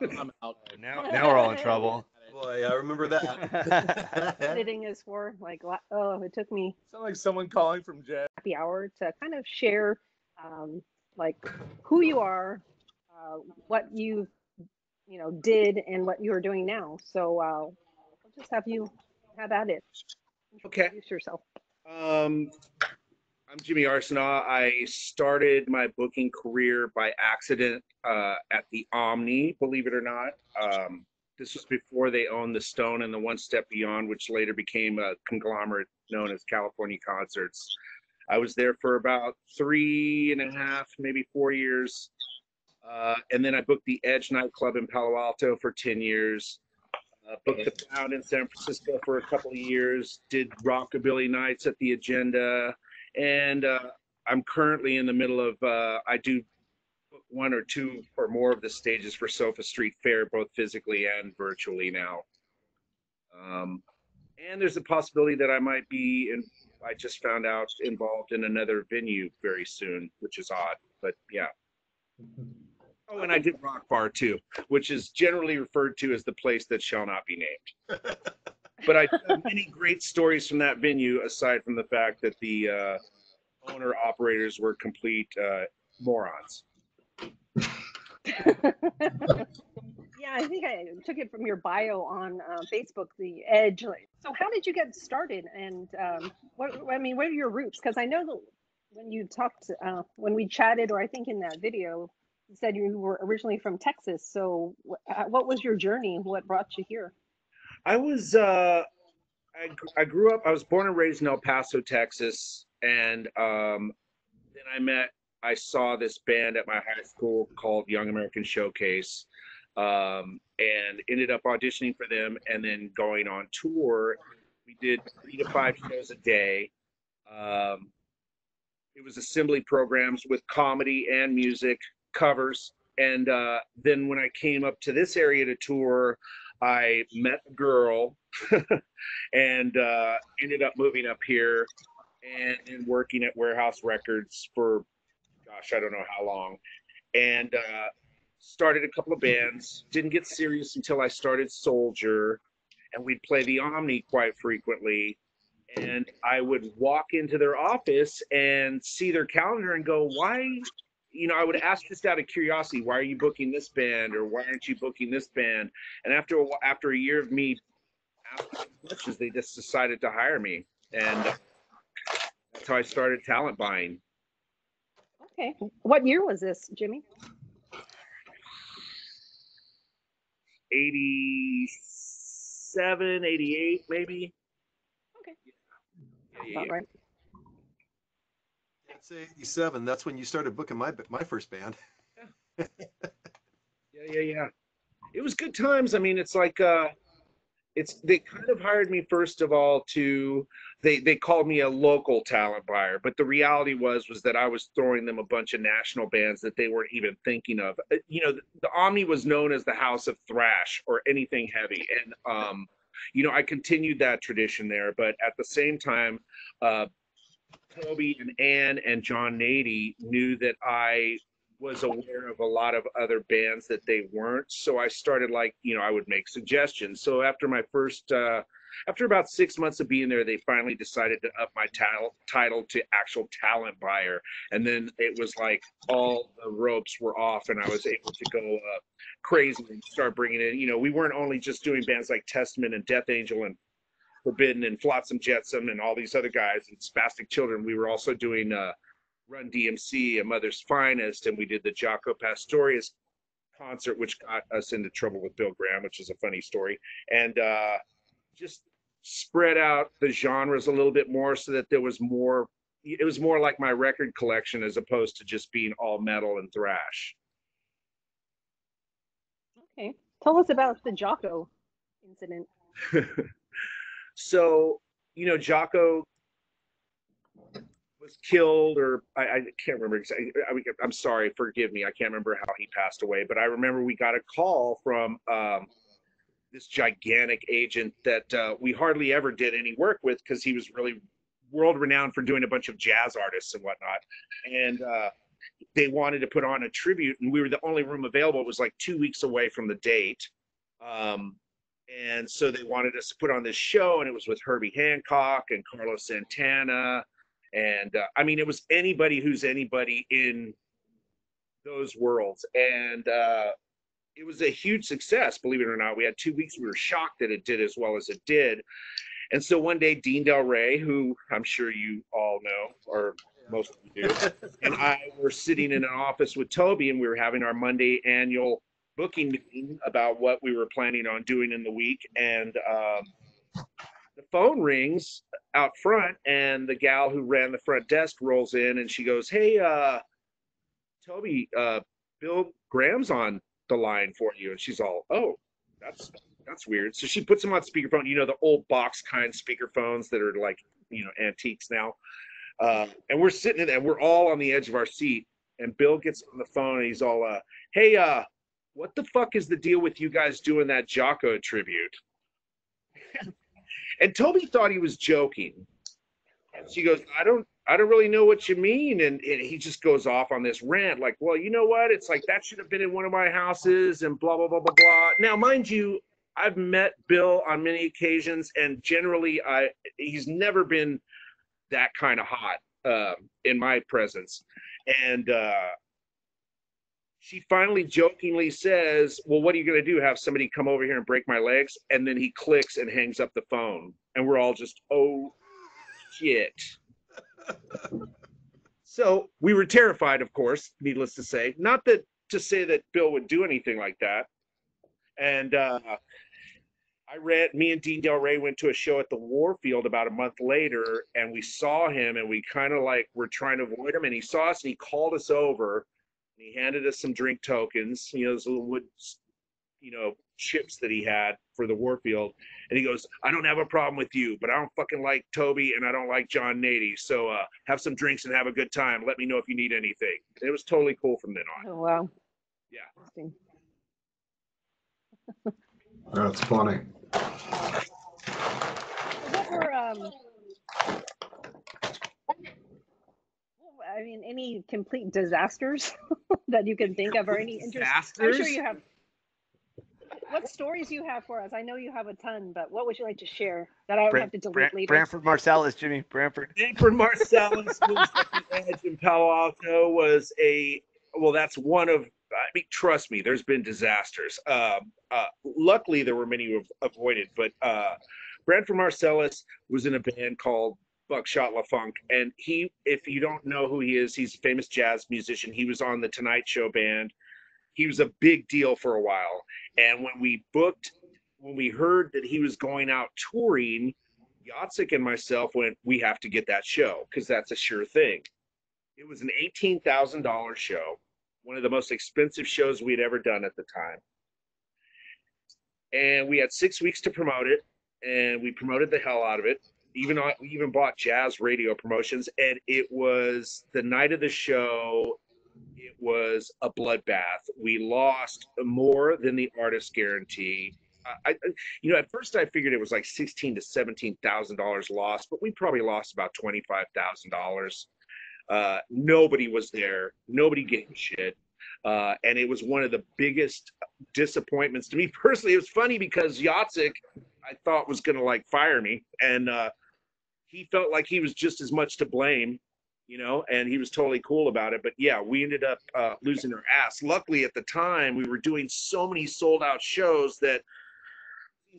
I'm out. Now we're all in trouble. Boy, I remember that. Editing is for like, oh, it took me Sound like someone calling from jail. happy hour to kind of share, um, like who you are, uh, what you did, and what you are doing now. So I'll just have you have at it. Okay. Introduce yourself. Um, I'm Jimmy Arceneaux. I started my booking career by accident at the Omni, believe it or not. This was before they owned the Stone and the One Step Beyond, which later became a conglomerate known as California Concerts. I was there for about 3.5, maybe 4 years. And then I booked the Edge nightclub in Palo Alto for 10 years. Booked the Pound in San Francisco for a couple of years. Did Rockabilly Nights at the Agenda. And I'm currently in the middle of, I do book one or two or more of the stages for Sofa Street Fair, both physically and virtually now. And there's a possibility that I might be, I just found out, involved in another venue very soon, which is odd, but yeah. Oh, and I did Rock Bar too, which is generally referred to as the place that shall not be named. But I have many great stories from that venue, aside from the fact that the owner operators were complete morons. Yeah, I think I took it from your bio on Facebook, the Edge. So, how did you get started, and what are your roots? Because I know that when you talked, when we chatted, or I think in that video, you said you were originally from Texas. So, what was your journey? What brought you here? I was, I grew up, I was born and raised in El Paso, Texas, and then I saw this band at my high school called Young American Showcase, and ended up auditioning for them and then going on tour. We did 3 to 5 shows a day. It was assembly programs with comedy and music covers. And then when I came up to this area to tour, I met a girl and ended up moving up here and working at Warehouse Records for, gosh, I don't know how long. And started a couple of bands. Didn't get serious until I started Soldier, and we'd play the Omni quite frequently. And I would walk into their office and see their calendar and go, why? I would ask just out of curiosity, why are you booking this band, or why aren't you booking this band? And after a year of me asking questions, they just decided to hire me, and that's how I started talent buying. Okay, what year was this, Jimmy? 87, 88, maybe. Okay. Yeah. Right. I'd say 87. That's when you started booking my first band. Yeah. It was good times. I mean, it's like they kind of hired me first of all they called me a local talent buyer, but the reality was that I was throwing them a bunch of national bands that they weren't even thinking of. The Omni was known as the house of thrash or anything heavy, and I continued that tradition there. But at the same time, Toby and Ann and John Nady knew that I was aware of a lot of other bands that they weren't. So I started I would make suggestions. So after after about 6 months of being there, they finally decided to up my title to actual talent buyer. And then it was like all the ropes were off and I was able to go crazy and start bringing in, we weren't only just doing bands like Testament and Death Angel and Forbidden and Flotsam Jetsam and all these other guys and Spastic Children. We were also doing Run DMC, A Mother's Finest, and we did the Jaco Pastorius concert, which got us into trouble with Bill Graham, which is a funny story. And just spread out the genres a little bit more so that there was more, it was more like my record collection as opposed to just being all metal and thrash. Okay. Tell us about the Jaco incident. So, Jaco was killed, or I can't remember exactly. I'm sorry, forgive me. I can't remember how he passed away, but I remember we got a call from this gigantic agent that we hardly ever did any work with because he was really world renowned for doing a bunch of jazz artists and whatnot. And they wanted to put on a tribute, and we were the only room available. It was like 2 weeks away from the date. And so they wanted us to put on this show, and it was with Herbie Hancock and Carlos Santana. And I mean, it was anybody who's anybody in those worlds. And it was a huge success, believe it or not. We had 2 weeks. We were shocked that it did as well as it did. And so one day, Dean Del Rey, who I'm sure you all know, or most of you do, and I were sitting in an office with Toby, and we were having our Monday annual booking meeting about what we were planning on doing in the week. And the phone rings out front, and the gal who ran the front desk rolls in, and she goes, "Hey, Toby, Bill Graham's on the line for you." And she's all, "Oh, that's weird." So she puts him on speakerphone, you know, the old box kind speakerphones that are like, you know, antiques now. And we're sitting in there, and we're all on the edge of our seat. And Bill gets on the phone, and he's all, "Hey, what the fuck is the deal with you guys doing that Jocko tribute?" And Toby thought he was joking. And she goes, I don't really know what you mean. And he just goes off on this rant, like, "Well, you know what? It's like that should have been in one of my houses," and blah, blah, blah, blah, blah. Now, mind you, I've met Bill on many occasions, and generally he's never been that kind of hot in my presence. And she finally jokingly says, "Well, what are you going to do? Have somebody come over here and break my legs?" And then he clicks and hangs up the phone. And we're all just, "Oh, shit." So we were terrified, of course, needless to say. Not that to say that Bill would do anything like that. And me and Dean Del Rey went to a show at the Warfield about a month later, and we saw him, and we kind of like were trying to avoid him. And he saw us, and he called us over, and he handed us some drink tokens, you know, those little wood, you know, chips that he had for the Warfield. And he goes, "I don't have a problem with you, but I don't fucking like Toby, and I don't like John Nady. So have some drinks and have a good time. Let me know if you need anything." It was totally cool from then on. Oh, wow. Yeah. Interesting. That's funny. What were I mean, any complete disasters that you can think of, or any interesting? I'm sure you have. What stories you have for us? I know you have a ton, but what would you like to share that I would have to delete later? Branford Marsalis, Jimmy. Branford Marsalis moves at the edge in Palo Alto was that's one of, I mean, trust me, there's been disasters. Luckily, there were many you've avoided, but Branford Marsalis was in a band called Buckshot LaFunk, and he, if you don't know who he is, he's a famous jazz musician. He was on the Tonight Show band. He was a big deal for a while. And when we heard that he was going out touring, Yatsik and myself went, "We have to get that show, because that's a sure thing." It was an $18,000 show, one of the most expensive shows we had ever done at the time. And we had 6 weeks to promote it, and we promoted the hell out of it. We even bought jazz radio promotions, and it was the night of the show. It was a bloodbath. We lost more than the artist guarantee. At first I figured it was like $16,000 to $17,000 lost, but we probably lost about $25,000. Nobody was there. Nobody gave a shit. And it was one of the biggest disappointments to me personally. It was funny because Yatsik, I thought, was going to like fire me, and he felt like he was just as much to blame, you know, and he was totally cool about it. But yeah, we ended up losing our ass. Luckily, at the time, we were doing so many sold out shows that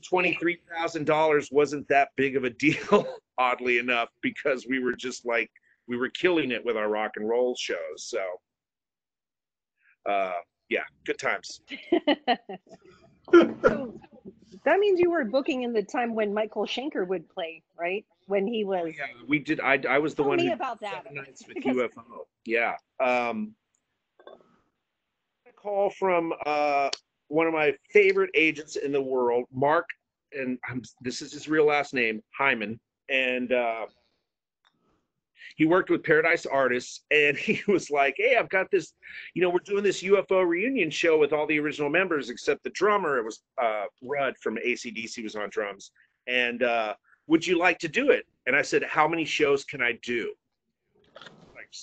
$23,000 wasn't that big of a deal, oddly enough, because we were just like, we were killing it with our rock and roll shows. So yeah, good times. So that means you were booking in the time when Michael Schenker would play, right? When he was. Yeah, we did. I was the one who about that. 7 nights with UFO. Yeah. A call from one of my favorite agents in the world, Mark, and this is his real last name, Hyman, and he worked with Paradise Artists, and he was like, "Hey, I've got this, you know, we're doing this UFO reunion show with all the original members except the drummer." It was Rudd from AC/DC was on drums, and would you like to do it? And I said, "How many shows can I do?" Like,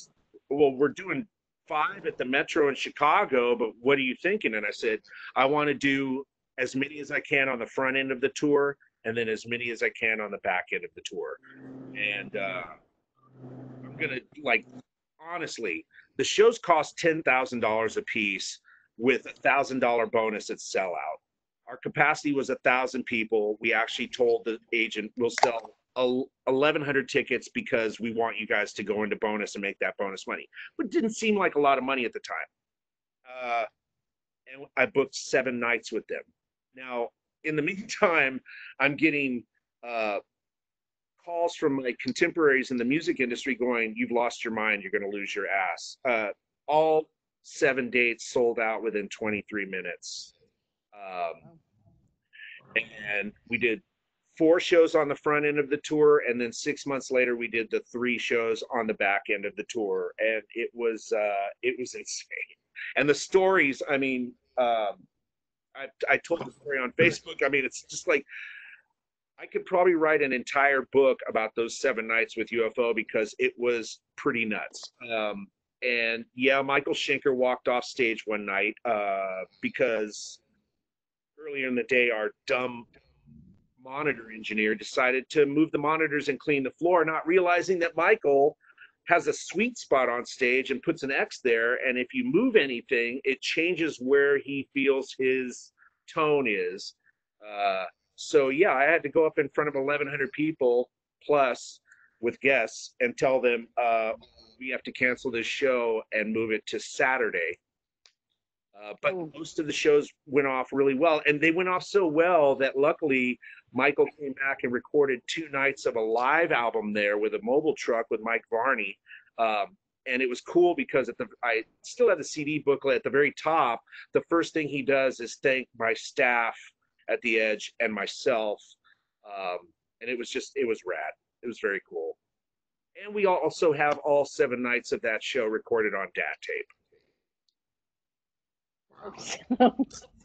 well, we're doing 5 at the Metro in Chicago, but what are you thinking? And I said, I want to do as many as I can on the front end of the tour, and then as many as I can on the back end of the tour. And I'm gonna, like, honestly, the shows cost $10,000 a piece with $1,000 bonus at sellout. Our capacity was 1,000 people. We actually told the agent we'll sell 1,100 tickets because we want you guys to go into bonus and make that bonus money. But it didn't seem like a lot of money at the time. And I booked 7 nights with them. Now, in the meantime, I'm getting calls from my contemporaries in the music industry going, "You've lost your mind. You're going to lose your ass." All 7 dates sold out within 23 minutes. And we did 4 shows on the front end of the tour, and then 6 months later we did the 3 shows on the back end of the tour, and it was insane. And the stories, I mean, I told the story on Facebook. I mean, it's just like I could probably write an entire book about those 7 nights with UFO because it was pretty nuts. And yeah, Michael Schenker walked off stage one night because earlier in the day, our dumb monitor engineer decided to move the monitors and clean the floor, not realizing that Michael has a sweet spot on stage and puts an X there. And if you move anything, it changes where he feels his tone is. So yeah, I had to go up in front of 1,100 people plus with guests and tell them we have to cancel this show and move it to Saturday. But most of the shows went off really well, and they went off so well that luckily Michael came back and recorded 2 nights of a live album there with a mobile truck with Mike Varney. And it was cool because I still have the CD booklet at the very top. The first thing he does is thank my staff at the Edge and myself. And it was rad. It was very cool. And we also have all 7 nights of that show recorded on DAT tape.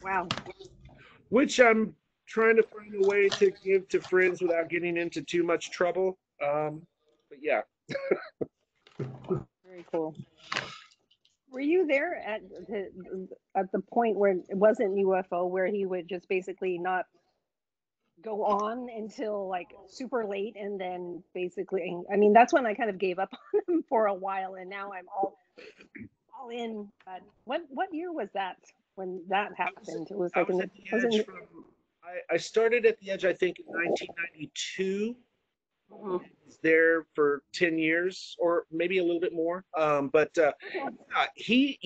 Wow. Which I'm trying to find a way to give to friends without getting into too much trouble. But yeah. Very cool. Were you there at the point where it wasn't UFO, where he would just basically not go on until like super late, and then basically, I mean, that's when I kind of gave up on him for a while, and now I'm all in. But what year was that when that happened? It was like I started at the Edge, I think, in 1992. Mm-hmm. There for 10 years or maybe a little bit more. But he,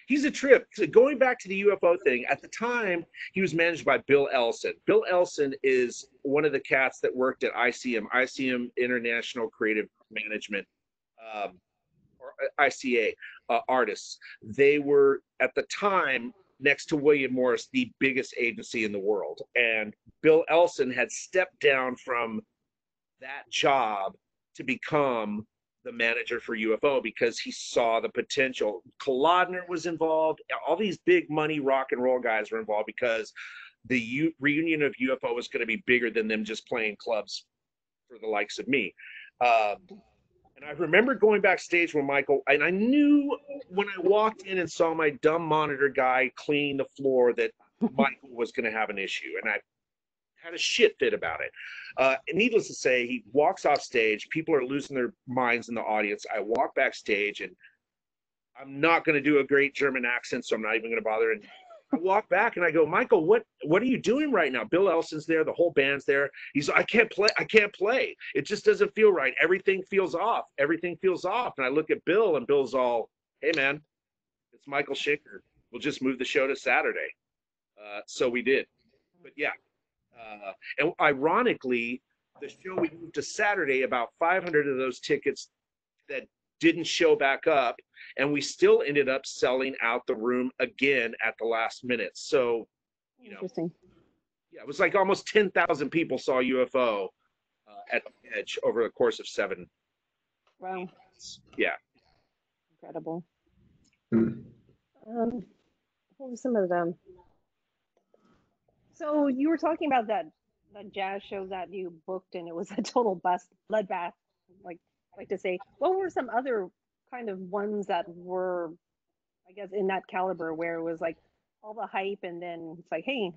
he's a trip. So going back to the UFO thing, at the time, he was managed by Bill Elson. Bill Elson is one of the cats that worked at ICM International Creative Management, or ICA, artists. They were, at the time, next to William Morris, the biggest agency in the world. And Bill Elson had stepped down from that job to become the manager for UFO because he saw the potential. Kolodner was involved. All these big money rock and roll guys were involved because the reunion of UFO was going to be bigger than them just playing clubs for the likes of me. And I remember going backstage with Michael, and I knew when I walked in and saw my dumb monitor guy cleaning the floor that Michael was going to have an issue. And I had a shit fit about it. Needless to say, he walks off stage. People are losing their minds in the audience. I walk backstage, and I'm not going to do a great German accent, so I'm not even going to bother. And I walk back, and I go, Michael, what are you doing right now? Bill Elson's there. The whole band's there. He's like, I can't play. It just doesn't feel right. Everything feels off. And I look at Bill, and Bill's all, hey, man, it's Michael Schenker. We'll just move the show to Saturday. So we did. But yeah. And ironically, the show we moved to Saturday, about 500 of those tickets that didn't show back up, and we still ended up selling out the room again at the last minute. So, Interesting. Yeah, it was like almost 10,000 people saw UFO at the Edge over the course of 7. Wow. Months. Yeah. Incredible. Hmm. What were some of them? So you were talking about that jazz show that you booked, and it was a total bloodbath. Like to say, what were some other kind of ones that were, I guess, in that caliber where it was like all the hype, and then it's like, hey,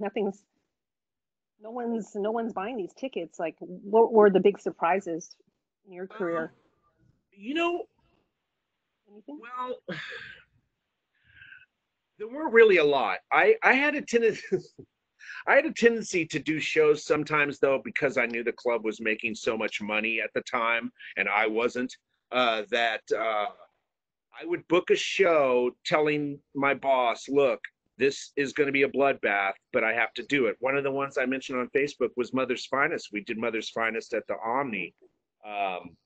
no one's buying these tickets. Like, what were the big surprises in your career? You know, Anything? well, there weren't really a lot. I had a tendency I had a tendency to do shows sometimes though, because I knew the club was making so much money at the time and I wasn't, that I would book a show telling my boss, look, this is going to be a bloodbath, but I have to do it. One of the ones I mentioned on Facebook was Mother's Finest. We did Mother's Finest at the Omni, um,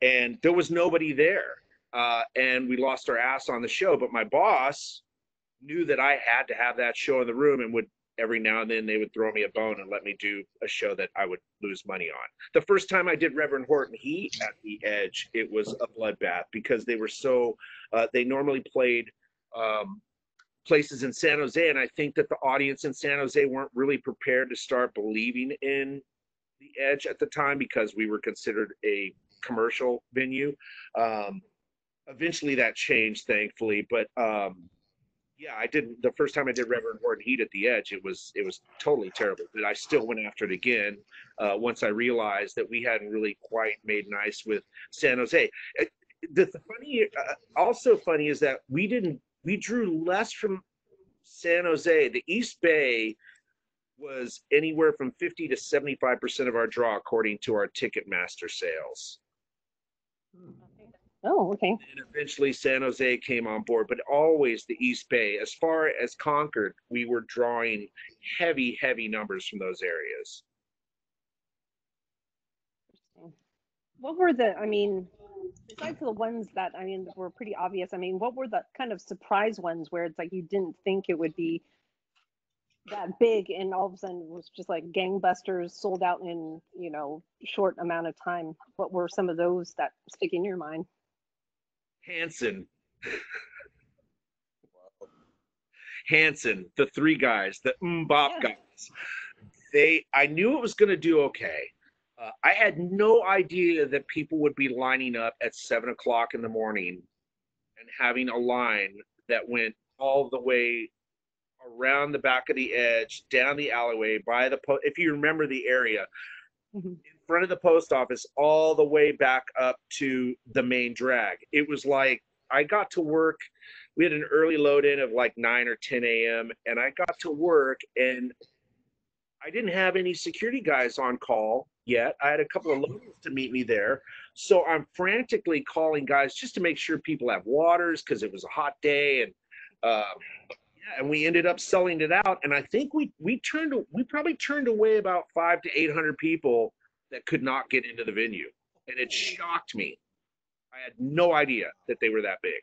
and there was nobody there. And we lost our ass on the show, but my boss knew that I had to have that show in the room, and would every now and then they would throw me a bone and let me do a show that I would lose money on. The first time I did Reverend Horton Heat at the Edge, it was a bloodbath because they were so they normally played places in San Jose, and I think that the audience in San Jose weren't really prepared to start believing in the Edge at the time because we were considered a commercial venue. Eventually that changed, thankfully, but yeah, I did the first time I did Reverend Horton Heat at the Edge. It was totally terrible, but I still went after it again once I realized that we hadn't really quite made nice with San Jose. The funny, also funny, is that we drew less from San Jose. The East Bay was anywhere from 50 to 75% of our draw, according to our Ticketmaster sales. Oh, okay. And eventually San Jose came on board, but always the East Bay. As far as Concord, we were drawing heavy, heavy numbers from those areas. What were the, I mean, besides the ones that, I mean, were pretty obvious, I mean, what were the kind of surprise ones where it's like you didn't think it would be that big, and all of a sudden it was just like gangbusters, sold out in, you know, short amount of time? What were some of those that stick in your mind? Hanson, the three guys, the Bop Yeah. guys. I knew it was going to do okay. I had no idea that people would be lining up at 7 o'clock in the morning and having a line that went all the way around the back of the Edge, down the alleyway, by the if you remember the area, in front of the post office, all the way back up to the main drag. It was like I got to work. We had an early load in of like 9 or 10 a.m. and I got to work and I didn't have any security guys on call yet. I had a couple of locals to meet me there. So I'm frantically calling guys just to make sure people have waters because it was a hot day. And yeah, and we ended up selling it out. And I think we probably turned away about 500 to 800 people that could not get into the venue. And it shocked me. I had no idea that they were that big.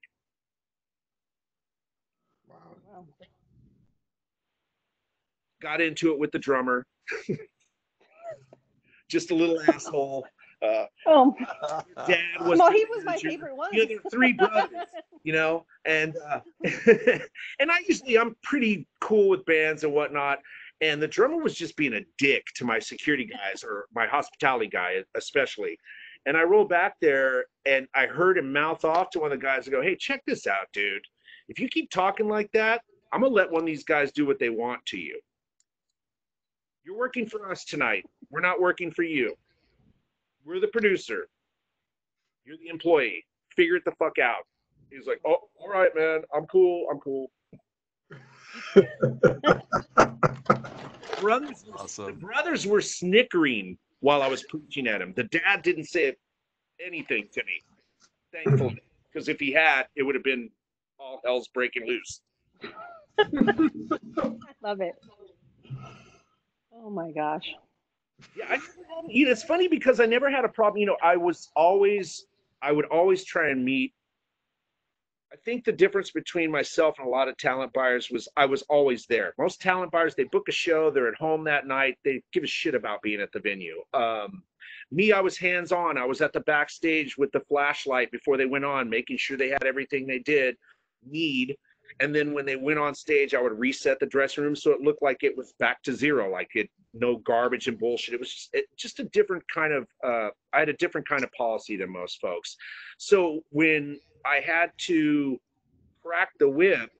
Wow. Got into it with the drummer. Just a little asshole. Oh, Dad was. well, he was my favorite one. You know, there are three brothers, you know, and and I'm pretty cool with bands and whatnot. And the drummer was just being a dick to my security guys, or my hospitality guy especially. And I rolled back there and I heard him mouth off to one of the guys and go, "Hey, check this out, dude. If you keep talking like that, I'm gonna let one of these guys do what they want to you. You're working for us tonight. We're not working for you. We're the producer. You're the employee. Figure it the fuck out." He's like, "Oh, all right, man. I'm cool. I'm cool." The brothers were snickering while I was preaching at him. The dad didn't say anything to me, thankfully, because if he had, it would have been all hell's breaking loose. I love it. Oh my gosh. Yeah, it's funny because I never had a problem. You know, I would always try and meet. I think the difference between myself and a lot of talent buyers was I was always there. Most talent buyers, they book a show, they're at home that night, they give a shit about being at the venue. Me, I was hands-on. I was at the backstage with the flashlight before they went on, making sure they had everything they need. And then when they went on stage, I would reset the dressing room so it looked like it was back to zero, like no garbage and bullshit. It was just a different kind of, I had a different kind of policy than most folks. So when I had to crack the whip,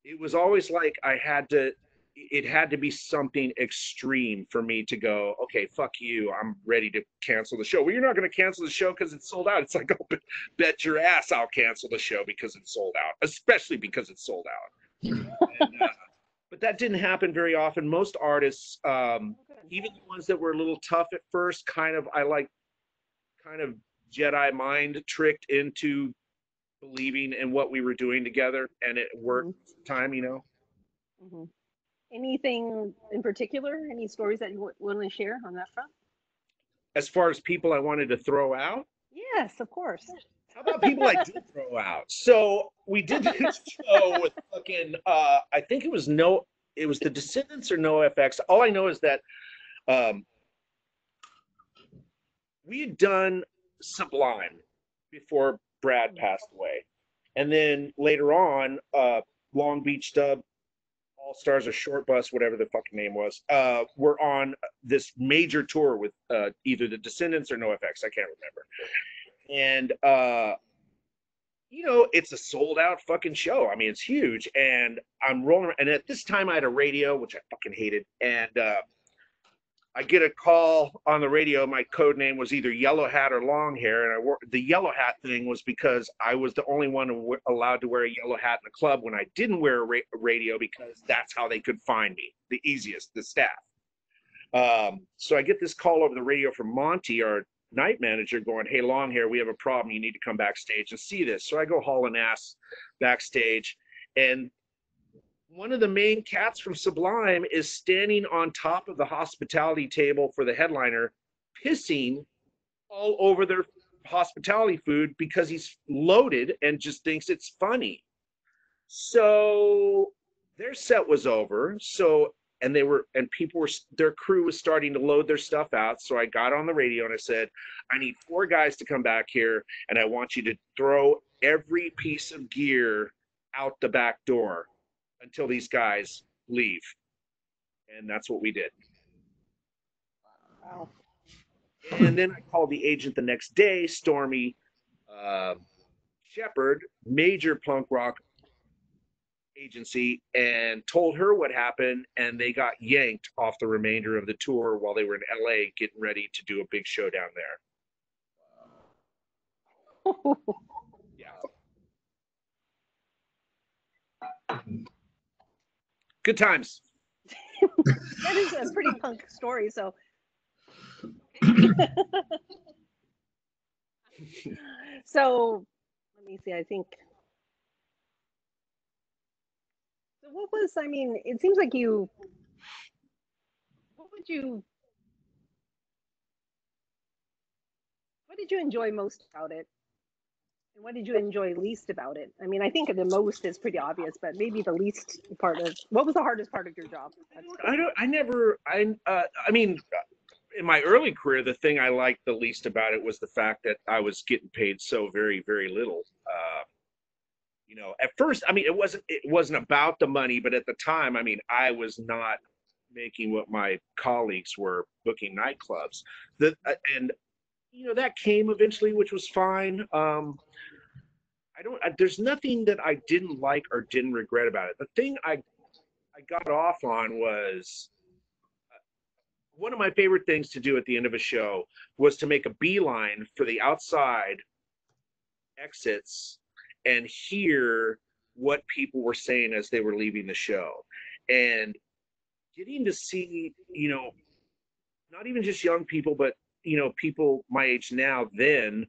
it was always like it had to be something extreme for me to go, okay, fuck you, I'm ready to cancel the show. Well, you're not going to cancel the show because it's sold out. It's like, oh, bet your ass I'll cancel the show because it's sold out, especially because it's sold out. And, but that didn't happen very often. Most artists, even the ones that were a little tough at first, kind of Jedi mind tricked into believing in what we were doing together, and it worked time, you know. Mm-hmm. Anything in particular? Any stories that you want to share on that front? As far as people I wanted to throw out? Yes, of course. How about people I did throw out? So we did this show with fucking I think it was the Descendants or NoFX. All I know is that we had done Sublime before Brad passed away. And then later on, Long Beach Dub, All Stars or Short Bus, whatever the fucking name was, were on this major tour with either the Descendants or NoFX. I can't remember. And, you know, it's a sold out fucking show. I mean, it's huge. And I'm rolling around. And at this time, I had a radio, which I fucking hated. And I get a call on the radio. My code name was either Yellow Hat or Long Hair. And the Yellow Hat thing was because I was the only one allowed to wear a yellow hat in the club when I didn't wear a radio, because that's how they could find me, the easiest, the staff. So I get this call over the radio from Monty, our night manager, going, "Hey, Long Hair, we have a problem. You need to come backstage and see this." So I go hauling ass backstage, and one of the main cats from Sublime is standing on top of the hospitality table for the headliner, pissing all over their hospitality food because he's loaded and just thinks it's funny. So their set was over. And their crew was starting to load their stuff out. So I got on the radio and I said, "I need 4 guys to come back here, and I want you to throw every piece of gear out the back door until these guys leave." And that's what we did. Wow. And then I called the agent the next day, Stormy Shepard, major punk rock agency, and told her what happened, and they got yanked off the remainder of the tour while they were in LA getting ready to do a big show down there. Yeah. Good times. That is a pretty punk story. So, so let me see. I think. So what was? I mean, it seems like you. What did you enjoy most about it? And what did you enjoy least about it? I mean, I think the most is pretty obvious, but maybe the least part of what was the hardest part of your job? I mean, in my early career, the thing I liked the least about it was the fact that I was getting paid so very, very little. You know, at first, I mean, it wasn't about the money, but at the time, I mean, I was not making what my colleagues were booking nightclubs. And you know, that came eventually, which was fine. There's nothing that I didn't like or didn't regret about it. The thing I got off on was one of my favorite things to do at the end of a show was to make a beeline for the outside exits and hear what people were saying as they were leaving the show. And getting to see, you know, not even just young people, but, you know, people my age now then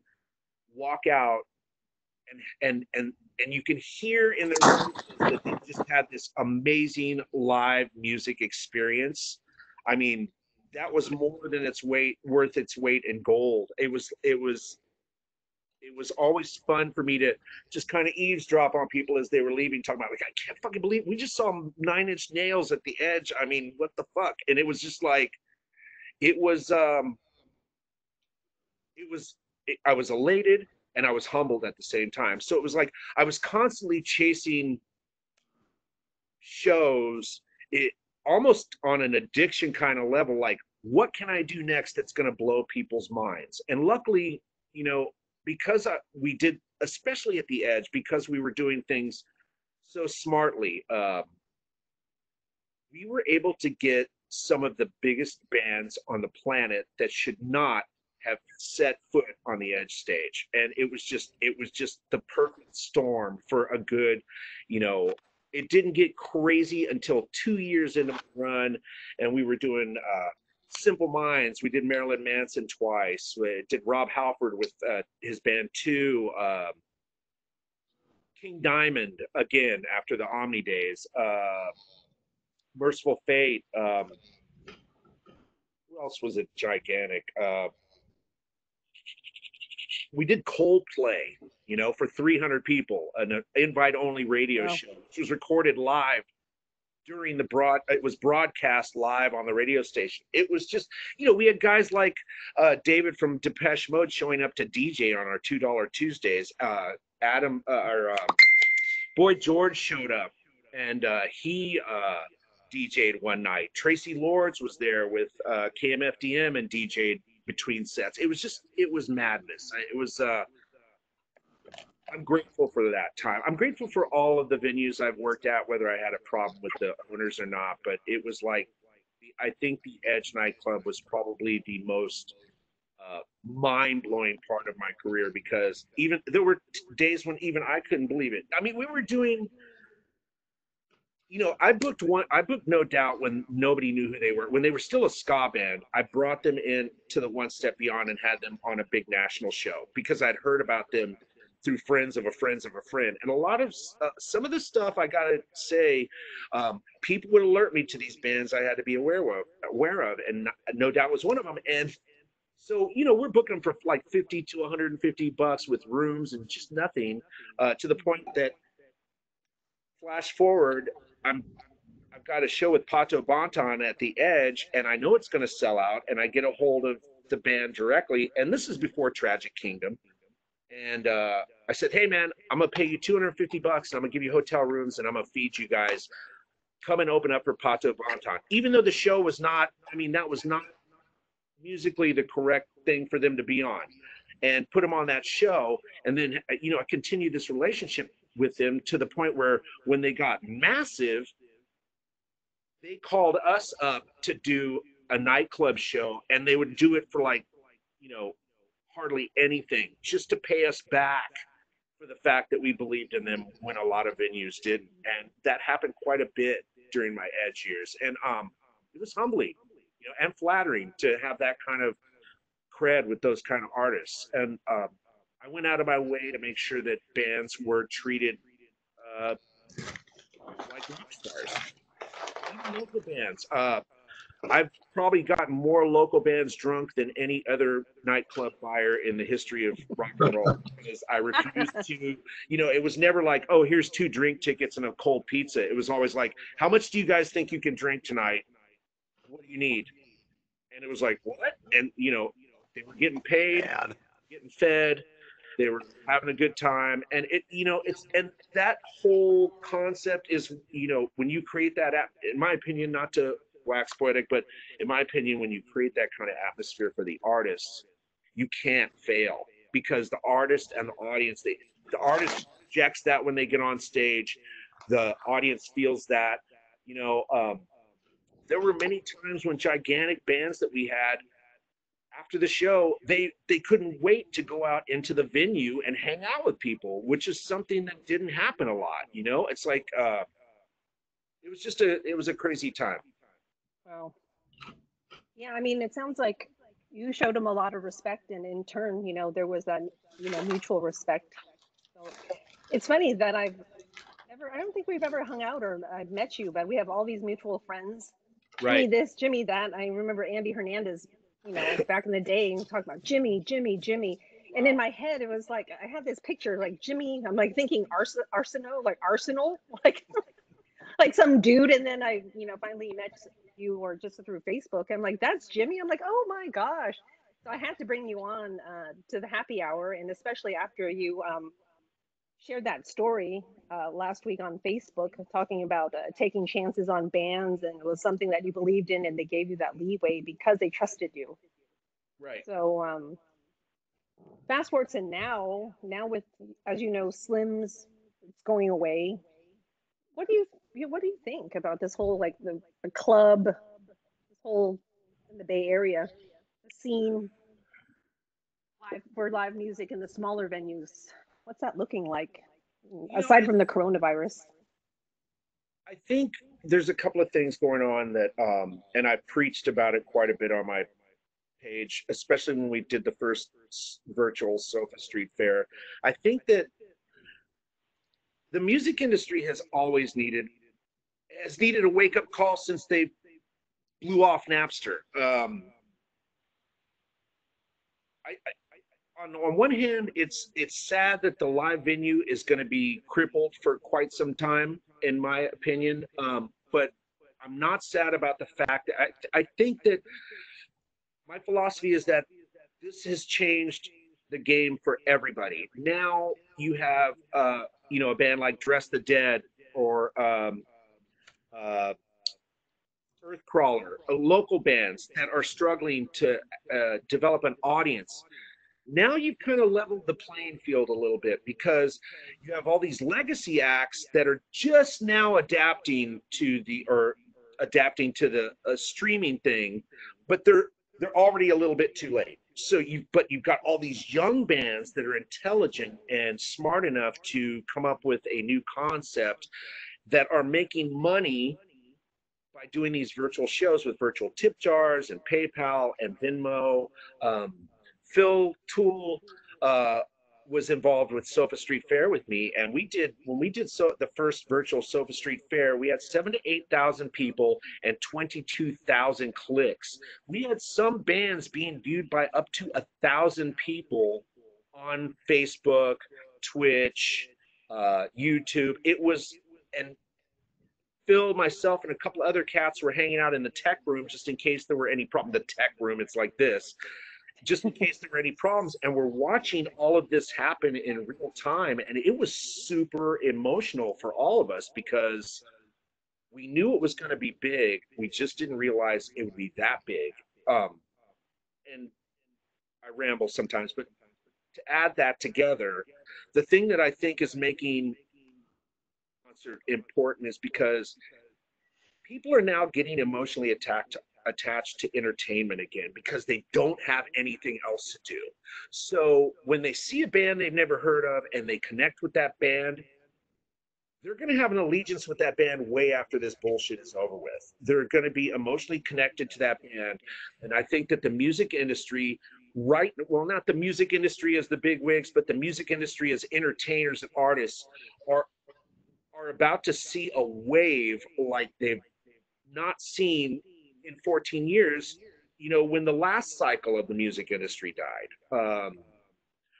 walk out and you can hear in their voices that they just had this amazing live music experience. I mean, that was more than worth its weight in gold. It was always fun for me to just kind of eavesdrop on people as they were leaving, talking about, like, I can't fucking believe we just saw 9 Inch Nails at the Edge. I mean, what the fuck? And it was just like, I was elated and I was humbled at the same time. So it was like I was constantly chasing shows, almost on an addiction kind of level, like, what can I do next that's going to blow people's minds? And luckily, you know, because we did especially at the Edge, because we were doing things so smartly. We were able to get some of the biggest bands on the planet that should not have set foot on the Edge stage, and it was just the perfect storm for a good, you know. It didn't get crazy until 2 years into the run, and we were doing Simple Minds. We did Marilyn Manson twice. We did Rob Halford with his band Two. King Diamond again after the Omni days. Merciful Fate. Who else was it gigantic? We did Coldplay, you know, for 300 people, an invite-only radio Wow. show, which was recorded live during the it was broadcast live on the radio station. It was just, you know, we had guys like David from Depeche Mode showing up to DJ on our $2 Tuesdays. Boy George showed up, and he DJ'd one night. Tracy Lords was there with KMFDM and DJ'd between sets. It was madness. I'm grateful for that time. I'm grateful for all of the venues I've worked at, whether I had a problem with the owners or not. But it was like, I think the Edge nightclub was probably the most mind-blowing part of my career, because even there were days when even I couldn't believe it. I mean, we were doing, you know, I booked No Doubt when nobody knew who they were. When they were still a ska band, I brought them in to the One Step Beyond and had them on a big national show because I'd heard about them through friends of a friend's of a friend. And a lot of some of the stuff, I gotta say, people would alert me to these bands I had to be aware of, and No Doubt was one of them. And so, you know, we're booking them for like $50 to $150 with rooms and just nothing, to the point that, flash forward, I've got a show with Pato Bonton at the Edge, and I know it's going to sell out, and I get a hold of the band directly, and this is before Tragic Kingdom. And I said, hey man, I'm gonna pay you $250, and I'm gonna give you hotel rooms, and I'm gonna feed you guys. Come and open up for Pato Bonton. Even though the show was not, I mean, that was not musically the correct thing for them to be on, and put them on that show. And then, you know, I continued this relationship with them to the point where when they got massive, they called us up to do a nightclub show, and they would do it for like, you know, hardly anything, just to pay us back for the fact that we believed in them when a lot of venues didn't. And that happened quite a bit during my Edge years. And it was humbling, you know, and flattering to have that kind of cred with those kind of artists. And I went out of my way to make sure that bands were treated like rock stars, even local bands. I've probably gotten more local bands drunk than any other nightclub buyer in the history of rock and roll, because I refused to, you know, it was never like, oh, here's 2 drink tickets and a cold pizza. It was always like, how much do you guys think you can drink tonight? What do you need? And it was like, what? And, you know, they were getting paid, Man. getting fed, they were having a good time. And it, you know, and that whole concept is, you know, when you create that, in my opinion, not to wax poetic, but in my opinion, when you create that kind of atmosphere for the artists, you can't fail, because the artist and the audience, the artist rejects that when they get on stage. The audience feels that, you know. There were many times when gigantic bands that we had, after the show, they couldn't wait to go out into the venue and hang out with people, which is something that didn't happen a lot. You know, it's like it was a crazy time. Wow. Yeah, I mean, it sounds like you showed him a lot of respect, and in turn, you know, there was that, you know, mutual respect. So it's funny that I don't think we've ever hung out or I've met you, but we have all these mutual friends. Jimmy Right. this, Jimmy that. I remember Andy Hernandez, you know, back in the day, and talking about Jimmy, Jimmy, Jimmy. And in my head, it was like, I had this picture like Jimmy, I'm like thinking Arceneaux, like Arsenal, like some dude. And then I, you know, finally met you, or just through Facebook. I'm like, that's Jimmy. I'm like, oh my gosh. So I had to bring you on to the happy hour, and especially after you shared that story last week on Facebook, talking about taking chances on bands, and it was something that you believed in, and they gave you that leeway because they trusted you. Right. So Fast forward to now with, as you know, Slims, it's going away. What do what do you think about this whole like the club, this whole in the Bay Area, the scene for live music in the smaller venues? What's that looking like You know, aside from the coronavirus? I think there's a couple of things going on that, and I preached about it quite a bit on my page, especially when we did the first virtual Sofa Street Fair. I think that the music industry has needed a wake up call since they blew off Napster. On one hand, it's sad that the live venue is going to be crippled for quite some time, in my opinion. But I'm not sad about the fact that I think that my philosophy is that this has changed the game for everybody. Now you have, a band like Dress the Dead or uh, Earthcrawler, local bands that are struggling to develop an audience. Now you've kind of leveled the playing field a little bit because you have all these legacy acts that are just now adapting to the streaming thing, but they're already a little bit too late. So you've got all these young bands that are intelligent and smart enough to come up with a new concept that are making money by doing these virtual shows with virtual tip jars and PayPal and Venmo. Um, Phil Toole uh, was involved with Sofa Street Fair with me, and when we did the first virtual Sofa Street Fair, we had 7,000 to 8,000 people and 22,000 clicks. We had some bands being viewed by up to 1,000 people on Facebook, Twitch, YouTube. It was and Phil, myself, and a couple other cats were hanging out in the tech room just in case there were any problem. The tech room, it's like this, just in case there were any problems. And we're watching all of this happen in real time. And it was super emotional for all of us because we knew it was going to be big. We just didn't realize it would be that big. And I ramble sometimes, but to add that together, the thing that I think is making concert important is because people are now getting emotionally attached to entertainment again because they don't have anything else to do. So when they see a band they've never heard of and they connect with that band, they're going to have an allegiance with that band way after this bullshit is over with. They're going to be emotionally connected to that band. And I think that the music industry, not the music industry as the big wigs, but the music industry as entertainers and artists are about to see a wave like they've not seen in 14 years, when the last cycle of the music industry died.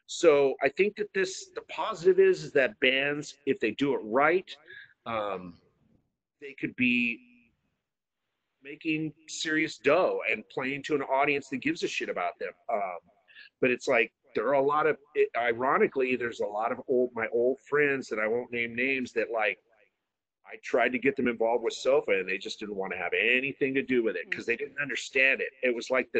So I think that the positive is that bands, if they do it right, um, they could be making serious dough and playing to an audience that gives a shit about them. But it's like there are ironically, there's a lot of my old friends that I won't name names that like I tried to get them involved with Sofa, and they just didn't want to have anything to do with it because they didn't understand it. It was like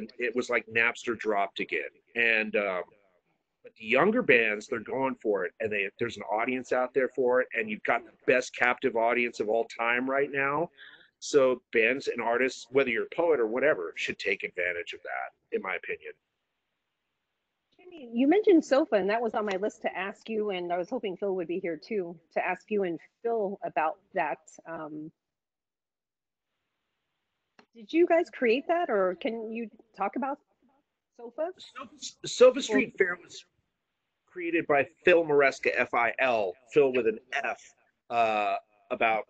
Napster dropped again, and but the younger bands, they're going for it, and there's an audience out there for it, and you've got the best captive audience of all time right now. So bands and artists, whether you're a poet or whatever, should take advantage of that, in my opinion. Jamie, you mentioned Sofa, and that was on my list to ask you, and I was hoping Phil would be here too to ask you and Phil about that. Did you guys create that, or can you talk about Sofa? Sofa Street Fair was created by Phil Maresca, F-I-L, Phil with an F, about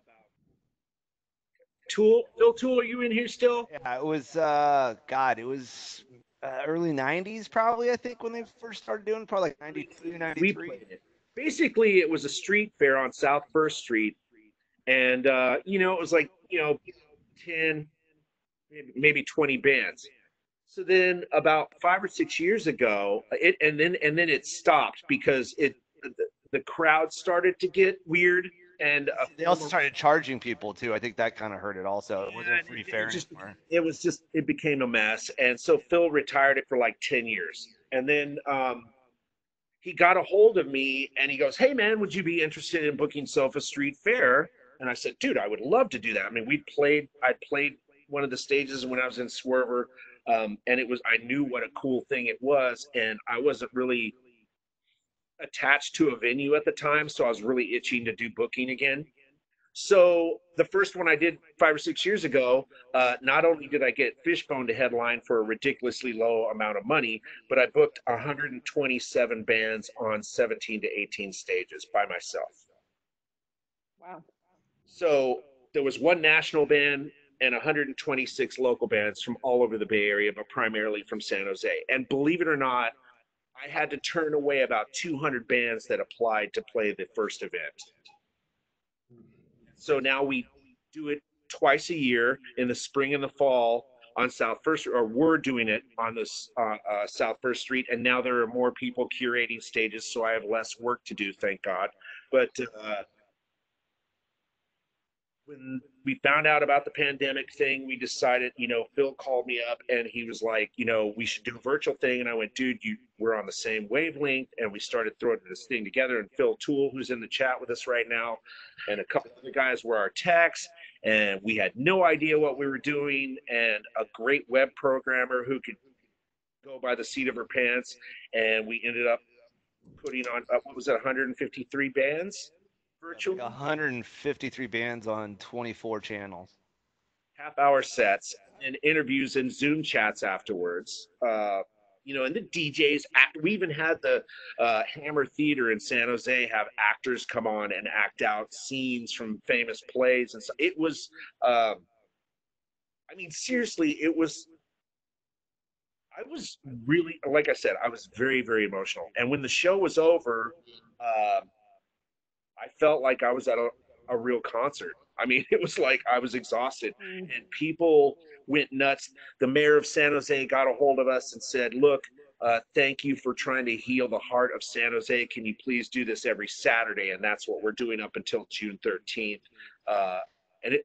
Tool. Phil Tool, are you in here still? Yeah, it was it was early 90s probably, I think, when they first started doing it, probably like 92, 93. We played it. Basically, it was a street fair on South First Street, and it was like 10, maybe 20 bands. So then about 5 or 6 years ago, and then it stopped because the crowd started to get weird, and They also started charging people too. I think that kind of hurt it also. It wasn't a free fair anymore. It became a mess, and so Phil retired it for like 10 years, and then he got a hold of me and he goes, "Hey man, would you be interested in booking Sofa Street Fair?" And I said, "Dude, I would love to do that." I mean, I played one of the stages when I was in Swerver, and I knew what a cool thing it was, and I wasn't really attached to a venue at the time, so I was really itching to do booking again. So the first one I did 5 or 6 years ago, not only did I get Fishbone to headline for a ridiculously low amount of money, but I booked 127 bands on 17 to 18 stages by myself. Wow. So there was one national band and 126 local bands from all over the Bay Area, but primarily from San Jose. And believe it or not, I had to turn away about 200 bands that applied to play the first event. So now we do it twice a year in the spring and the fall on South First, or we're doing it on this South First Street. And now there are more people curating stages, so I have less work to do, thank God. But when we found out about the pandemic thing, we decided, Phil called me up and he was like, we should do a virtual thing. And I went, dude, we're on the same wavelength. And we started throwing this thing together. And Phil Toole, who's in the chat with us right now, and a couple other guys were our techs. And we had no idea what we were doing. And a great web programmer who could go by the seat of her pants. And we ended up putting on, what was it, 153 bands? Virtual, like 153 bands on 24 channels. Half-hour sets and interviews and Zoom chats afterwards. And the DJs. We even had the Hammer Theater in San Jose have actors come on and act out scenes from famous plays, and so it was. Seriously, it was. I was really, like I said, I was very, very emotional. And when the show was over, I felt like I was at a real concert. It was like I was exhausted and people went nuts. The mayor of San Jose got a hold of us and said, look, thank you for trying to heal the heart of San Jose. Can you please do this every Saturday? And that's what we're doing up until June 13th.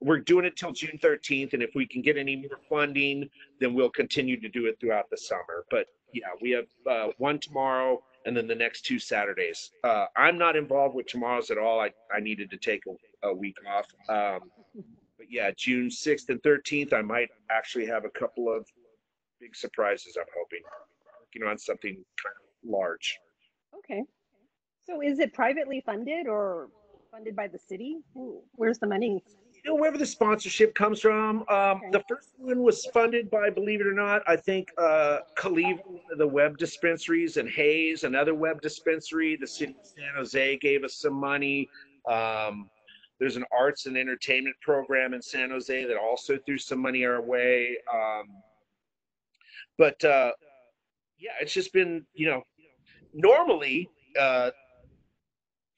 We're doing it till June 13th. And if we can get any more funding, then we'll continue to do it throughout the summer. But yeah, we have one tomorrow and then the next 2 Saturdays. I'm not involved with tomorrow's at all. I needed to take a week off. But yeah, June 6th and 13th, I might actually have a couple of big surprises, I'm hoping. Working on something kind of large. Okay. So is it privately funded or funded by the city? Where's the money? Wherever the sponsorship comes from. Okay. The first one was funded by, believe it or not, I think Kaliv, the web dispensaries, and Hayes, another web dispensary. The city of San Jose gave us some money. There's an arts and entertainment program in San Jose that also threw some money our way. Yeah, it's just been, normally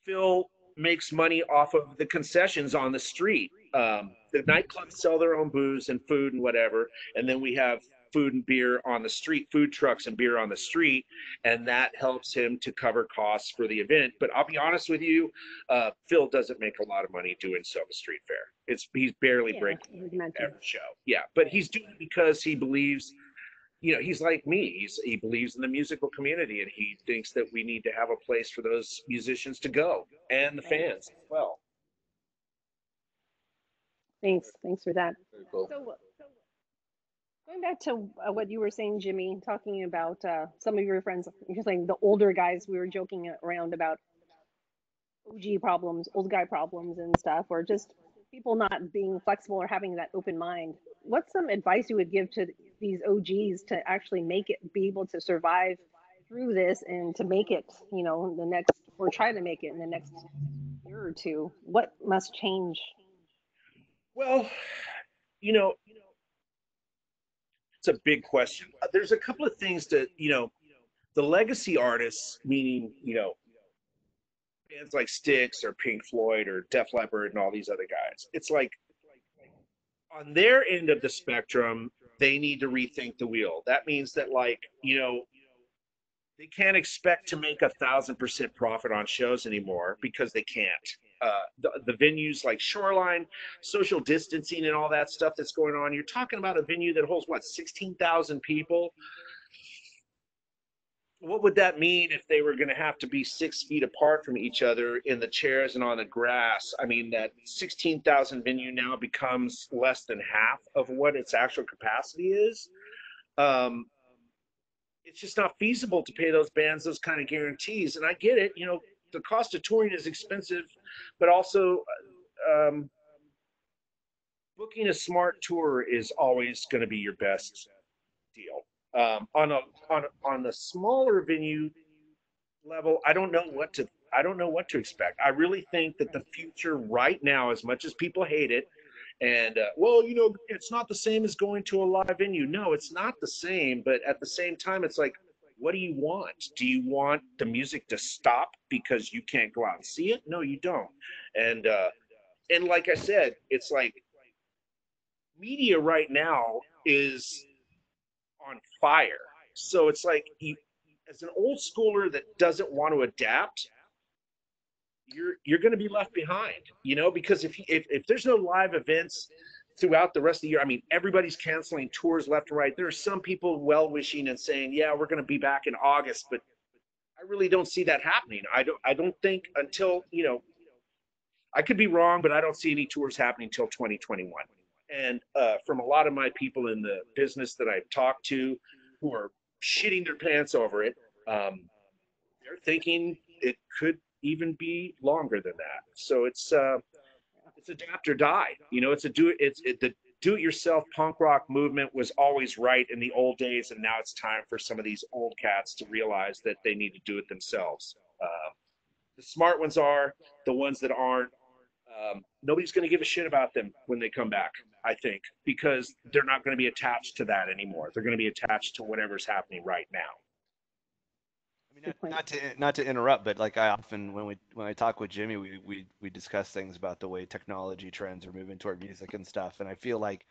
Phil makes money off of the concessions on the street. The nightclubs sell their own booze and food and whatever, and then we have food and beer on the street, food trucks and beer on the street, and that helps him to cover costs for the event. But I'll be honest with you, Phil doesn't make a lot of money doing Sofa Street Fair. He's barely breaking every show. Yeah, but he's doing it because he believes, he's like me. He believes in the musical community, and he thinks that we need to have a place for those musicians to go and the fans as well. Thanks for that. Very cool. So going back to what you were saying, Jimmy, talking about some of your friends, you're saying the older guys, we were joking around about OG problems, old guy problems and stuff, or just people not being flexible or having that open mind. What's some advice you would give to these OGs to actually make it, be able to survive through this and to make it, the next, or try to make it in the next year or two? What must change? Well, it's a big question. There's a couple of things that, the legacy artists, meaning, bands like Styx or Pink Floyd or Def Leppard and all these other guys. It's like on their end of the spectrum, they need to rethink the wheel. That means that, they can't expect to make 1,000% profit on shows anymore because they can't. The venues like Shoreline, social distancing and all that stuff that's going on, you're talking about a venue that holds, 16,000 people? what would that mean if they were going to have to be 6 feet apart from each other in the chairs and on the grass? I mean, that 16,000 venue now becomes less than half of what its actual capacity is. Um, it's just not feasible to pay those bands those kind of guarantees. And I get it, you know, the cost of touring is expensive, but also um, booking a smart tour is always going to be your best deal. On the smaller venue level, I don't know what to expect. I really think that the future right now, as much as people hate it, and well, you know, it's not the same as going to a live venue. No, it's not the same. But at the same time, it's like, what do you want? Do you want the music to stop because you can't go out and see it? No, you don't. And like I said, it's like media right now is on fire. So it's like, as an old schooler that doesn't want to adapt, you're going to be left behind, you know, because if there's no live events throughout the rest of the year, I mean, everybody's canceling tours left and right. There are some people well-wishing and saying, yeah, we're going to be back in August, but I really don't see that happening. I don't think until, you know, I could be wrong, but I don't see any tours happening until 2021. And from a lot of my people in the business that I've talked to who are shitting their pants over it, they're thinking it could even be longer than that. So it's adapt or die. You know, the do-it-yourself punk rock movement was always right in the old days, and now it's time for some of these old cats to realize that they need to do it themselves. The smart ones are the ones that aren't. Nobody's going to give a shit about them when they come back, I think, because they're not going to be attached to that anymore. They're going to be attached to whatever's happening right now. I mean, not to interrupt, but like I often when I talk with Jimmy, we discuss things about the way technology trends are moving toward music and stuff, and I feel like,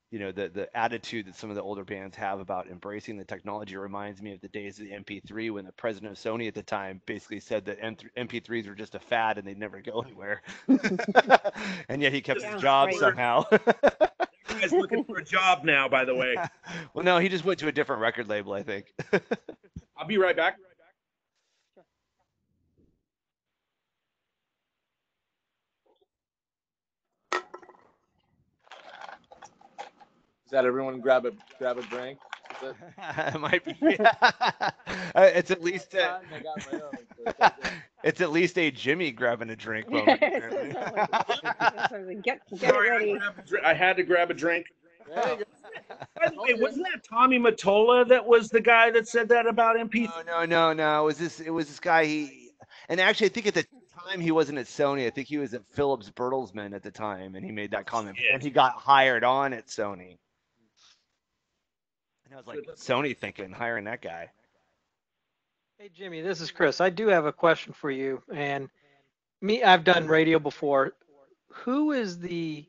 you know, the attitude that some of the older bands have about embracing the technology reminds me of the days of the MP3 when the president of Sony at the time basically said that MP3s were just a fad and they'd never go anywhere, and yet he kept his job right. somehow. Guy's looking for a job now, by the way. Well, no, he just went to a different record label, I think. I'll be right back. Is that everyone grab a drink? Is it? It might be. It's at least I got my own. it's at least a Jimmy grabbing a drink moment. apparently. Get Sorry, ready. I had to grab a drink. There you go. By the way, wasn't that Tommy Mottola that was the guy that said that about MP3? No. It was this guy. And actually, I think at the time he wasn't at Sony. I think he was at Philips Bertelsmann at the time, and he made that comment. And he got hired on at Sony. And I was like, Sony thinking hiring that guy. Hey Jimmy, this is Chris. I do have a question for you. And I've done radio before. Who is the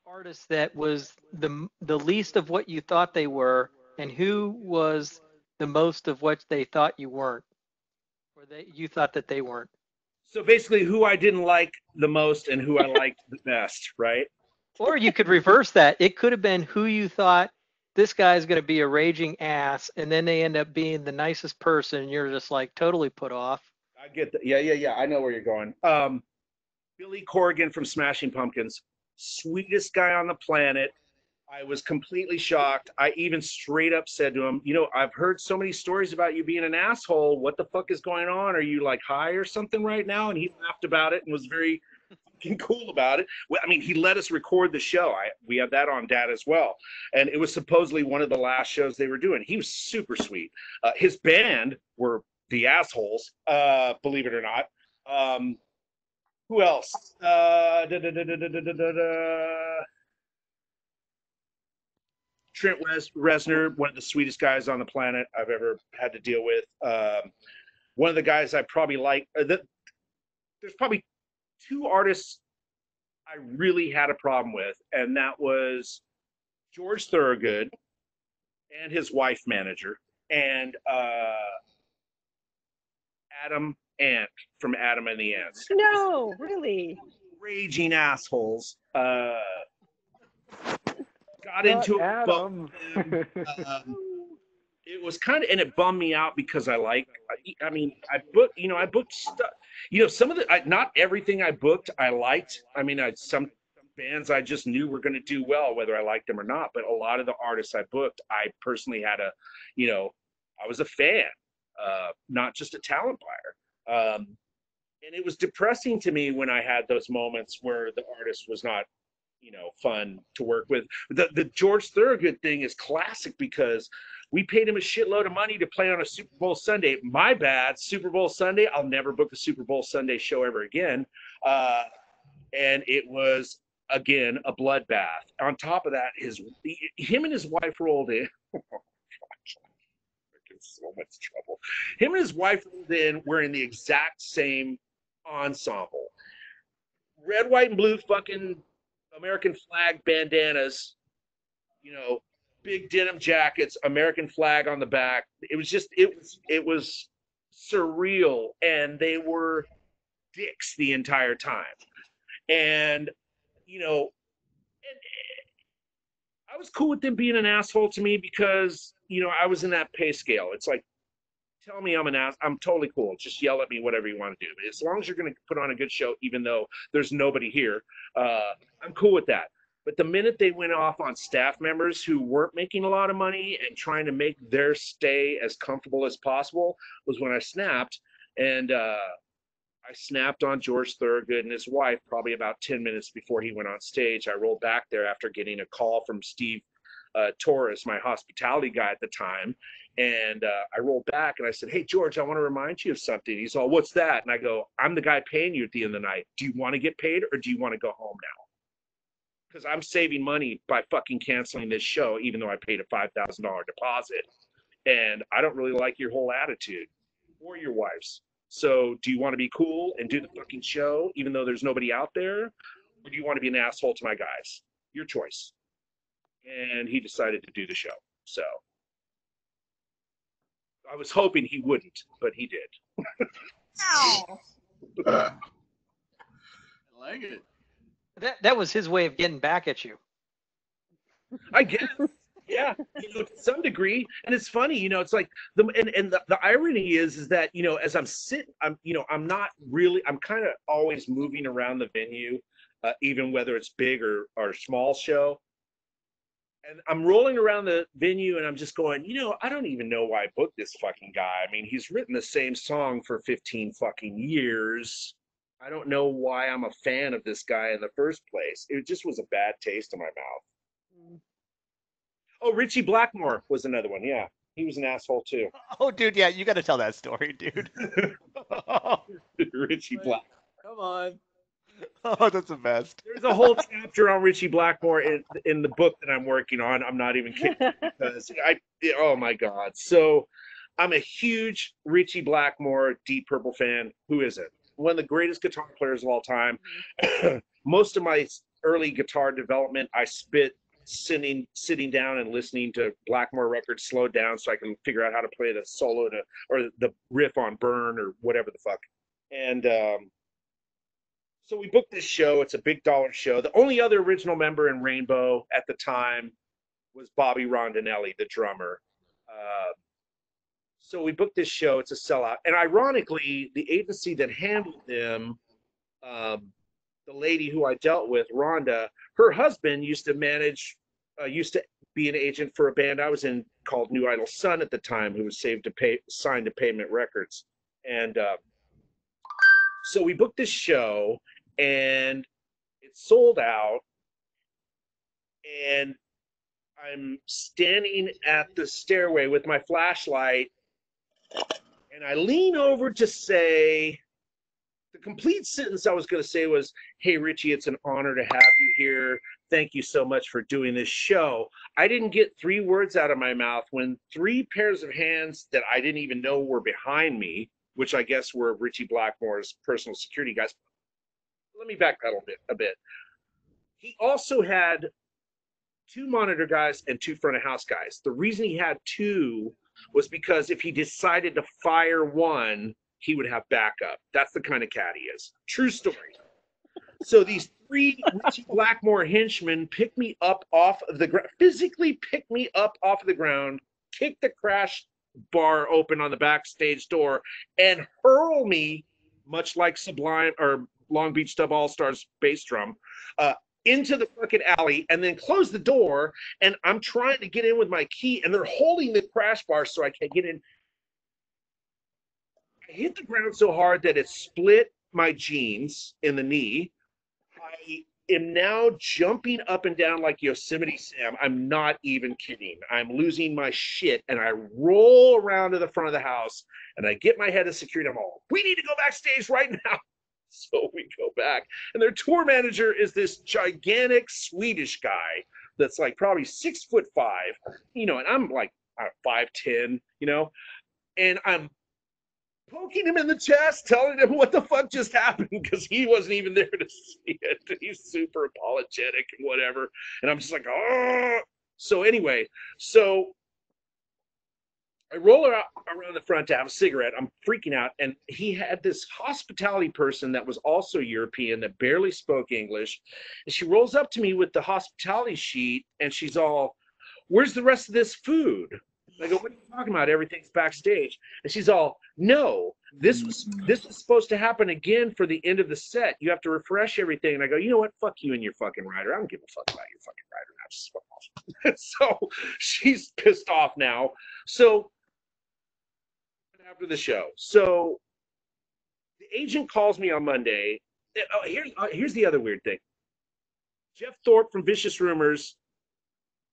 artist that was the least of what you thought they were, and who was the most of what they thought you weren't, or you thought that they weren't? So basically, who I didn't like the most and who I liked the best, right? Or you could reverse that. It could have been who you thought this guy's going to be a raging ass, and then they end up being the nicest person, and you're just like totally put off. I get that. Yeah. I know where you're going. Billy Corgan from Smashing Pumpkins, sweetest guy on the planet. I was completely shocked. I even straight up said to him, you know, I've heard so many stories about you being an asshole. What the fuck is going on? Are you like high or something right now? And he laughed about it and was very fucking cool about it. Well, I mean, he let us record the show. We have that on DAT as well. And it was supposedly one of the last shows they were doing. He was super sweet. His band were the assholes, believe it or not. Who else? Trent Reznor, one of the sweetest guys on the planet I've ever had to deal with. One of the guys I probably like. There's probably two artists I really had a problem with, and that was George Thorogood and his wife manager, and Adam Ant from Adam and the Ants. No, really. Raging assholes. Got into it. it was kind of, and it bummed me out because I mean, I booked stuff, some of not everything I booked I liked. I mean, some bands I just knew were going to do well, whether I liked them or not. But a lot of the artists I booked, I personally had I was a fan, not just a talent buyer. And it was depressing to me when I had those moments where the artist was not, fun to work with. The George Thorogood thing is classic because we paid him a shitload of money to play on a Super Bowl Sunday. My bad, Super Bowl Sunday. I'll never book a Super Bowl Sunday show ever again. And it was, again, a bloodbath. On top of that, him and his wife rolled in. Oh, gosh, I'm in so much trouble. Him and his wife rolled in wearing the exact same ensemble. Red, white, and blue fucking American flag bandanas, big denim jackets, American flag on the back. It was surreal, and they were dicks the entire time. And I was cool with them being an asshole to me because I was in that pay scale. It's like, tell me I'm an ass, I'm totally cool. Just yell at me, whatever you want to do. As long as you're going to put on a good show, even though there's nobody here, I'm cool with that. But the minute they went off on staff members who weren't making a lot of money and trying to make their stay as comfortable as possible was when I snapped. And I snapped on George Thorogood and his wife probably about 10 minutes before he went on stage. I rolled back there after getting a call from Steve Torres, my hospitality guy at the time. And I rolled back and I said, "Hey, George, I want to remind you of something." He's all, "What's that?" And I go, "I'm the guy paying you at the end of the night. Do you want to get paid or do you want to go home now? Because I'm saving money by fucking canceling this show, even though I paid a $5,000 deposit. And I don't really like your whole attitude or your wife's. So do you want to be cool and do the fucking show, even though there's nobody out there? Or do you want to be an asshole to my guys? Your choice." And he decided to do the show. So I was hoping he wouldn't, but he did. Ow. I like it. That was his way of getting back at you. I guess. Yeah, to some degree. And it's funny, it's like the irony is that, as I'm sitting, I'm kind of always moving around the venue, even whether it's big or small show. And I'm rolling around the venue and I'm just going, I don't even know why I booked this fucking guy. I mean, he's written the same song for 15 fucking years. I don't know why I'm a fan of this guy in the first place. It just was a bad taste in my mouth. Oh, Richie Blackmore was another one. Yeah, he was an asshole too. Oh, dude, yeah, you got to tell that story, dude. Richie Black. Come on. Oh, that's the best. There's a whole chapter on Richie Blackmore in the book that I'm working on. I'm not even kidding because oh my God. So I'm a huge Richie Blackmore, Deep Purple fan. Who isn't? One of the greatest guitar players of all time. Most of my early guitar development, I spit sitting down and listening to Blackmore records slowed down so I can figure out how to play the solo or the riff on Burn or whatever the fuck. And so we booked this show. It's a big dollar show. The only other original member in Rainbow at the time was Bobby Rondinelli, the drummer. So we booked this show. It's a sellout. And ironically, the agency that handled them, the lady who I dealt with, Rhonda, her husband used to be an agent for a band I was in called New Idol Sun at the time, who was signed to Pavement Records. And so we booked this show, and it sold out. And I'm standing at the stairway with my flashlight, and I lean over to say, the complete sentence I was going to say was, "Hey, Richie, it's an honor to have you here. Thank you so much for doing this show." I didn't get 3 words out of my mouth when 3 pairs of hands that I didn't even know were behind me, which I guess were Richie Blackmore's personal security guys. Let me backpedal a bit. He also had 2 monitor guys and 2 front of house guys. The reason he had 2 was because if he decided to fire one, he would have backup. That's the kind of cat he is. True story. So these 3 Richie Blackmore henchmen picked me up off of the ground, physically picked me up off of the ground, kick the crash bar open on the backstage door and hurl me, much like Sublime or Long Beach Dub All Stars bass drum, into the fucking alley, and then close the door. And I'm trying to get in with my key, and they're holding the crash bar so I can't get in. I hit the ground so hard that it split my jeans in the knee. I am now jumping up and down like Yosemite Sam. I'm not even kidding. I'm losing my shit, and I roll around to the front of the house, and I get my head to security. I'm all, we need to go backstage right now. So we go back, and their tour manager is this gigantic Swedish guy that's like probably 6'5", and I'm like 5'10", and I'm poking him in the chest, telling him what the fuck just happened, because he wasn't even there to see it. He's super apologetic and whatever. And I'm just like, oh. So anyway, I roll around the front to have a cigarette. I'm freaking out. And he had this hospitality person that was also European that barely spoke English. And she rolls up to me with the hospitality sheet, and she's all, where's the rest of this food? I go, what are you talking about? Everything's backstage. And she's all, no, this was supposed to happen again for the end of the set. You have to refresh everything. And I go, you know what? Fuck you and your fucking rider. I don't give a fuck about your fucking rider. Now just fuck off. So she's pissed off now. So after the show, so the agent calls me on Monday. Here's the other weird thing. Jeff Thorpe from Vicious Rumors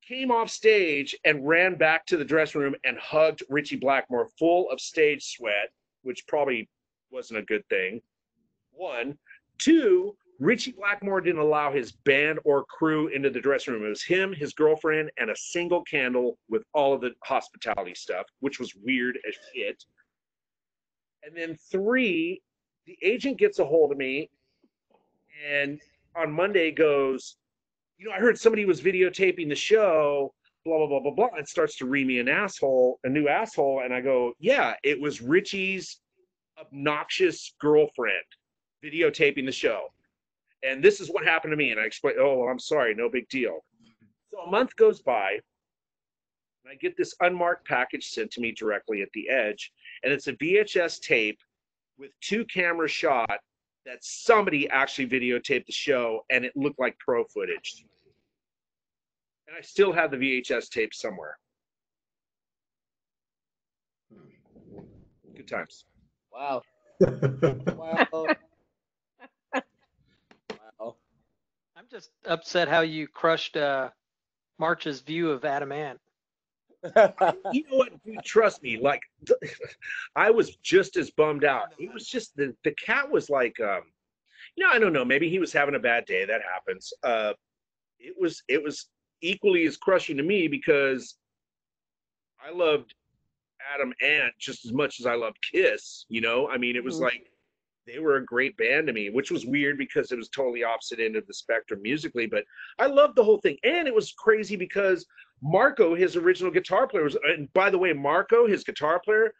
came off stage and ran back to the dressing room and hugged Richie Blackmore full of stage sweat, which probably wasn't a good thing. 1. 2, Richie Blackmore didn't allow his band or crew into the dressing room. It was him, his girlfriend, and a single candle with all of the hospitality stuff, which was weird as shit. And then 3, the agent gets a hold of me and on Monday goes, I heard somebody was videotaping the show, blah, blah, blah, blah, blah, and starts to read me a new asshole. And I go, yeah, it was Richie's obnoxious girlfriend videotaping the show. And this is what happened to me. And I explain, oh, well, I'm sorry, no big deal. So a month goes by, and I get this unmarked package sent to me directly at the Edge. And it's a VHS tape with 2 camera shot that somebody actually videotaped the show, and it looked like pro footage. And I still have the VHS tape somewhere. Good times. Wow. Wow. Wow. I'm just upset how you crushed March's view of Adam Ant. You know what? Dude, trust me. Like, I was just as bummed out. It was just the cat was like, I don't know. Maybe he was having a bad day. That happens. It was equally as crushing to me because I loved Adam Ant just as much as I loved Kiss. I mean, it was like they were a great band to me, which was weird because it was totally opposite end of the spectrum musically. But I loved the whole thing, and it was crazy because Marco, his original guitar player, and by the way, Marco, his guitar player,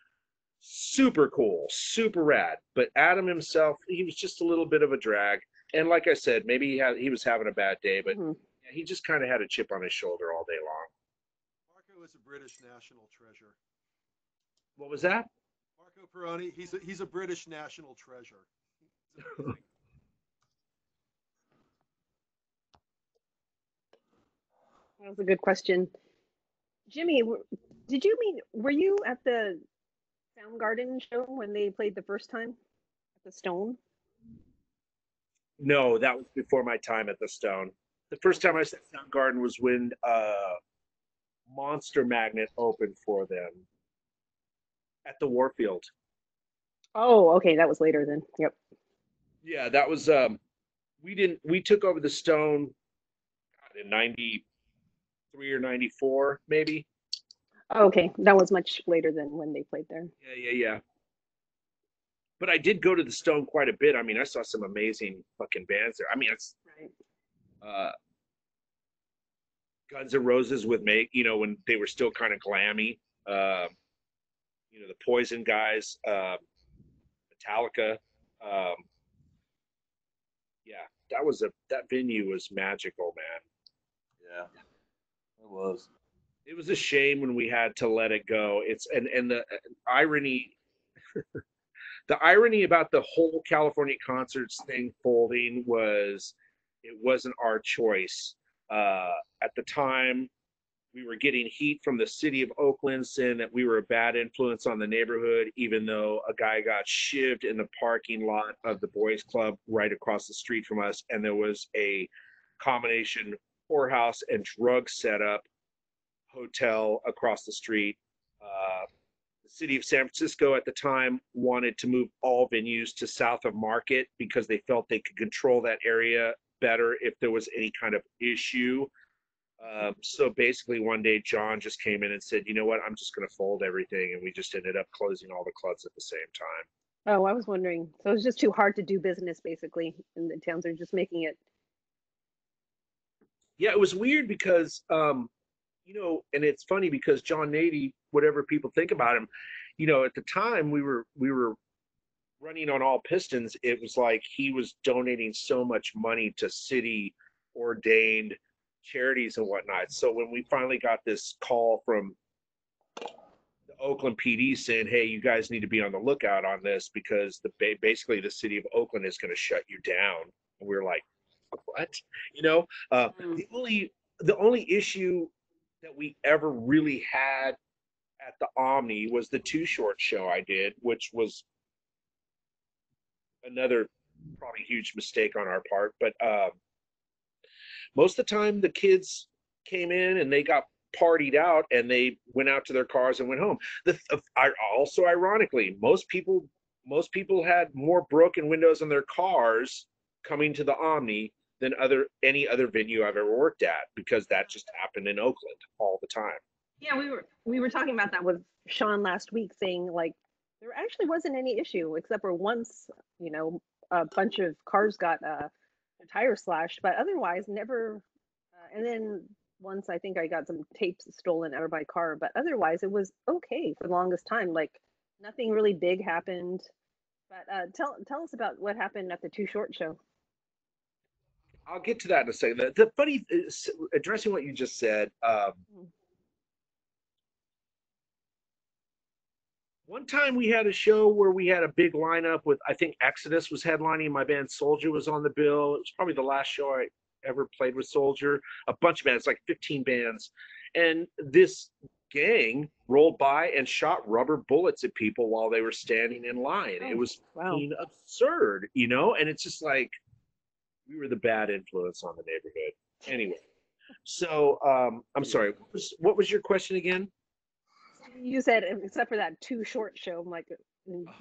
super cool, super rad. But Adam himself, he was just a little bit of a drag. And like I said, maybe he was having a bad day, but he just kind of had a chip on his shoulder all day long. Marco is a British national treasure. What was that? Marco Peroni, he's a British national treasure. That was a good question. Jimmy, were you at the Soundgarden show when they played the first time at the Stone? No, that was before my time at the Stone. The first time I saw Soundgarden was when Monster Magnet opened for them at the Warfield. Oh, okay, that was later then. Yep. Yeah, that was we took over the Stone in 93 or 94 maybe. Oh, okay, that was much later than when they played there. Yeah. But I did go to the Stone quite a bit. I mean, I saw some amazing fucking bands there. I mean, it's right. Guns N' Roses with when they were still kind of glammy. The Poison guys, Metallica. That venue was magical, man. Yeah, it was. It was a shame when we had to let it go. It's and the irony, the irony about the whole California concerts thing folding was it wasn't our choice. At the time, we were getting heat from the city of Oakland saying that we were a bad influence on the neighborhood, even though a guy got shivved in the parking lot of the boys club right across the street from us, and there was a combination whorehouse and drug setup hotel across the street. The city of San Francisco at the time wanted to move all venues to south of Market because they felt they could control that area better if there was any kind of issue. So basically, one day John just came in and said, "You know what? I'm just going to fold everything," and we just ended up closing all the clubs at the same time. Oh, I was wondering. So it's just too hard to do business, basically, and the towns are just making it. Yeah, it was weird because, and it's funny because John Nady, whatever people think about him, at the time we were running on all pistons. It was like he was donating so much money to city ordained charities and whatnot. So when we finally got this call from the Oakland PD saying, "Hey, you guys need to be on the lookout on this because basically the city of Oakland is going to shut you down," and we were like, "What?" Mm. The only issue that we ever really had at the Omni was the Too Short show I did, which was another probably huge mistake on our part. But most of the time, the kids came in and they got partied out and they went out to their cars and went home. Also, ironically, most people had more broken windows on their cars coming to the Omni than any other venue I've ever worked at, because that just happened in Oakland all the time. Yeah, we were talking about that with Sean last week, saying like there actually wasn't any issue except for once, a bunch of cars got their tires slashed, but otherwise never. And then once I think I got some tapes stolen out of my car, but otherwise it was okay for the longest time. Like nothing really big happened. But tell us about what happened at the Too Short show. I'll get to that in a second. The funny is, addressing what you just said, one time we had a show where we had a big lineup with, I think Exodus was headlining, my band Soldier was on the bill. It was probably the last show I ever played with Soldier. A bunch of bands, like 15 bands. And this gang rolled by and shot rubber bullets at people while they were standing in line. Oh, it was wow. absurd, and it's just like, we were the bad influence on the neighborhood. Anyway, so I'm sorry. What was your question again? You said except for that Too Short show, I'm like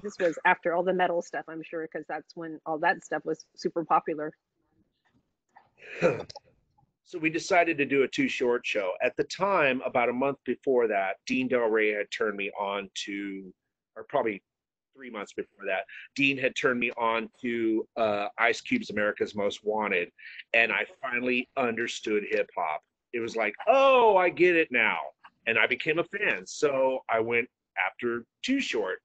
this was after all the metal stuff, I'm sure, because that's when all that stuff was super popular. So we decided to do a Too Short show. At the time, about a month before that, Dean Del Rey had turned me on to, or probably 3 months before that, Dean had turned me on to Ice Cube's America's Most Wanted, and I finally understood hip hop. It was like, oh, I get it now, and I became a fan. So I went after Too Short,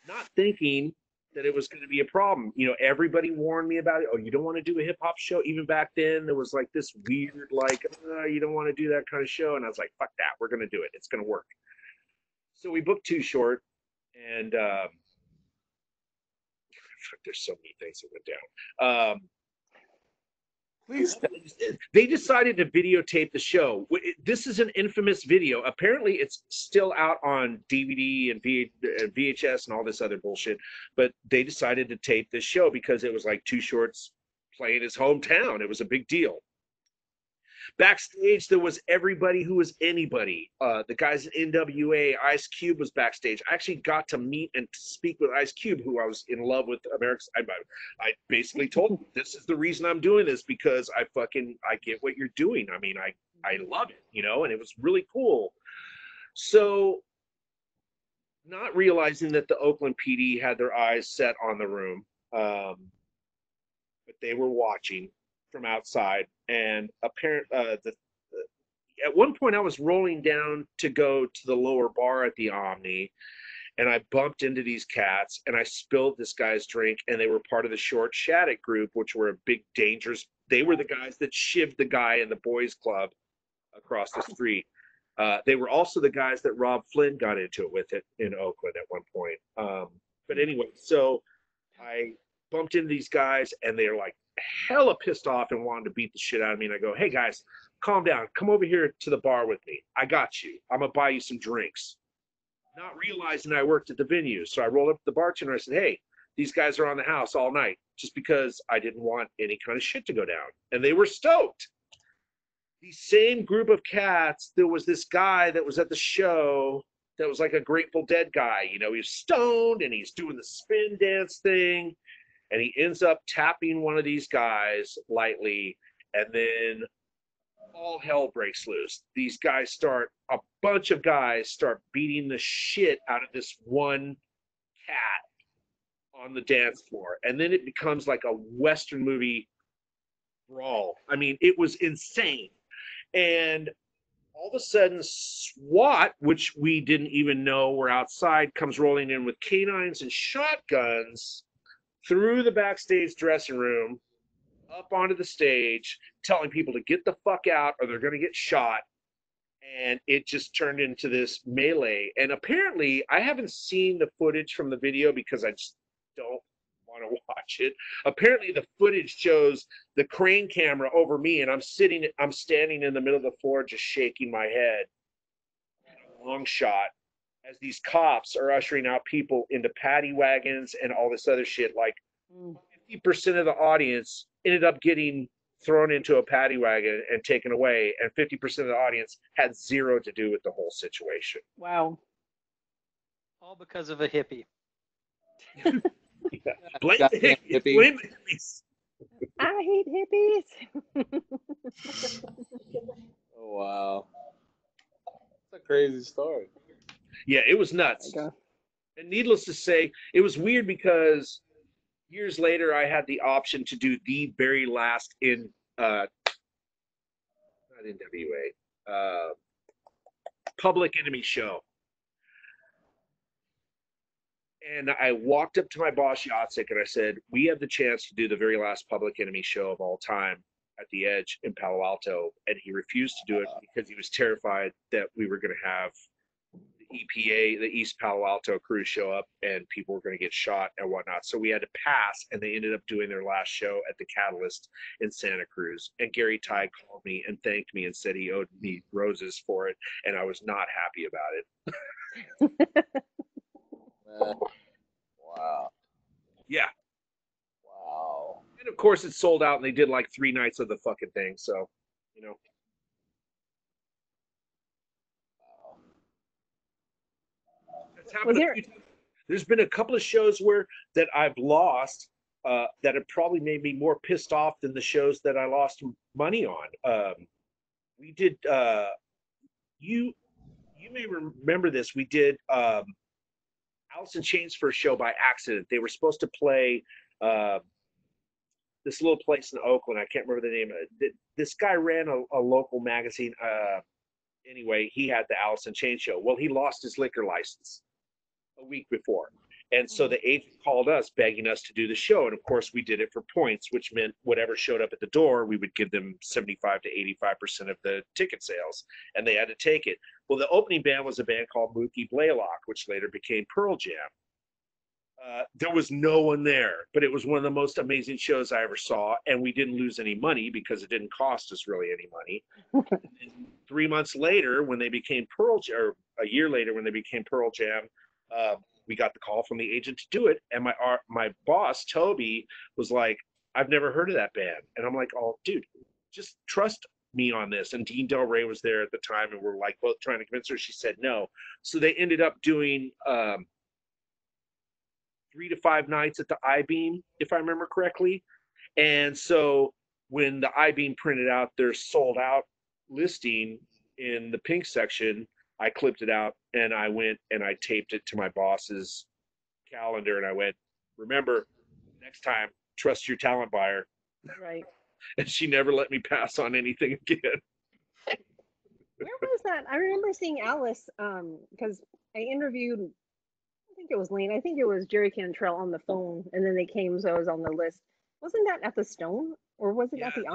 not thinking that it was going to be a problem. Everybody warned me about it. Oh, you don't want to do a hip hop show. Even back then, there was like this weird, like, you don't want to do that kind of show. And I was like, fuck that. We're going to do it. It's going to work. So we booked Too Short. And there's so many things that went down. Please. They decided to videotape the show. This is an infamous video. Apparently, it's still out on DVD and VHS and all this other bullshit. But they decided to tape this show because it was like Too Short's playing his hometown. It was a big deal. Backstage, there was everybody who was anybody. The guys in NWA, Ice Cube was backstage. I actually got to meet and speak with Ice Cube, who I was in love with. I basically told him, this is the reason I'm doing this, because I get what you're doing. I mean, I love it, and it was really cool. So, not realizing that the Oakland PD had their eyes set on the room, but they were watching from outside, and at one point I was rolling down to go to the lower bar at the Omni, and I bumped into these cats and I spilled this guy's drink, and they were part of the Short Shattuck group, which were a big dangerous. They were the guys that shivved the guy in the boys club across the street. They were also the guys that Rob Flynn got into it with it in Oakland at one point. But anyway, so I bumped into these guys, and they're like hella pissed off and wanted to beat the shit out of me. And I go, hey guys, calm down. Come over here to the bar with me. I got you. I'm gonna buy you some drinks. Not realizing I worked at the venue. So I rolled up to the bartender. I said, hey, these guys are on the house all night, just because I didn't want any kind of shit to go down. And they were stoked. The same group of cats, there was this guy that was at the show that was like a Grateful Dead guy. You know, he's stoned and he's doing the spin dance thing. And he ends up tapping one of these guys lightly. And then all hell breaks loose. These guys a bunch of guys start beating the shit out of this one cat on the dance floor. And then it becomes like a Western movie brawl. I mean, it was insane. And all of a sudden, SWAT, which we didn't even know were outside, comes rolling in with canines and shotguns through the backstage dressing room, up onto the stage, telling people to get the fuck out or they're going to get shot. And it just turned into this melee. And apparently, I haven't seen the footage from the video because I just don't want to watch it. Apparently, the footage shows the crane camera over me, and I'm standing in the middle of the floor just shaking my head. A long shot as these cops are ushering out people into paddy wagons and all this other shit. Like 50% of the audience ended up getting thrown into a paddy wagon and taken away, and 50% of the audience had zero to do with the whole situation. Wow. All because of a hippie. Yeah. Blame the Goddamn hippies. hippie. Blame the hippies. I hate hippies. Oh wow, that's a crazy story. Yeah, it was nuts. There you go. And needless to say, it was weird because years later I had the option to do the very last not NWA, Public Enemy show. And I walked up to my boss, Yatsik, and I said, we have the chance to do the very last Public Enemy show of all time at the Edge in Palo Alto. And he refused to do it because he was terrified that we were going to have the EPA, the East Palo Alto crew show up and people were going to get shot and whatnot. So we had to pass, and they ended up doing their last show at the Catalyst in Santa Cruz. And Gary Ty called me and thanked me and said he owed me roses for it. And I was not happy about it. Man. Wow. Yeah. Wow. And of course, it sold out, and they did like 3 nights of the fucking thing. So, you know. That's happened a few times. There's been a couple of shows that I've lost that have probably made me more pissed off than the shows that I lost money on. We did. You may remember this. We did. Alice in Chains for a show by accident. They were supposed to play this little place in Oakland. I can't remember the name of it. This guy ran a local magazine. Anyway, he had the Alice in Chains show. Well, he lost his liquor license a week before. And so the agent called us begging us to do the show. And of course, we did it for points, which meant whatever showed up at the door, we would give them 75 to 85% of the ticket sales. And they had to take it. Well, the opening band was a band called Mookie Blaylock, which later became Pearl Jam. There was no one there, but it was one of the most amazing shows I ever saw. And we didn't lose any money because it didn't cost us really any money. 3 months later, when they became Pearl Jam, or a year later when they became Pearl Jam, we got the call from the agent to do it. And my boss, Toby, was like, I've never heard of that band. And I'm like, oh, dude, just trust me on this. And Dean Del Rey was there at the time, and we're like both trying to convince her. She said no. So they ended up doing 3 to 5 nights at the I-Beam, if I remember correctly. And so when the I-Beam printed out their sold out listing in the pink section, I clipped it out and I went and I taped it to my boss's calendar, and I went, remember, next time, trust your talent buyer. Right. And she never let me pass on anything again. Where was that? I remember seeing Alice because I interviewed, I think it was Lane, I think it was Jerry Cantrell on the phone, and then they came, so I was on the list. Wasn't that at the Stone, or was it at the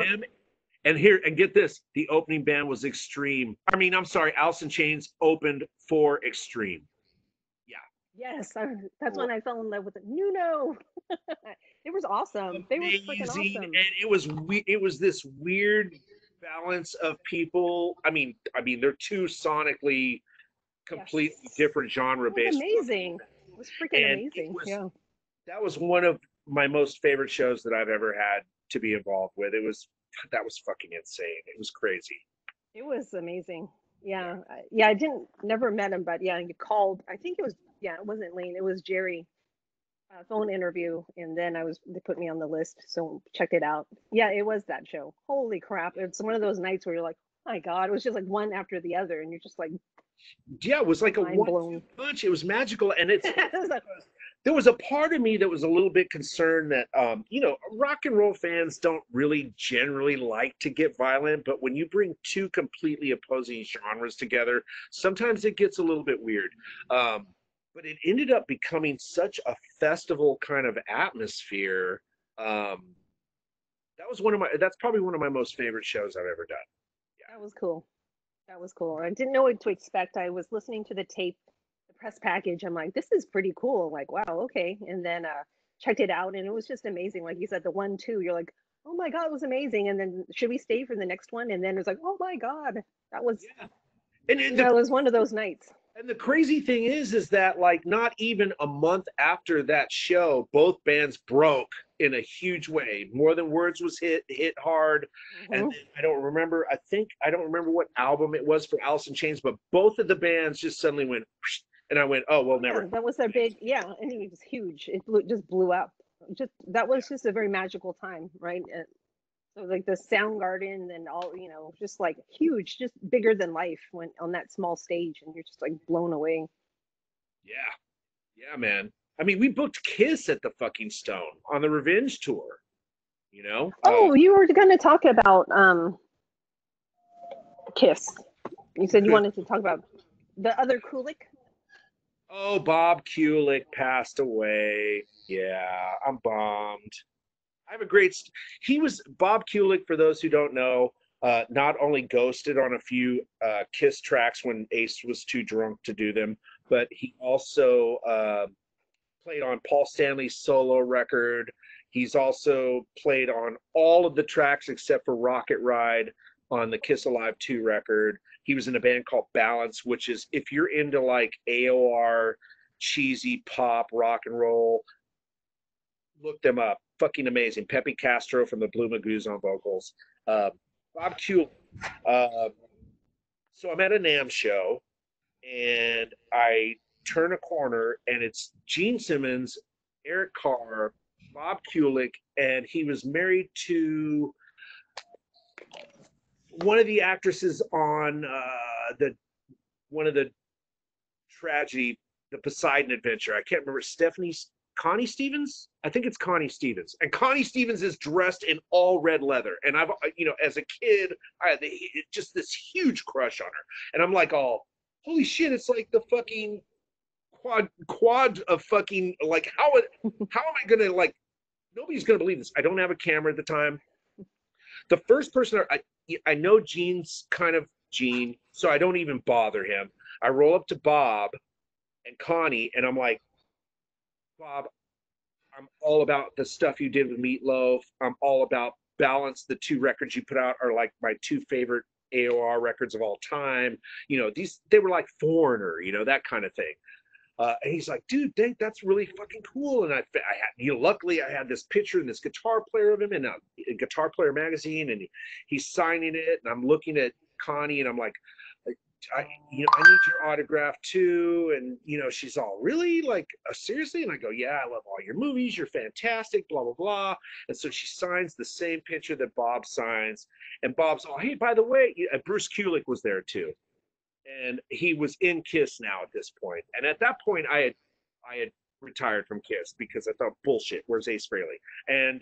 And get this, the opening band was Extreme. I mean, I'm sorry, Alice in Chains opened for Extreme. Yeah. Yes, that's when I fell in love with it. Nuno. It was awesome. They were freaking Amazing. awesome. And it was this weird balance of people. They're two sonically completely Yes. different genre It was based. amazing. It was freaking And amazing. Yeah. that was one of my most favorite shows that I've ever had to be involved with. That was fucking insane. It was crazy. It was amazing. Yeah. Yeah, I never met him, but yeah, you called. I think it was, yeah, it wasn't Lane. It was Jerry. Phone interview, and then they put me on the list, so checked it out. Yeah, it was that show. Holy crap. It's one of those nights where you're like, oh my God, it was just like one after the other, and you're just like, Yeah, it was like a mind blown. 1-2 punch. It was magical. And there was a part of me that was a little bit concerned that, rock and roll fans don't really generally like to get violent, but when you bring two completely opposing genres together, sometimes it gets a little bit weird. But it ended up becoming such a festival kind of atmosphere. That's probably one of my most favorite shows I've ever done. Yeah. That was cool. That was cool. I didn't know what to expect. I was listening to the tape, the press package. I'm like, this is pretty cool. Like, wow, okay. And then checked it out, and it was just amazing. Like you said, the 1-2, you're like, oh my God, it was amazing. And then should we stay for the next one? And then it's like, oh my God, that was, Yeah. And it was one of those nights. And the crazy thing is that like not even a month after that show, both bands broke in a huge way. More Than Words was hit hard, and then I don't remember what album it was for Alice in Chains, but both of the bands just suddenly went, and I went, oh well, never. Yeah, that was their big, yeah, and it was huge. It just blew up. That was just a very magical time, right? So like the Soundgarden and all, just like huge, just bigger than life when on that small stage, and you're just like blown away. Yeah, man. I mean, we booked Kiss at the fucking Stone on the Revenge tour. Oh, you were going to talk about Kiss. You said you wanted to talk about the other Kulik. Oh, Bob Kulick passed away. Yeah, I'm bummed. I have a great. Bob Kulick, for those who don't know, not only ghosted on a few Kiss tracks when Ace was too drunk to do them, but he also played on Paul Stanley's solo record. He's also played on all of the tracks except for Rocket Ride on the Kiss Alive 2 record. He was in a band called Balance, which is, if you're into like AOR, cheesy pop, rock and roll, look them up. Fucking amazing. Pepe Castro from the Blue Magoos on vocals. Bob Kulick. So I'm at a NAMM show, and I turn a corner, and it's Gene Simmons, Eric Carr, Bob Kulick, and he was married to one of the actresses on one of the tragedy, the Poseidon Adventure. I can't remember. Connie Stevens? I think it's Connie Stevens. And Connie Stevens is dressed in all red leather. And I've, as a kid, I had just this huge crush on her. And I'm like, oh, holy shit, it's like the fucking quad of fucking, like, how am I going to, like, nobody's going to believe this. I don't have a camera at the time. The first person, I know Gene's kind of Gene, so I don't even bother him. I roll up to Bob and Connie, and I'm like, Bob, I'm all about the stuff you did with Meatloaf. I'm all about Balance. The 2 records you put out are like my 2 favorite AOR records of all time. They were like Foreigner, that kind of thing. And he's like, dude, that's really fucking cool. And I had, luckily I had this picture and this guitar player of him in a Guitar Player magazine, and he's signing it, and I'm looking at Connie, and I'm like, I need your autograph too. And she's all, really, like, seriously? And I go, yeah, I love all your movies, you're fantastic, blah blah blah. And so she signs the same picture that Bob signs, and Bob's all, hey, by the way, Bruce Kulick was there too, and he was in Kiss now at this point. And at that point I had retired from Kiss because I thought, bullshit, where's Ace Frehley? And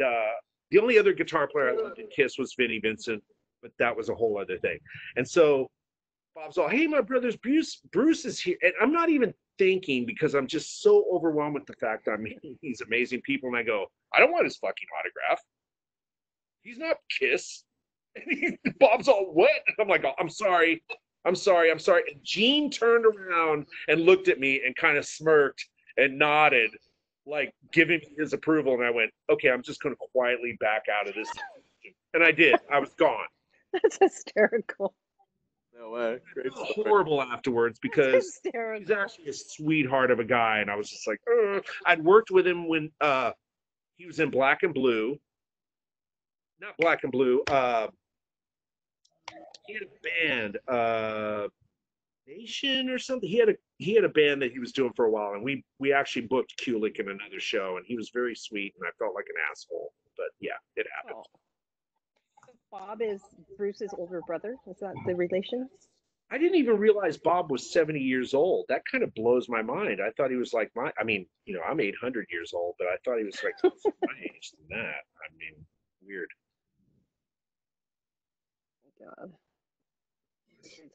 the only other guitar player I loved in Kiss was Vinnie Vincent, but that was a whole other thing. And so Bob's all, hey, my brother's Bruce is here. And I'm not even thinking, because I'm just so overwhelmed with the fact that I'm meeting these amazing people. And I go, I don't want his fucking autograph. He's not Kiss. And Bob's all, what? I'm like, oh, I'm sorry. I'm sorry. I'm sorry. And Gene turned around and looked at me and kind of smirked and nodded, like giving me his approval. And I went, okay, I'm just going to quietly back out of this. And I did. I was gone. That's hysterical. No way. It Great was story. horrible afterwards because That's he's hysterical. actually a sweetheart of a guy. And I was just like, I'd worked with him when he was in Black and Blue. Not Black and Blue. He had a band, Nation or something. He had a band that he was doing for a while, and we actually booked Kulik in another show, and he was very sweet, and I felt like an asshole. But yeah, it happened. Oh. Bob is Bruce's older brother. Is that the relation? I didn't even realize Bob was 70 years old. That kind of blows my mind. I thought he was like I mean, I'm 800 years old, but I thought he was like my age than that. I mean, weird. God.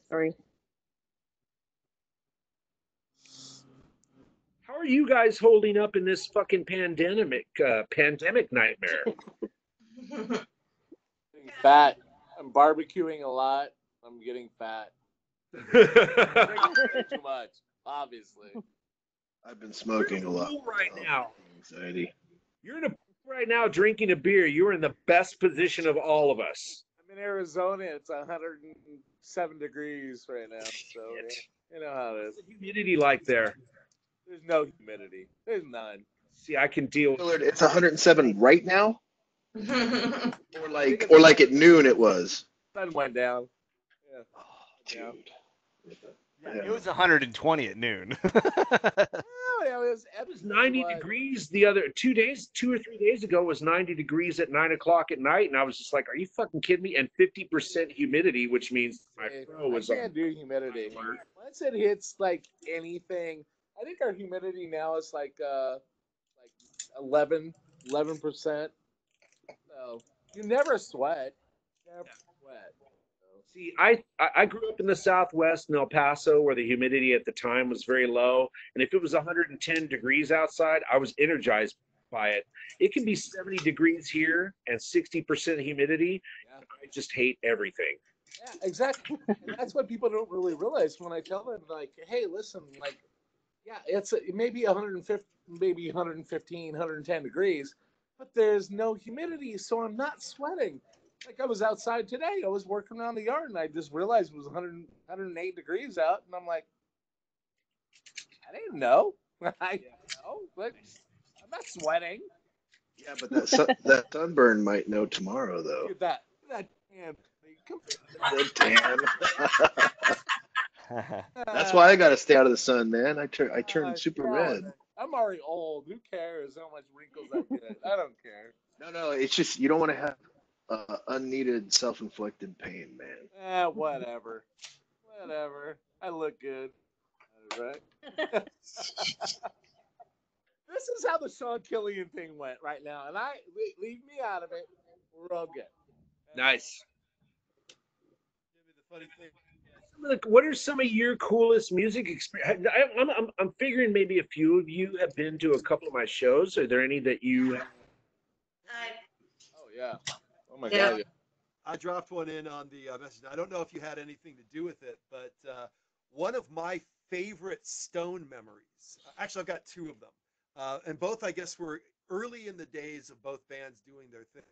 Sorry. How are you guys holding up in this fucking pandemic nightmare? Getting fat. I'm barbecuing a lot. I'm getting fat. Drinking too much, obviously. I've been smoking a lot. Right now. Anxiety. You're in a right now drinking a beer. You're in the best position of all of us. I'm in Arizona. It's 107 degrees right now. So you know how it is. What's the humidity like there? There's no humidity. There's none. See, I can deal with Willard, it's 107 right now, or like at noon it was. Sun went down. Yeah. Oh, dude. Yeah, it was 120 at noon. Oh, yeah, it was 90 degrees the other 2 or 3 days ago was 90 degrees at 9 o'clock at night, and I was just like, are you fucking kidding me? And 50% humidity, which means my throat was I can't do humidity. Once it hits like anything, I think our humidity now is like 11%. So you never sweat. Never sweat. See, I grew up in the Southwest in El Paso where the humidity at the time was very low. And if it was 110 degrees outside, I was energized by it. It can be 70 degrees here and 60% humidity. Yeah. I just hate everything. Yeah, exactly. And that's what people don't really realize when I tell them, like, hey, listen, like, yeah, it's maybe 150, maybe 115, 110 degrees, but there's no humidity, so I'm not sweating. Like I was outside today, I was working around the yard, and I just realized it was 100, 108 degrees out, and I'm like, I didn't know. I know, like, I'm not sweating. Yeah, but that sunburn might know tomorrow though. Look at that tan. The tan. That's why I gotta stay out of the sun, man. I turned super red. I'm already old. Who cares how much wrinkles I get? I don't care. No, it's just you don't want to have unneeded self-inflicted pain, man. Whatever. I look good. Right? This is how the Sean Killian thing went right now, and leave me out of it. We're all good. Nice. What are some of your coolest music experience? I'm figuring maybe a few of you have been to a couple of my shows. Are there any that you? Oh yeah. Oh my Yeah. God. Yeah. I dropped one in on the message. I don't know if you had anything to do with it, but one of my favorite Stone memories. Actually, I've got two of them, and both I guess were early in the days of both bands doing their thing.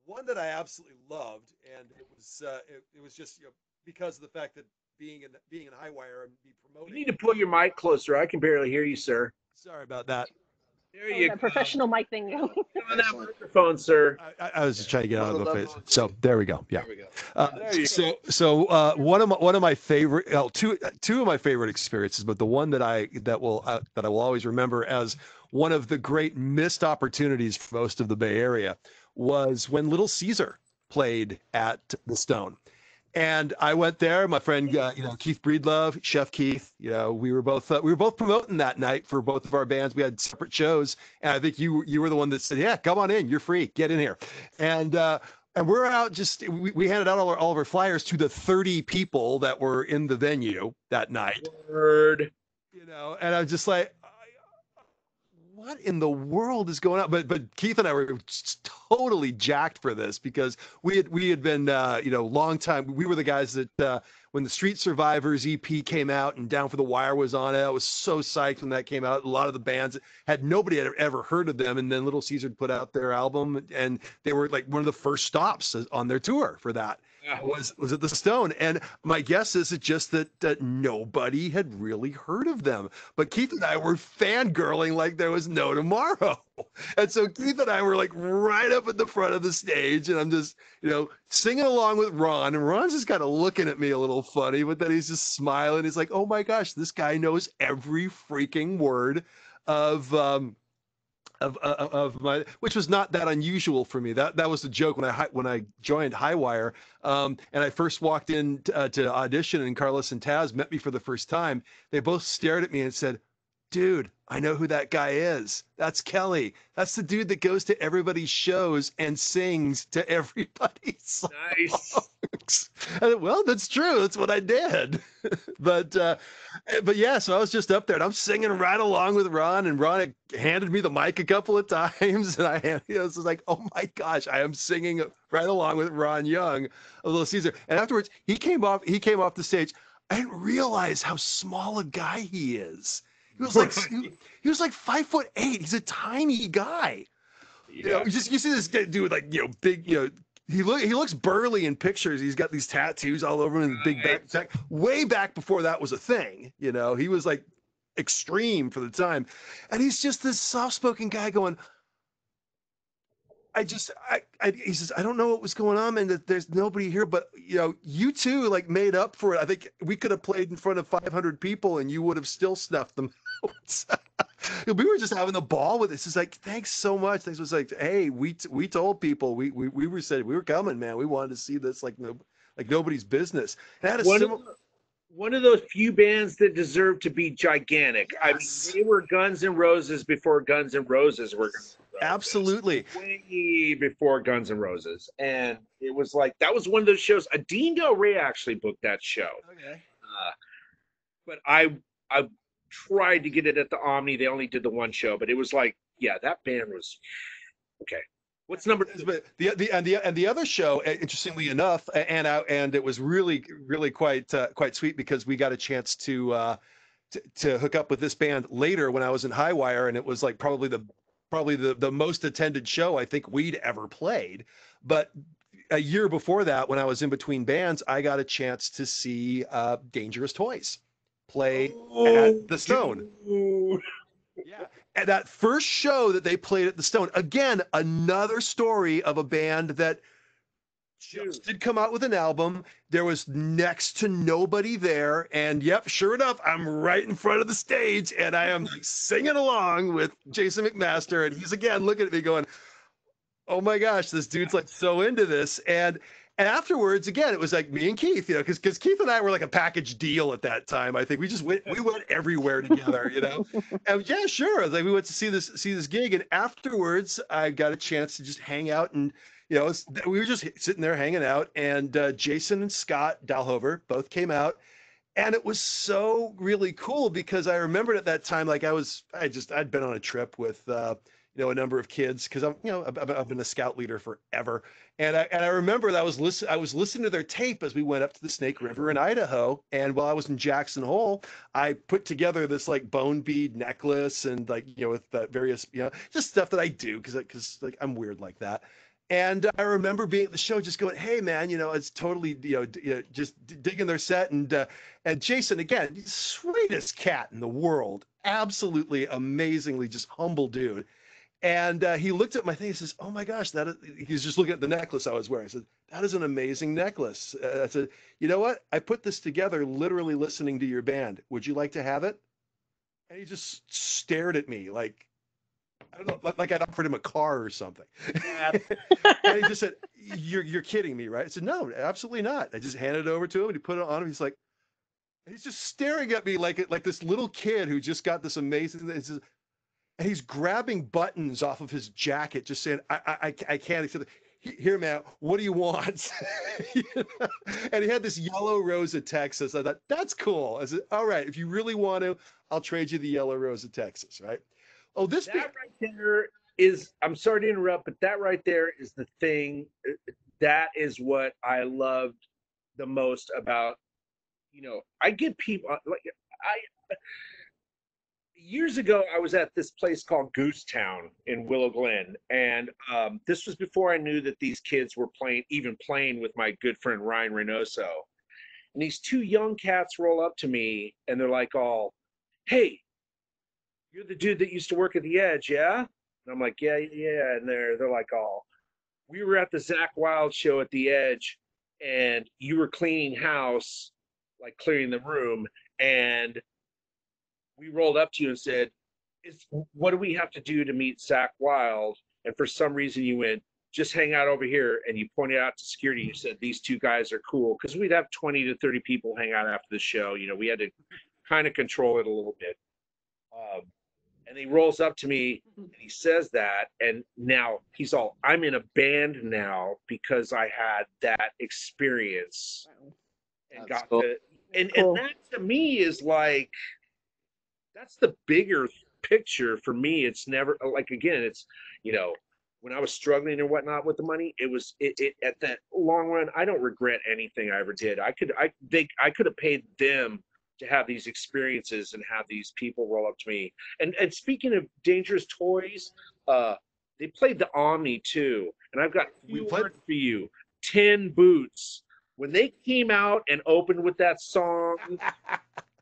One that I absolutely loved, and it was just because of the fact that being in Highwire and be promoting. You need to pull your mic closer. I can barely hear you, sir. Sorry about that. There you go. Professional mic thing going. Get on that microphone, sir. I was just trying to get out of the face. So there we go. Yeah. There we go. So one of my favorite, two of my favorite experiences, but the one that I will always remember as one of the great missed opportunities for most of the Bay Area was when Little Caesar played at the Stone. And I went there. My friend, Keith Breedlove, Chef Keith. We were both promoting that night for both of our bands. We had separate shows, and I think you were the one that said, "Yeah, come on in. You're free. Get in here." And we're out. We handed out all of our flyers to the 30 people that were in the venue that night. Word. And I'm just like, what in the world is going on? But Keith and I were totally jacked for this because we had been long time. We were the guys that when the Street Survivors EP came out and Down for the Wire was on it, I was so psyched when that came out. A lot of the bands had nobody had ever heard of them, and then Little Caesar put out their album, and they were like one of the first stops on their tour for that. Was at the Stone, and my guess is it just that nobody had really heard of them. But Keith and I were fangirling like there was no tomorrow, and so Keith and I were like right up at the front of the stage, and I'm just singing along with Ron, and Ron's just kind of looking at me a little funny, but then he's just smiling. He's like, "Oh my gosh, this guy knows every freaking word of." Of my, which was not that unusual for me. That was the joke when I joined Highwire, and I first walked in to audition, and Carlos and Taz met me for the first time. They both stared at me and said, "Dude, I know who that guy is. That's Kelly. That's the dude that goes to everybody's shows and sings to everybody's songs." Nice. Well, that's true. That's what I did. but yeah, so I was just up there and I'm singing right along with Ron, and Ron handed me the mic a couple of times, and it was like, oh my gosh, I am singing right along with Ron Young of Little Caesar. And afterwards, he came off the stage. I didn't realize how small a guy he is. He was like he was like 5'8". He's a tiny guy. Yeah. You see this guy dude like big he looks burly in pictures. He's got these tattoos all over him and big back. Way back before that was a thing, he was like extreme for the time, and he's just this soft-spoken guy going. He says, I don't know what was going on, and that there's nobody here, but you two like made up for it. I think we could have played in front of 500 people and you would have still snuffed them out. We were just having a ball with this. It's like, thanks so much. Thanks. Was like, hey, we told people we were coming, man. We wanted to see this like nobody's business. And I had one of those few bands that deserve to be gigantic. Yes. I mean, they were Guns N' Roses before Guns N' Roses were. Absolutely. Way before Guns N' Roses. And it was like, that was one of those shows. Dean Del Rey actually booked that show. Okay. But I tried to get it at the Omni. They only did the one show, but it was like, yeah, that band was okay. What's number two? But the other show, interestingly enough, and it was really quite sweet because we got a chance to hook up with this band later when I was in Highwire, and it was like probably the most attended show I think we'd ever played. But a year before that, when I was in between bands, I got a chance to see Dangerous Toys play at the Stone. Yeah. And that first show that they played at the Stone, again, another story of a band that just did come out with an album. There was next to nobody there. And yep, sure enough, I'm right in front of the stage and I am singing along with Jason McMaster. And he's again looking at me going, oh my gosh, this dude's like so into this. And afterwards, again, it was like me and Keith, because Keith and I were like a package deal at that time. I think we went everywhere together, And yeah, sure. Like we went to see this gig, and afterwards, I got a chance to just hang out, and we were just sitting there hanging out, and Jason and Scott Dalhover both came out, and it was so really cool because I remembered at that time, like I'd been on a trip with. A number of kids because I've been a scout leader forever, and I remember that I was listening to their tape as we went up to the Snake River in Idaho, and while I was in Jackson Hole, I put together this like bone bead necklace and like with various just stuff that I do because like I'm weird like that. And I remember being at the show, just going, "Hey, man, it's totally, just digging their set." And Jason, again, sweetest cat in the world, absolutely amazingly, just humble dude. And he looked at my thing. He says, "Oh my gosh, he's just looking at the necklace I was wearing." I said, "That is an amazing necklace." I said, "You know what? I put this together literally listening to your band. Would you like to have it?" And he just stared at me like, I don't know, like I'd offered him a car or something. And he just said, "You're kidding me, right?" I said, "No, absolutely not." I just handed it over to him, and he put it on him. He's like, he's just staring at me like this little kid who just got this amazing. And he's grabbing buttons off of his jacket, just saying, I can't. He said, "Here, man, what do you want?" And he had this yellow rose of Texas. I thought, that's cool. I said, "All right, if you really want to, I'll trade you the yellow rose of Texas," right? Oh, this That right there is, I'm sorry to interrupt, but that right there is the thing. That is what I loved the most about, I get people like, I, years ago, I was at this place called Goose Town in Willow Glen, and this was before I knew that these kids were playing with my good friend Ryan Reynoso. And these two young cats roll up to me, and they're like, "All, hey, you're the dude that used to work at the Edge, yeah?" And I'm like, "Yeah, yeah." And they're like, "All, we were at the Zach Wild show at the Edge, and you were cleaning house, like clearing the room, and we rolled up to you and said, what do we have to do to meet Zach Wild?" And for some reason you went, "Just hang out over here." And you pointed out to security, you said, "These two guys are cool." Because we'd have 20 to 30 people hang out after the show. We had to kind of control it a little bit. And he rolls up to me and he says that. And now he's all, "I'm in a band now because I had that experience." And That's got cool. to, and Cool. that to me is like, that's the bigger picture for me. It's never like, again, it's, when I was struggling and whatnot with the money, it at that long run, I don't regret anything I ever did. I could have paid them to have these experiences and have these people roll up to me. And speaking of dangerous toys, they played the Omni too. And I've got a few words for you. 10 Boots. When they came out and opened with that song,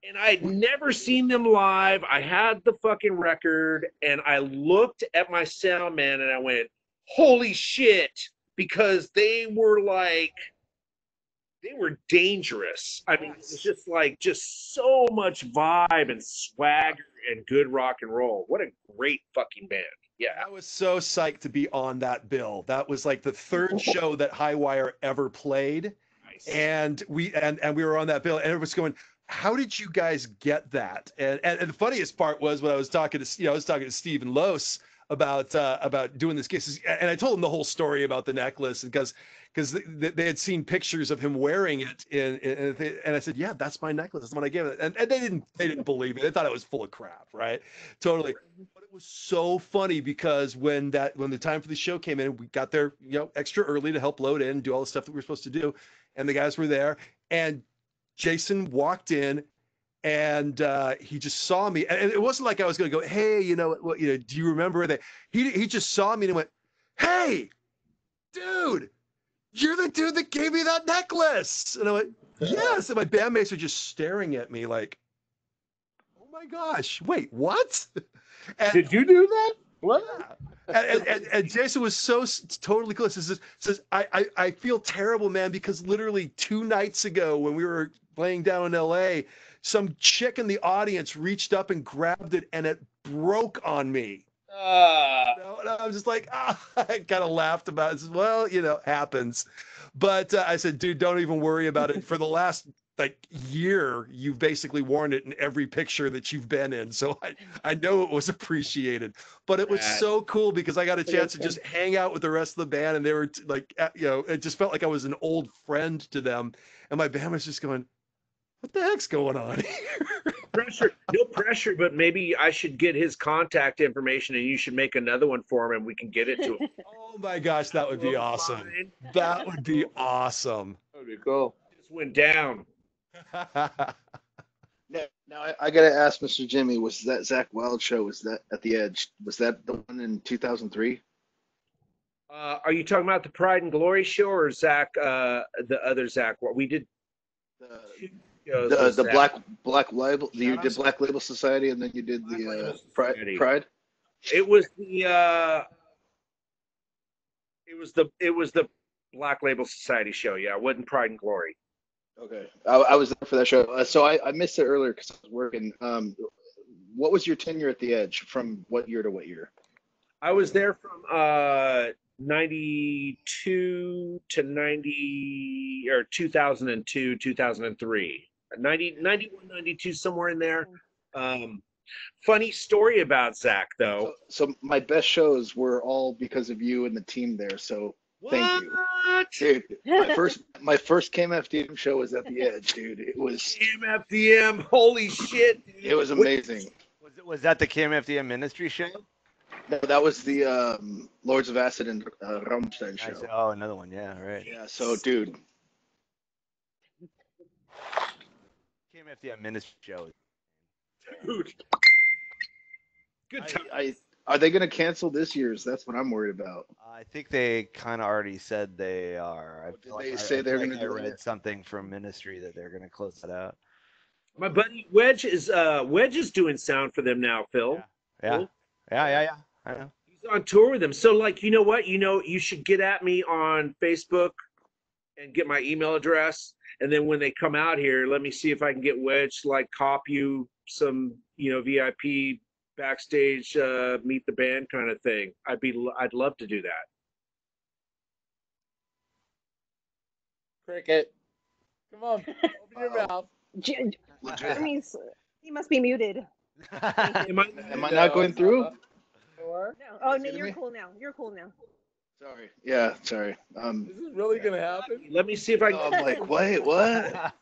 and I'd never seen them live. I had the fucking record, and I looked at my sound man and I went, "Holy shit," because they were dangerous. I mean, it was just so much vibe and swagger and good rock and roll. What a great fucking band. Yeah. I was so psyched to be on that bill. That was like the third show that Highwire ever played. Nice. And we were on that bill, and everyone's going, "How did you guys get that?" And the funniest part was when I was talking to Stephen Lose about doing this case, and I told him the whole story about the necklace because they had seen pictures of him wearing it and I said, "Yeah, that's my necklace. That's what I gave it." And they didn't believe it. They thought it was full of crap, right? Totally. But it was so funny because when the time for the show came in, we got there, extra early to help load in and do all the stuff that we were supposed to do, and the guys were there, and Jason walked in, and he just saw me, and it wasn't like I was going to go, "Hey, do you remember that?" He just saw me and went, "Hey, dude, you're the dude that gave me that necklace." And I went, "Yes." And my bandmates are just staring at me like, "Oh my gosh, wait, what?" And, Did you do that? What? and Jason was so totally cool. Says, I feel terrible, man, because literally 2 nights ago when we were playing down in LA, some chick in the audience reached up and grabbed it, and it broke on me. And I was just like, I kind of laughed about it. I said, "Well, happens." But I said, "Dude, don't even worry about it. For the last year, you've basically worn it in every picture that you've been in. So I know it was appreciated." But it was so cool because I got a chance to just hang out with the rest of the band, and they were it just felt like I was an old friend to them. And my band was just going, "What the heck's going on here?" No pressure, but maybe I should get his contact information and you should make another one for him and we can get it to him. Oh my gosh, that would be awesome. That would be awesome. That would be cool. Just went down. Now I gotta ask Mr. Jimmy, was that Zach Wild show, was that at the Edge? Was that the one in 2003? Are you talking about the Pride and Glory show or Zach, the other Zach? What we did? The Black Label, you did Black Label Society, and then you did the Pride. It was the Black Label Society show. Yeah, it wasn't Pride and Glory. Okay, I was there for that show, so I missed it earlier because I was working. What was your tenure at the Edge? From what year to what year? I was there from 92 to 90 or 2002, 2003. 91, 92, somewhere in there. Funny story about Zach, though. So my best shows were all because of you and the team there. So thank you, dude. My first KMFDM show was at the Edge, dude. It was KMFDM. Holy shit, dude. It was amazing. Was that the KMFDM Ministry show? No, that was the Lords of Acid and Rammstein I show. said, oh, another one. Yeah, right. Yeah, so dude, KMFDM Ministry show. Dude. Good time. are they gonna cancel this year's? That's what I'm worried about. I think they kind of already said they are. I Did feel they like say I they're feel gonna like I do it? read something from Ministry that they're going to close that out. My buddy Wedge is doing sound for them now, Phil. Yeah. Cool. Yeah. I know. He's on tour with them. So, like, you know what? You should get at me on Facebook and get my email address. And then when they come out here, let me see if I can get Wedge to, like, cop you some, VIP backstage meet the band kind of thing. I'd love to do that. Cricket. Come on, open your mouth. Legit. That means he must be muted. Am I- Am I not going through? No. Oh, no, Kidding you're me? cool now. You're cool now. Sorry. Yeah, sorry. Is this really gonna happen? Let me see if I I'm can. like, wait, what?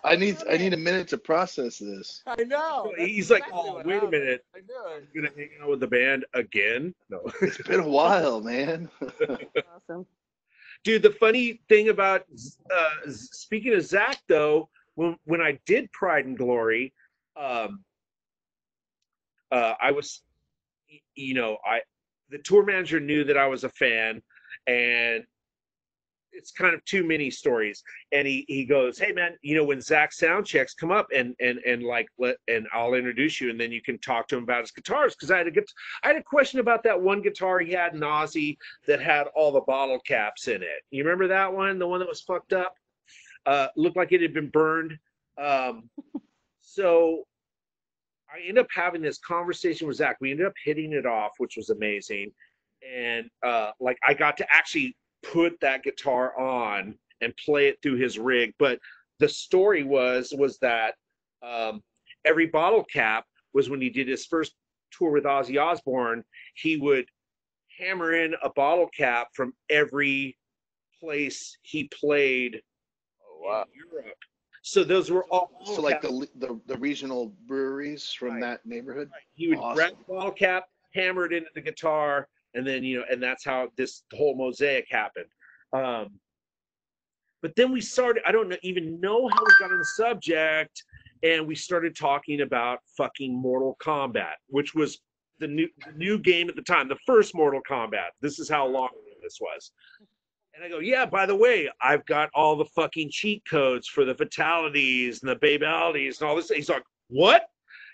I need a minute to process this. I know. That's He's like, exactly oh, what wait a happened. minute. I knew it. I'm gonna hang out with the band again? No. It's been a while, man. Awesome. Dude, the funny thing about speaking of Zach, though, when I did Pride and Glory, I was, the tour manager knew that I was a fan, and it's kind of too many stories. And he goes, hey man, when Zach sound checks, come up and I'll introduce you, and then you can talk to him about his guitars. Because I had a question about that one guitar he had in Ozzy that had all the bottle caps in it. You remember that one? The one that was fucked up? Looked like it had been burned. So I ended up having this conversation with Zach. We ended up hitting it off, which was amazing. And I got to actually put that guitar on and play it through his rig. But the story was that every bottle cap was when he did his first tour with Ozzy Osbourne, he would hammer in a bottle cap from every place he played in Europe. So those were all So like the regional breweries from that neighborhood. Right. He would grab the bottle cap, hammer it into the guitar, and then and that's how this whole mosaic happened. But then we started. I don't even know how we got on the subject, and we started talking about fucking Mortal Kombat, which was the new game at the time, the first Mortal Kombat. This is how long this was. And I go, yeah, by the way, I've got all the fucking cheat codes for the fatalities and the babalities and all this. He's like, what?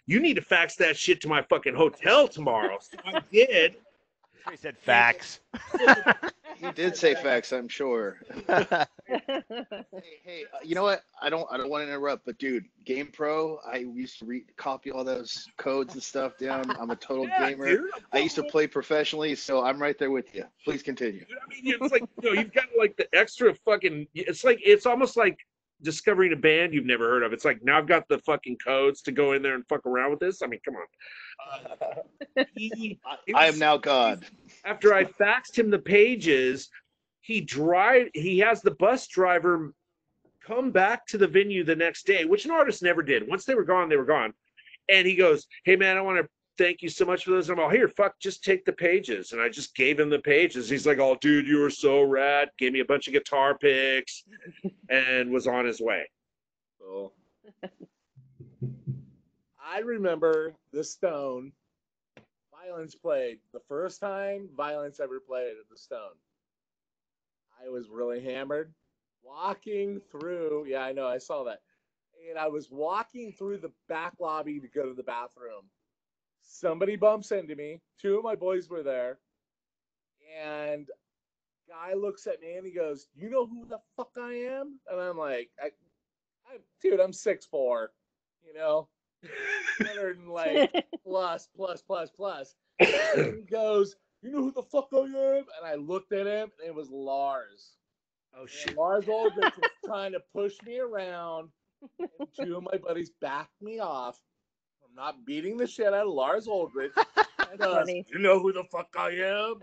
You need to fax that shit to my fucking hotel tomorrow. So I did. He said facts. He did say facts, I'm sure. Hey, you know what? I don't want to interrupt, but dude, GamePro, I used to copy all those codes and stuff down. I'm a total gamer. Dude, I used to play professionally, so I'm right there with you. Please continue. I mean, it's like, you've got like the extra fucking, it's almost like discovering a band you've never heard of. It's like, now I've got the fucking codes to go in there and fuck around with this. I mean, come on. I am now God. After I faxed him the pages, he has the bus driver come back to the venue the next day, which an artist never did. Once they were gone, they were gone. And he goes, hey man, I want to thank you so much for this. I'm all, here, just take the pages. And I just gave him the pages. He's like, oh dude, you were so rad. Gave me a bunch of guitar picks and was on his way. So I remember the Stone. Violence played the first time Violence ever played at the Stone. I was really hammered. Walking through, yeah, I know, I saw that. And I was walking through the back lobby to go to the bathroom. Somebody bumps into me. Two of my boys were there. And guy looks at me and he goes, you know who the fuck I am? And I'm like, dude, I'm 6'4", you know? 100 and like plus. And he goes, you know who the fuck I am? And I looked at him and it was Lars. Oh shit. And Lars Ulrich was trying to push me around, and two of my buddies backed me off from not beating the shit out of Lars Ulrich. And funny. you know who the fuck I am?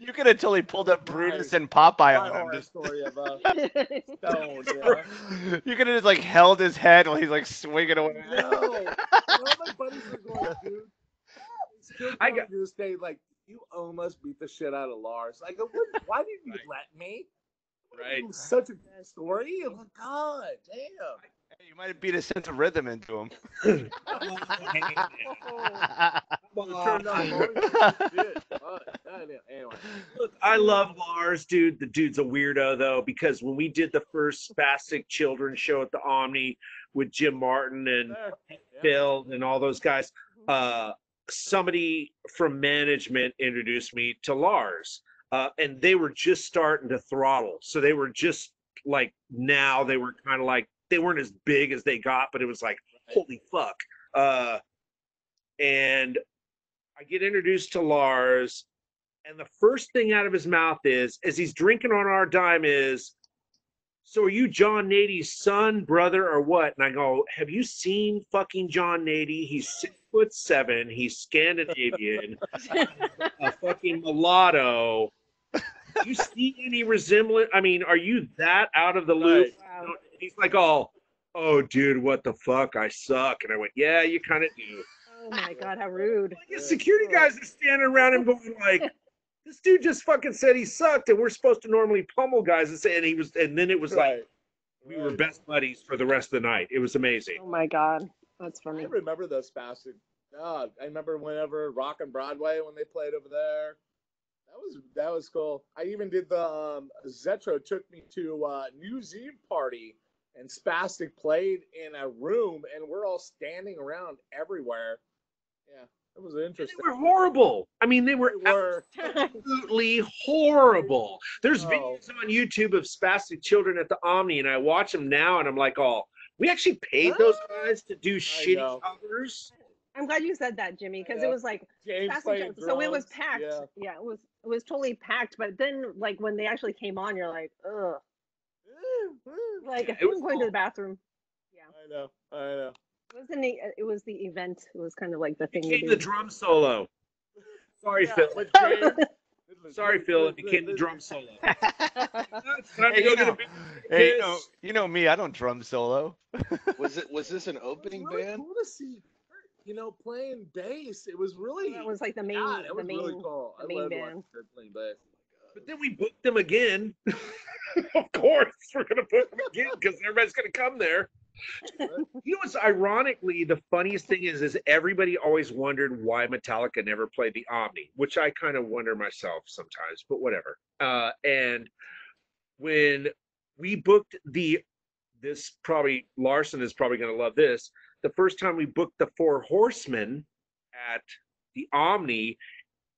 You could have totally pulled up Brutus and Popeye My on him. horror Just, story of Stone. Yeah. you could have just like held his head while he's like swinging away. No, and all my buddies are going, dude. Still I going got- to this day, like, you almost beat the shit out of Lars. I go, why didn't you let me? Right. It was such a good story. Oh my god, damn. Hey, you might have beat a sense of rhythm into him. Turned on shit. Anyway. Look, I love Lars, dude. The dude's a weirdo, though, because when we did the first Spastic Children show at the Omni with Jim Martin and Phil and all those guys, somebody from management introduced me to Lars, and they were just starting to throttle. So they were just like, now they were kind of like, they weren't as big as they got, but it was like, holy fuck. And I get introduced to Lars, and the first thing out of his mouth is, as he's drinking on our dime, is, so are you John Nady's son, brother, or what? And I go, have you seen fucking John Nady? He's 6'7", he's Scandinavian, a fucking mulatto. Do you see any resemblance? I mean, are you that out of the loop? Wow. He's like, oh, dude, what the fuck? I suck. And I went, yeah, you kind of do. Oh my God, how rude. Like, his security guys are standing around him going like, this dude just fucking said he sucked, and we're supposed to normally pummel guys and say, and then it was like, we were best buddies for the rest of the night. It was amazing. Oh my God, that's I funny. remember those Spastic. God, I remember whenever Rockin' Broadway when they played over there. That was cool. I even did the Zetro took me to New Zealand party, and Spastic played in a room, and we're all standing around everywhere. Yeah, it was interesting. They were horrible. I mean, they were absolutely horrible. There's videos on YouTube of Spastic Children at the Omni, and I watch them now, and I'm like, oh, we actually paid those guys to do shitty covers. I'm glad you said that, Jimmy, because it was like James Spastic playing Children, so it was drums. packed. Yeah. It was totally packed. But then, like when they actually came on, you're like, ugh. Like it was I'm going to the bathroom. Yeah. I know. It was the event. It was kind of like the thing. It became the drum solo. Sorry, Phil. But James, Sorry, Phil. It became the drum solo. It's time to Hey, go to the big Hey, kiss. you know me. I don't drum solo. Was this an opening really band? cool to see. Playing bass. It was really. That was like the main. God, it was the main. really cool. the I main loved band. watching her playing bass. But then we booked them again. Of course, we're going to book them again because everybody's going to come there. You know what's ironically the funniest thing is everybody always wondered why Metallica never played the Omni, which I kind of wonder myself sometimes, but whatever. And when we booked this probably Larson is probably going to love this. The first time we booked the Four Horsemen at the Omni,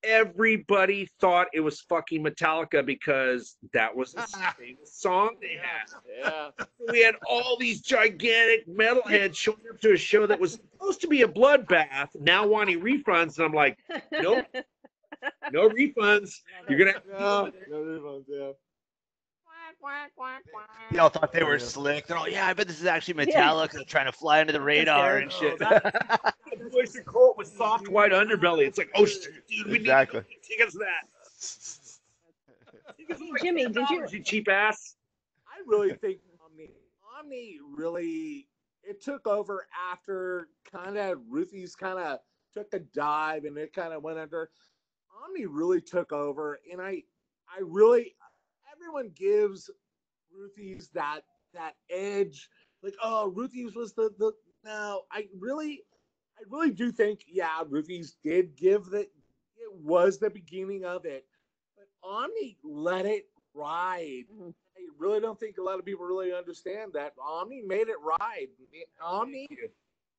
everybody thought it was fucking Metallica because that was the famous song they had. Yeah. We had all these gigantic metalheads showing up to a show that was supposed to be a bloodbath, now wanting refunds, and I'm like, nope, no refunds. You're gonna have to deal with it. No refunds, yeah. Y'all thought they were slick. They're all, yeah, I bet this is actually Metallica trying to fly under the radar and shit. That voice of Colt with soft white underbelly. It's like, oh shit, dude, we Exactly. need to take us that. Take us like Jimmy, did you? $10, you cheap ass? I really think Omni really it took over after kind of Ruthie's kind of took a dive and it kind of went under. Omni really took over, and I really everyone gives Ruthie's that edge, like, oh, Ruthie's was the no. I really do think, yeah, Ruthie's did give it was the beginning of it, but Omni let it ride. Mhm. I really don't think a lot of people really understand that Omni made it ride. Omni,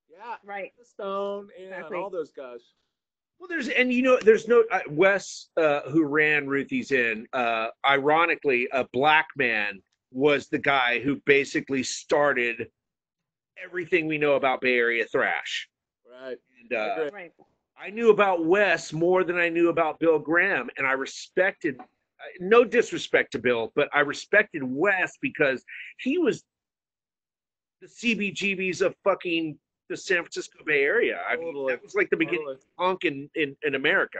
yeah, Right. Stone and Exactly. all those guys. Well, there's no Wes, who ran Ruthie's in. Ironically, a black man was the guy who basically started everything we know about Bay Area thrash. Right. And Right. I knew about Wes more than I knew about Bill Graham, and I respected. No disrespect to Bill, but I respected Wes because he was the CBGBs of fucking the San Francisco Bay Area. I mean, that was like the beginning of punk in America.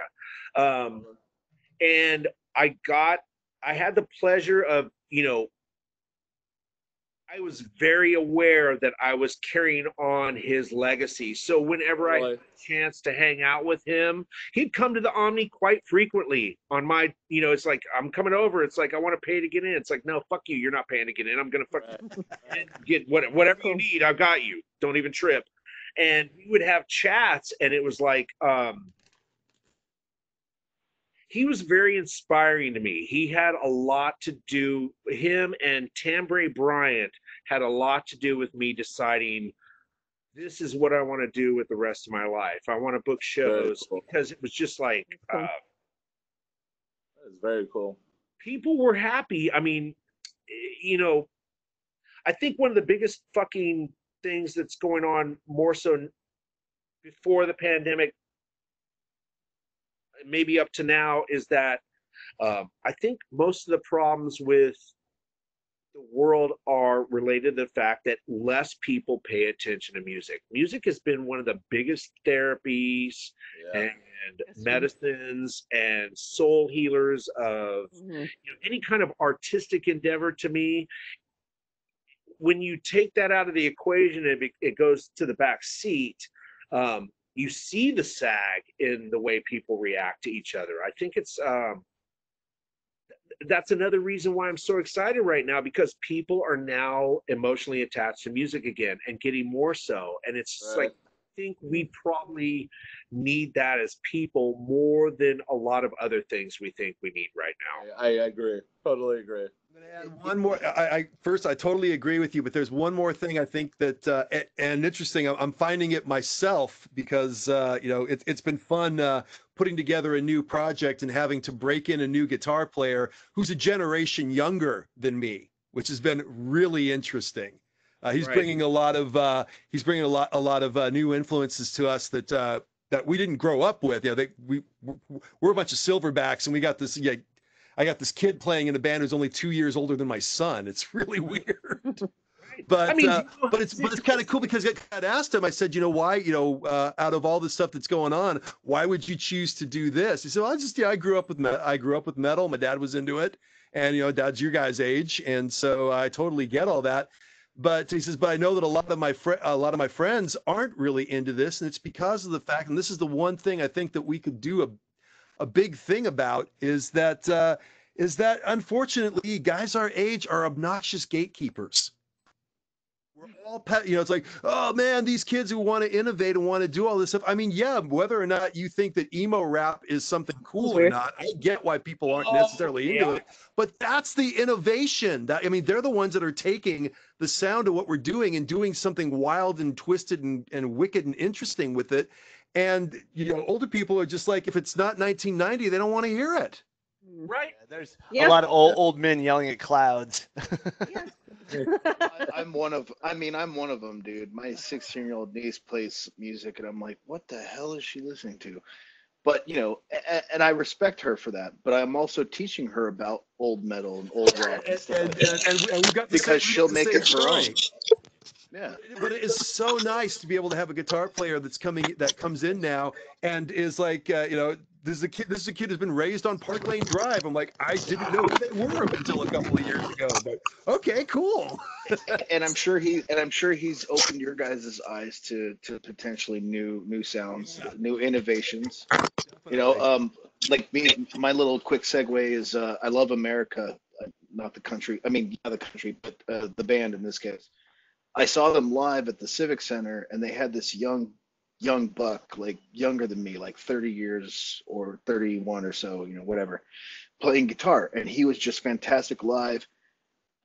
And I had the pleasure of, you know, I was very aware that I was carrying on his legacy. So whenever I had a chance to hang out with him, he'd come to the Omni quite frequently on my, you know, it's like, I'm coming over. It's like, I want to pay to get in. It's like, no, fuck you. You're not paying to get in. I'm going to fuck and get whatever you need. I've got you. Don't even trip. And we would have chats, and it was like, he was very inspiring to me. He had a lot to do, him and Tambray Bryant had a lot to do with me deciding this is what I want to do with the rest of my life. I want to book shows because it was just like, that is very cool. People were happy. I mean, you know, I think one of the biggest fucking things that's going on more so before the pandemic, maybe up to now, is that I think most of the problems with the world are related to the fact that less people pay attention to music. Music has been one of the biggest therapies and medicines and soul healers of you know, any kind of artistic endeavor. To me, when you take that out of the equation and it goes to the back seat, you see the sag in the way people react to each other. I think it's that's another reason why I'm so excited right now, because people are now emotionally attached to music again, and getting more so. And it's just like, I think we probably need that as people more than a lot of other things we think we need right now. I agree. Totally agree. I'm going to add one more. First, I totally agree with you, but there's one more thing I think that, and interesting, I'm finding it myself because, you know, it's been fun putting together a new project and having to break in a new guitar player who's a generation younger than me, which has been really interesting. He's bringing a lot of new influences to us that we didn't grow up with. You know, we're a bunch of silverbacks, and we got this. Yeah, I got this kid playing in a band who's only 2 years older than my son. It's really weird. But I mean, but it's kind of cool because I asked him. I said, you know, why? You know, out of all the stuff that's going on, why would you choose to do this? He said, well, I grew up with metal. My dad was into it, and you know, Dad's your guy's age, and so I totally get all that. But he says, but I know that a lot of my friends aren't really into this, and it's because of the fact, and this is the one thing I think that we could do a big thing about is that unfortunately guys our age are obnoxious gatekeepers. We're all, you know, it's like, oh man, these kids who want to innovate and want to do all this stuff. I mean, yeah, whether or not you think that emo rap is something cool or not, I get why people aren't necessarily into it. But that's the innovation. I mean, they're the ones that are taking the sound of what we're doing and doing something wild and twisted and wicked and interesting with it. And you know, older people are just like, if it's not 1990, they don't want to hear it. Right. Yeah, there's a lot of old men yelling at clouds. I'm one of them, dude. My 16-year-old niece plays music, and I'm like, what the hell is she listening to? But you know, and I respect her for that. But I'm also teaching her about old metal and old rock and stuff like that. And we've got because she'll make it her own. Yeah. But it is so nice to be able to have a guitar player that comes in now and is like, you know, this is a kid who's been raised on Park Lane Drive. I'm like, I didn't know who they were until a couple of years ago. But okay, cool. and I'm sure he's opened your guys' eyes to potentially new sounds, new innovations. You know, like me, my little quick segue is I love America, not the country. I mean, not the country, but the band in this case. I saw them live at the Civic Center, and they had this young buck, like younger than me, like 30 years or 31 or so, you know, whatever, playing guitar. And he was just fantastic live.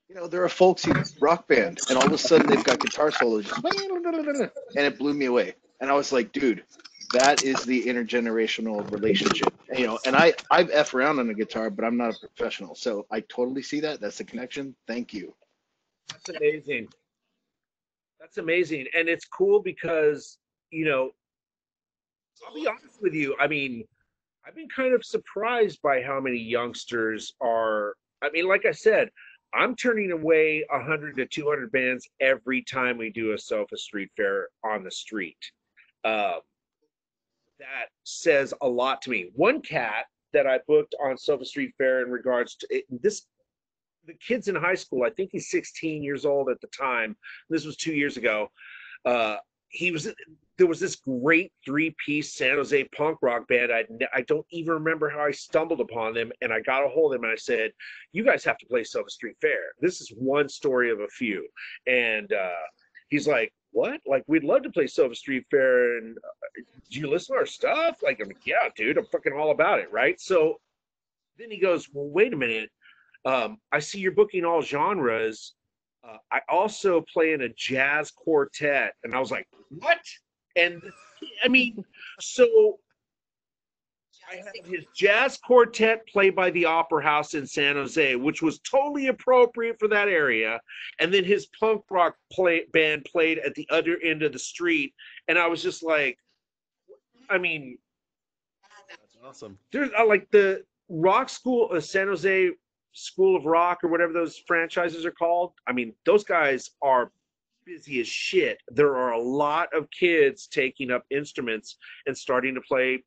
You know, they're a folksy rock band, and all of a sudden they've got guitar solos, just, and it blew me away. And I was like, dude, that is the intergenerational relationship. And, you know, and I've F around on a guitar, but I'm not a professional. So I totally see that. That's the connection. Thank you. That's amazing. That's amazing. And it's cool because, you know, I'll be honest with you. I mean, I've been kind of surprised by how many youngsters are. I mean, like I said, I'm turning away 100 to 200 bands every time we do a Sofa Street Fair on the street. That says a lot to me. One cat that I booked on Sofa Street Fair in regards to this. The kid's in high school. I think he's 16 years old at the time. This was 2 years ago. He was. There was this great 3-piece San Jose punk rock band. I don't even remember how I stumbled upon them, and I got a hold of him and I said, "You guys have to play Sofa Street Fair. This is one story of a few." And he's like, "What? Like, we'd love to play Sofa Street Fair. And do you listen to our stuff?" Like, I'm like, "Yeah, dude, I'm fucking all about it." Right. So then he goes, "Well, wait a minute. I see you're booking all genres. I also play in a jazz quartet." And I was like, "What?" And I mean, so I had his jazz quartet play by the Opera House in San Jose, which was totally appropriate for that area. And then his punk rock band played at the other end of the street. And I was just like, I mean, That's awesome. there's like the rock school, San Jose School of Rock, or whatever those franchises are called. I mean, those guys are busy as shit. There are a lot of kids taking up instruments and starting to play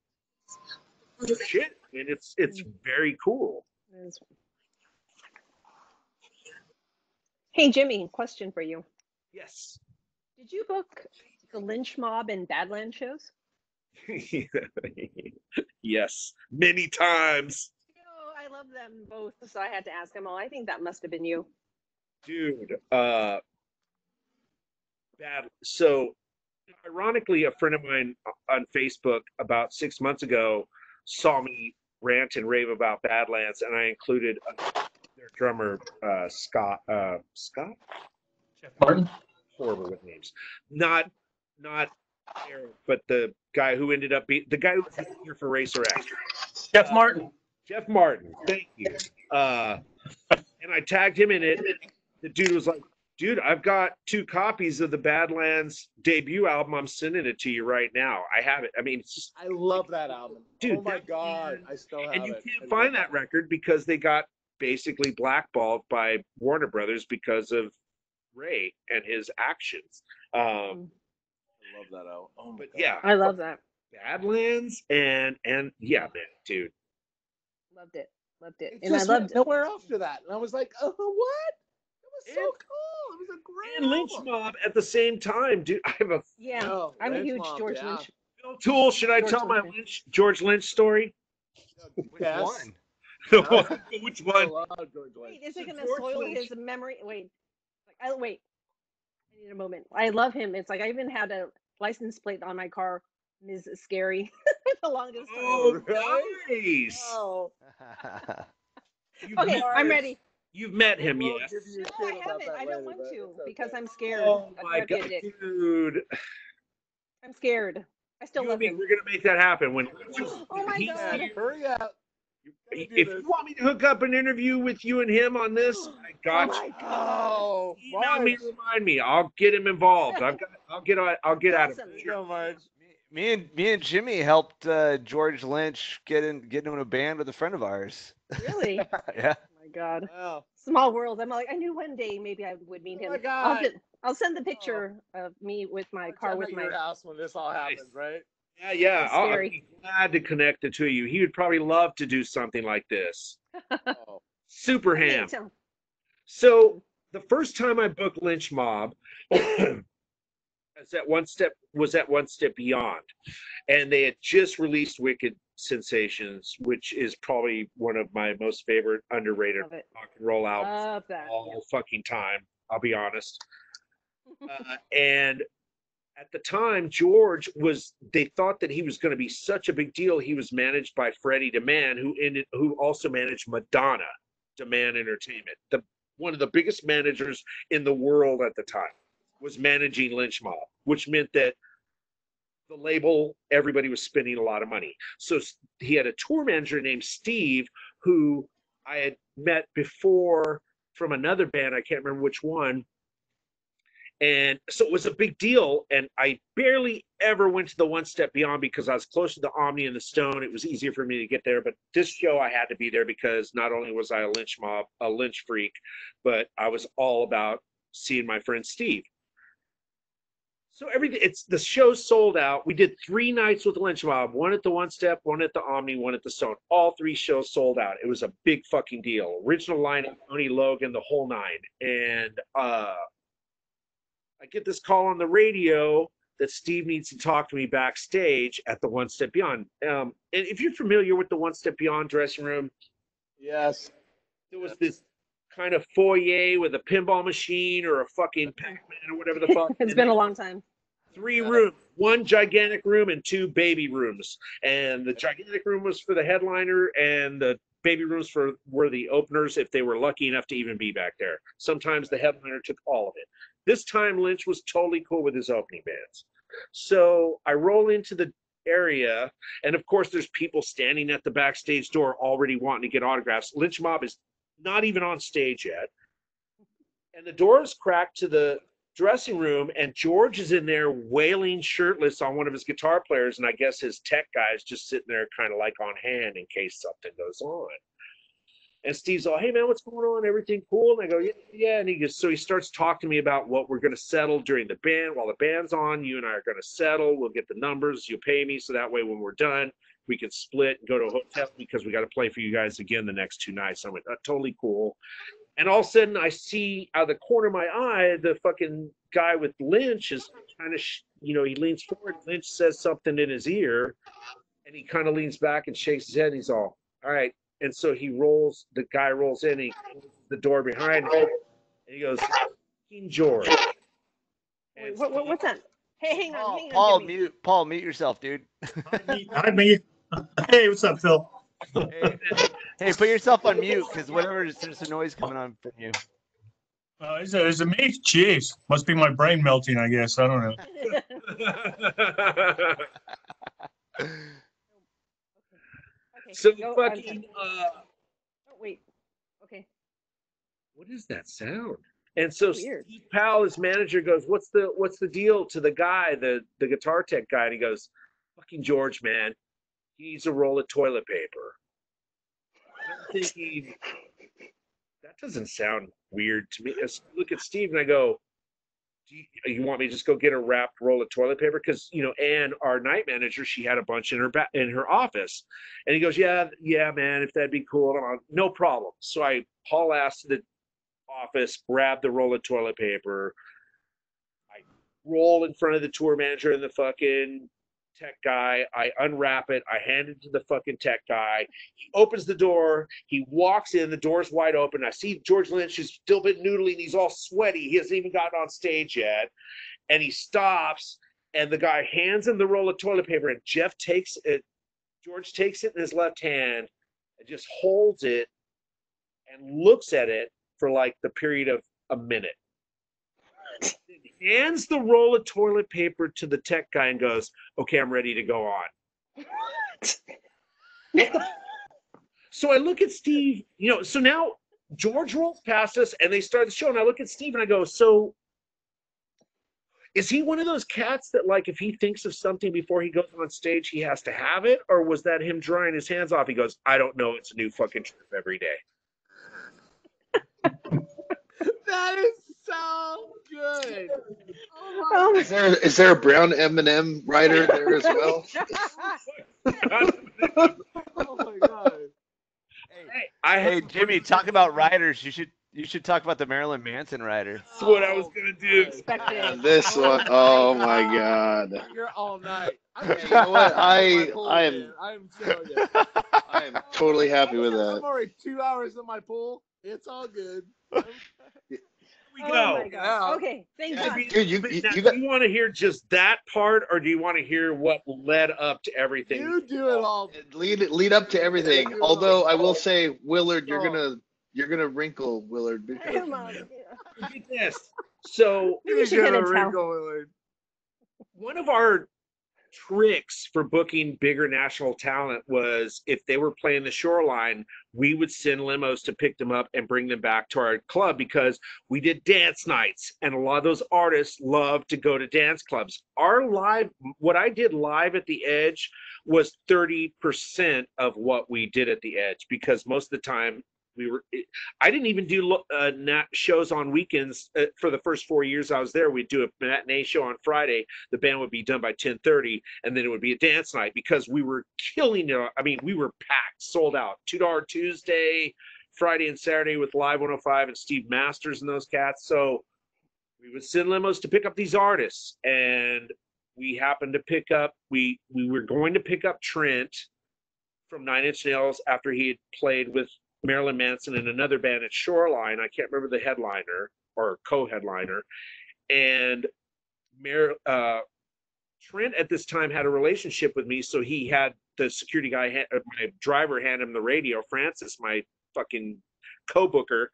shit, and it's very cool. Hey, Jimmy, question for you. Yes. Did you book the Lynch Mob and Badland shows? Yes, many times. Oh, I love them both, so I had to ask them all. I think that must have been you. Dude, bad. So, ironically, a friend of mine on Facebook about 6 months ago saw me rant and rave about Badlands, and I included their drummer, Scott. Scott? Jeff Martin. Horrible with names. Not Eric, but the guy who ended up being the guy who was here for Racer X. Jeff Martin. Jeff Martin. Thank you. And I tagged him in it. The dude was like, "Dude, I've got 2 copies of the Badlands debut album. I'm sending it to you right now. I have it." I mean, it's just, I love that album. dude. Oh my God, I still have it. And you can't find that record because they got basically blackballed by Warner Brothers because of Ray and his actions. I love that album. Oh my But God. yeah, I love that. Badlands and yeah, man, dude. Loved it. Loved it. It And I just loved went nowhere after that, and I was like, "Oh, what? It was so cool. It was a great And Lynch album." Mob at the same time, dude. I have a Yeah, Oh, I'm a Lynch huge Mob, George yeah. Lynch. Phil Tool. Should I tell my George Lynch story? Which Yes. one? Which I one? love George Lynch. Wait, is it So going to George soil Lynch- his memory? Wait. Wait. I need a moment. I love him. It's like I even had a license plate on my car, Ms. Scary, for the longest time. Oh, really? nice. Oh. You've Okay, met- I'm ready. You've met him, We'll yes. give you No, shit I about haven't. that I don't later, want but to it's because okay. I'm scared. Oh I my might be a God, dick. dude. I'm scared. I still You love and me, him. we're gonna make that happen. When Oh my he's God. here, Hurry up. if you want me to hook up an interview with you and him on this, I Oh got my you. God. Oh, Email me, Marge. remind me. I'll get him involved. I'll get at him. Awesome. There you go, Marge. Me and Jimmy helped George Lynch get into a band with a friend of ours. Really? Yeah. Oh my God. Wow. Small world. I'm like, I knew one day maybe I would meet Oh him. my God. I'll send the picture of me with my car I'm with at my. your house when this all happens, right? Yeah. That's I'll scary. be glad to connect the two of you. He would probably love to do something like this. Oh. Super Okay, ham. so- So the first time I booked Lynch Mob was at One Step Beyond, and they had just released Wicked Sensations, which is probably one of my most favorite underrated Love it. rock and roll albums Love that. all fucking time. I'll be honest. And at the time, they thought that he was going to be such a big deal. He was managed by Freddie DeMann, who also managed Madonna, DeMann Entertainment. One of the biggest managers in the world at the time was managing Lynch Mob, which meant that the label, everybody was spending a lot of money. So he had a tour manager named Steve, who I had met before from another band. I can't remember which one. And so it was a big deal. And I barely ever went to the One Step Beyond because I was close to the Omni and the Stone. It was easier for me to get there. But this show I had to be there because not only was I a Lynch freak, but I was all about seeing my friend Steve. So everything, it's the show's sold out. We did 3 nights with the Lynch Mob, one at the One Step, one at the Omni, one at the Stone. All 3 shows sold out. It was a big fucking deal. Original lineup, Tony Logan, the whole 9. And I get this call on the radio that Steve needs to talk to me backstage at the One Step Beyond. And if you're familiar with the One Step Beyond dressing room, Yes. there was this kind of foyer with a pinball machine or a fucking Pac-Man or whatever the fuck. It's been a long time. 3 rooms, 1 gigantic room and 2 baby rooms. And the gigantic room was for the headliner, and the baby rooms were the openers if they were lucky enough to even be back there. Sometimes the headliner took all of it. This time Lynch was totally cool with his opening bands. So I roll into the area, and of course there's people standing at the backstage door already wanting to get autographs. Lynch Mob is not even on stage yet. And the door is cracked to the dressing room, and George is in there wailing shirtless on one of his guitar players, and I guess his tech guy is just sitting there kind of like on hand in case something goes on. And Steve's all, hey man, what's going on? Everything cool? And I go, yeah. And he starts talking to me about what we're going to settle during the band. While the band's on, you and I are going to settle. We'll get the numbers. You'll pay me. So that way when we're done, we can split and go to a hotel because we got to play for you guys again the next 2 nights. I'm like, totally cool. And all of a sudden I see out of the corner of my eye, the fucking guy with Lynch is kind of, he leans forward. Lynch says something in his ear, and he kind of leans back and shakes his head. And he's all right. And so the guy rolls in, he closes the door behind him, and he goes, King George. Wait, what's that? Hey, hang on. Paul, mute yourself, dude. Hi, me. Hey, what's up, Phil? Hey, put yourself on mute, because there's a noise coming on from you. Is it me? Jeez. Must be my brain melting, I guess. I don't know. So Go, fucking wait. Okay. What is that sound? And so Weird. Steve Powell, his manager, goes, what's the deal to the guy, the guitar tech guy? And he goes, fucking George, man, he needs a roll of toilet paper. And I'm thinking, that doesn't sound weird to me. I look at Steve and I go, you want me to just go get a wrapped roll of toilet paper? Because Ann, our night manager, she had a bunch in her office, and he goes, yeah, man, if that'd be cool. And I'm like, no problem. So I haul ass to the office, grab the roll of toilet paper. I roll in front of the tour manager and the fucking tech guy. I unwrap it. I hand it to the fucking tech guy. He opens the door. He walks in. The door's wide open. I see George Lynch is still a bit noodly, and he's all sweaty. He hasn't even gotten on stage yet. And he stops, and the guy hands him the roll of toilet paper, and George takes it in his left hand and just holds it and looks at it for like the period of a minute. Hands the roll of toilet paper to the tech guy and goes, okay, I'm ready to go on. So I look at Steve, so now George rolls past us and they start the show, and I look at Steve and I go, so is he one of those cats that, like, if he thinks of something before he goes on stage, he has to have it? Or was that him drying his hands off? He goes, I don't know. It's a new fucking trip every day. That is so good. Oh my Is there a brown M&M rider there as well? Oh my god. Hey, Jimmy, talk about riders. You should talk about the Marilyn Manson rider. That's what I was gonna do. Expected. This one, oh my god. You're all night. You know what? I am I'm telling you. I am totally happy with that. I'm already 2 hours in my pool. It's all good. We Oh go. my God. Okay, thank God. Dude, you Do you want to hear just that part, or do you want to hear what led up to everything? You do it all. lead up to everything. Although I will say, Willard, you're gonna wrinkle, Willard, because Come on. Look at this. So Maybe we should get a towel. Wrinkle. one of our tricks for booking bigger national talent was, if they were playing the Shoreline, we would send limos to pick them up and bring them back to our club, because we did dance nights and a lot of those artists love to go to dance clubs. What I did live at the Edge was 30% of what we did at the Edge, because most of the time I didn't even do shows on weekends for the first 4 years I was there. We'd do a matinee show on Friday. The band would be done by 10:30, and then it would be a dance night because we were killing it. I mean, we were packed, sold out. $2 Tuesday, Friday and Saturday with Live 105 and Steve Masters and those cats. So we would send limos to pick up these artists, and we happened to pick up. We were going to pick up Trent from Nine Inch Nails after he had played with Marilyn Manson and another band at Shoreline. I can't remember the headliner or co-headliner. And Trent at this time had a relationship with me, so he had the security guy, my driver, hand him the radio, Francis, my fucking co-booker,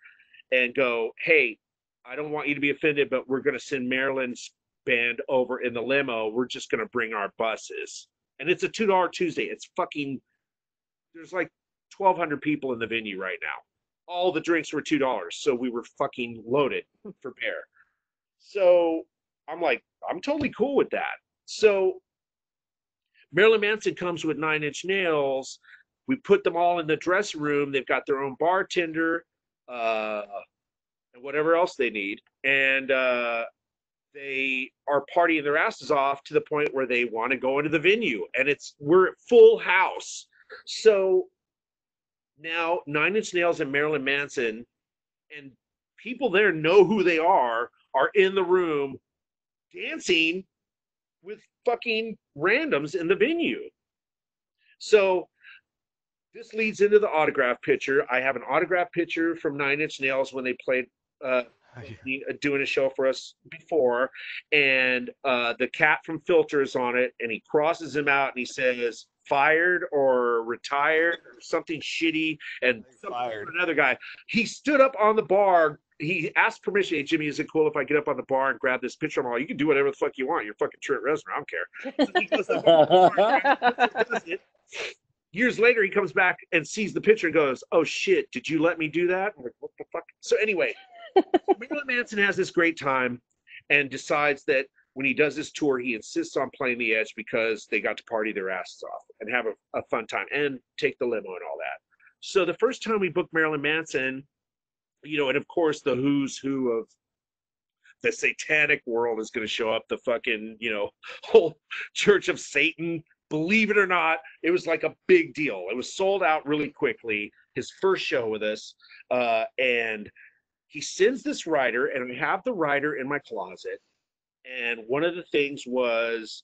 and go, hey, I don't want you to be offended, but we're going to send Marilyn's band over in the limo. We're just going to bring our buses. And it's a $2 Tuesday. It's fucking, there's like 1,200 people in the venue right now. All the drinks were $2, so we were fucking loaded for bear. So I'm like, I'm totally cool with that. So Marilyn Manson comes with Nine Inch Nails. We put them all in the dressing room. They've got their own bartender and whatever else they need. And they are partying their asses off to the point where they want to go into the venue. And we're at full house. So now Nine Inch Nails and Marilyn Manson, and people there know who they are in the room dancing with fucking randoms in the venue. So this leads into the autograph picture. I have an autograph picture from Nine Inch Nails when they played doing a show for us before, and the cat from Filter is on it, and he crosses him out and he says fired or retired or something shitty, and fired another guy. He stood up on the bar. He asked permission. Hey, Jimmy, is it cool if I get up on the bar and grab this picture? I'm all, you can do whatever the fuck you want. You're fucking Trent Reznor. I don't care. So he goes up on the bar and does it. Years later, he comes back and sees the picture and goes, oh shit, did you let me do that? I'm like, what the fuck? So anyway, Marilyn Manson has this great time and decides that when he does this tour, he insists on playing the Edge because they got to party their asses off and have a fun time and take the limo and all that. So the first time we booked Marilyn Manson, you know, and of course the who's who of the satanic world is going to show up, the fucking, you know, whole Church of Satan. Believe it or not, it was like a big deal. It was sold out really quickly, his first show with us. And he sends this rider, and I have the rider in my closet. And one of the things was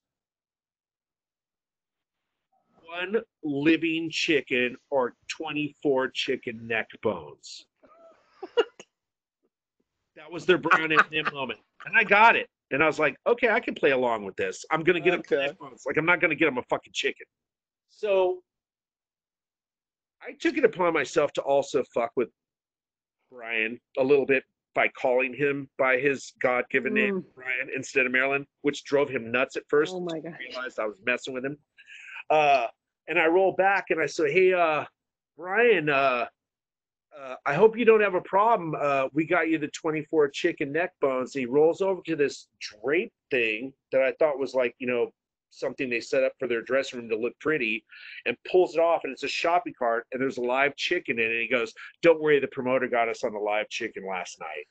one living chicken or 24 chicken neck bones. That was their Brown M&M moment. And I got it. And I was like, okay, I can play along with this. I'm going to get him neck bones. Like, I'm not going to get him a fucking chicken. So I took it upon myself to also fuck with Brian a little bit by calling him by his God-given name, Brian, instead of Marilyn, which drove him nuts at first. Oh my God. I realized I was messing with him. And I roll back and I say, hey, Brian, I hope you don't have a problem. We got you the 24 chicken neck bones. And he rolls over to this drape thing that I thought was like, you know, something they set up for their dressing room to look pretty, and pulls it off, and it's a shopping cart, and there's a live chicken in it. And he goes, don't worry, the promoter got us on the live chicken last night.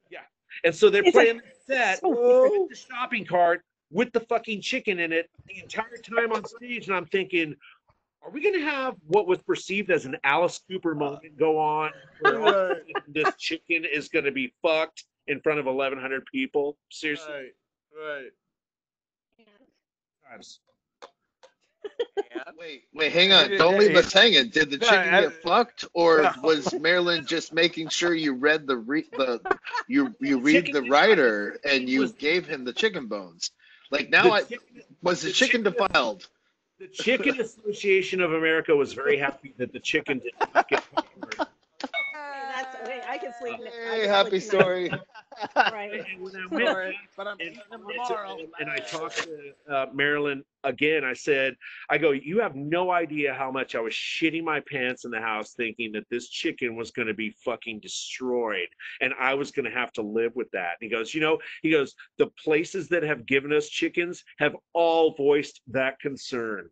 Yeah. And so they're playing the set with the shopping cart with the fucking chicken in it the entire time on stage, and I'm thinking, are we going to have what was perceived as an Alice Cooper moment go on where this chicken is going to be fucked in front of 1,100 people? Seriously. Right. Wait, hang on. Don't leave us hanging. Did the chicken get fucked, or was Marilyn just making sure you read the writer and you gave him the chicken bones? Like now, was the chicken defiled? The Chicken Association of America was very happy that the chicken did not get covered. I can sleep. Hey, happy story. Right. And when I went But I'm eating them tomorrow. and I talked to Marilyn again, I go, you have no idea how much I was shitting my pants in the house thinking that this chicken was going to be fucking destroyed and I was going to have to live with that. And he goes, the places that have given us chickens have all voiced that concern.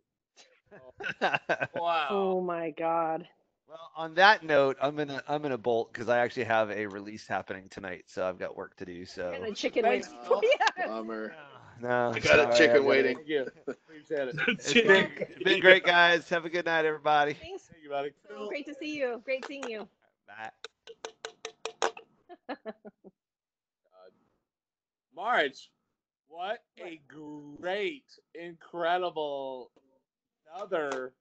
Wow. Oh my God. Well, on that note, I'm gonna bolt because I actually have a release happening tonight, so I've got work to do. So And a chicken Thanks. wing. Oh, Yeah. bummer. no, I got sorry, a chicken I've gotta- waiting. Thank you. Appreciate it. It's been great, guys. Have a good night, everybody. Thanks. Thank you, buddy. So great to see you. Great seeing you. Bye. Marge, what a great, incredible, other.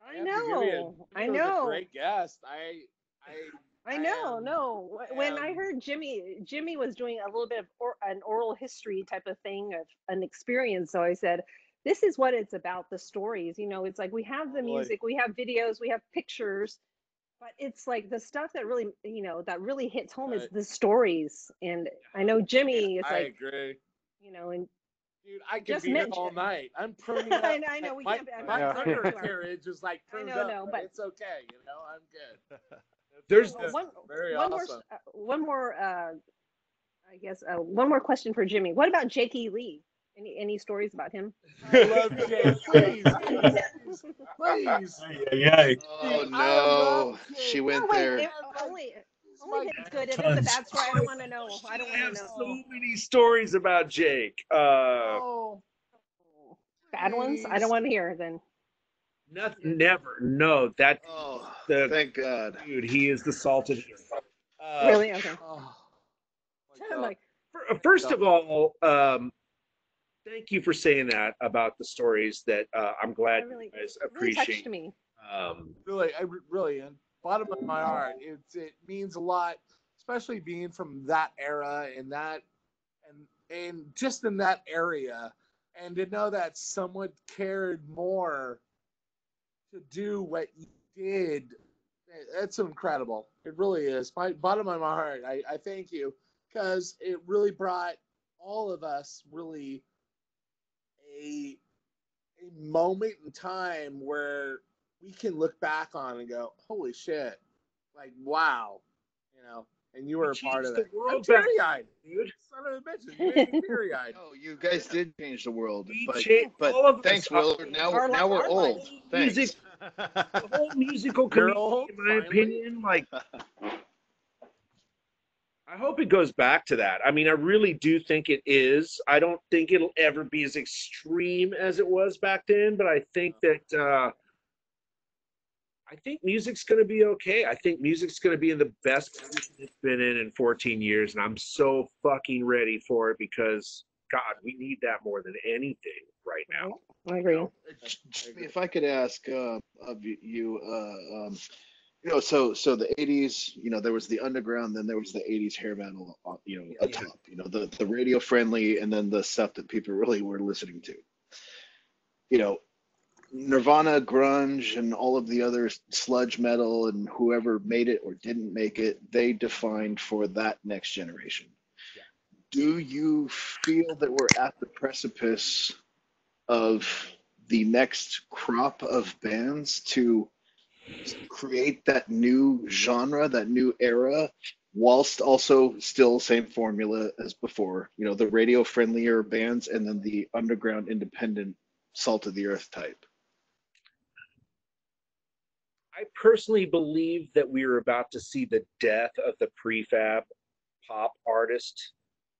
I have to give you- know. I Jimmy was a know. great guest. I know. am- No. When I am- heard Jimmy was doing a little bit of an oral history type of thing of an experience, so I said, this is what it's about, the stories. You know, it's like we have the Totally. music, we have videos, we have pictures, but it's like the stuff that really, you know, that really hits home is Right. the stories. And I know Jimmy is I like, agree. you know, and Dude, I could Just be here mention- all night. I'm pruning up. I know, we my, can't- my I know. undercarriage is like I pruned know, up, no, but but- it's okay. You know, I'm good. There's It's one very one awesome. more I guess one more question for Jimmy. What about Jake E. Lee? Any stories about him? I love Jake. Please, please. Yeah. Oh I love no, Jake. she No, went wait, there. only my if it's good. If it's a Tons. bad story, I don't want to know. I don't I want have to know. so many stories about Jake. Oh, Bad ones? I don't want to hear then. Nothing, never. No, that Oh, the thank God. dude. He is the salted. Really? Okay. oh. I'm like, First of all, thank you for saying that about the stories. That I'm glad that really, you guys really touched appreciate. me. Really, really, and bottom of my heart, it means a lot, especially being from that era and that, and just in that area, and to know that someone cared more to do what you did. That's incredible. It really is. My bottom of my heart, I thank you because it really brought all of us really a moment in time where we can look back on and go, holy shit, like wow, you know, and you were a part of the it. I'm world back, teary-eyed, dude. son of a bitch, you made me teary-eyed. No, you guys did change the world, We but changed all of thanks, us. Willard. Now Our we're old. lives. Thanks. Music, the whole musical You're community, old, in my finally? opinion, like. I hope it goes back to that. I mean, I really do think it is. I don't think it'll ever be as extreme as it was back then, but I think that I think music's going to be okay. I think music's going to be in the best position it's been in 14 years, and I'm so fucking ready for it because God, we need that more than anything right now. I agree. If I could ask of you, so the '80s, there was the underground, then there was the '80s hair metal, atop, the radio friendly, and then the stuff that people really were listening to. Nirvana, grunge, and all of the other sludge metal, and whoever made it or didn't make it, they defined for that next generation. Yeah. Do you feel that we're at the precipice of the next crop of bands to create that new genre, that new era, whilst also still same formula as before? The radio friendlier bands and then the underground independent salt of the earth type. I personally believe that we are about to see the death of the prefab pop artist.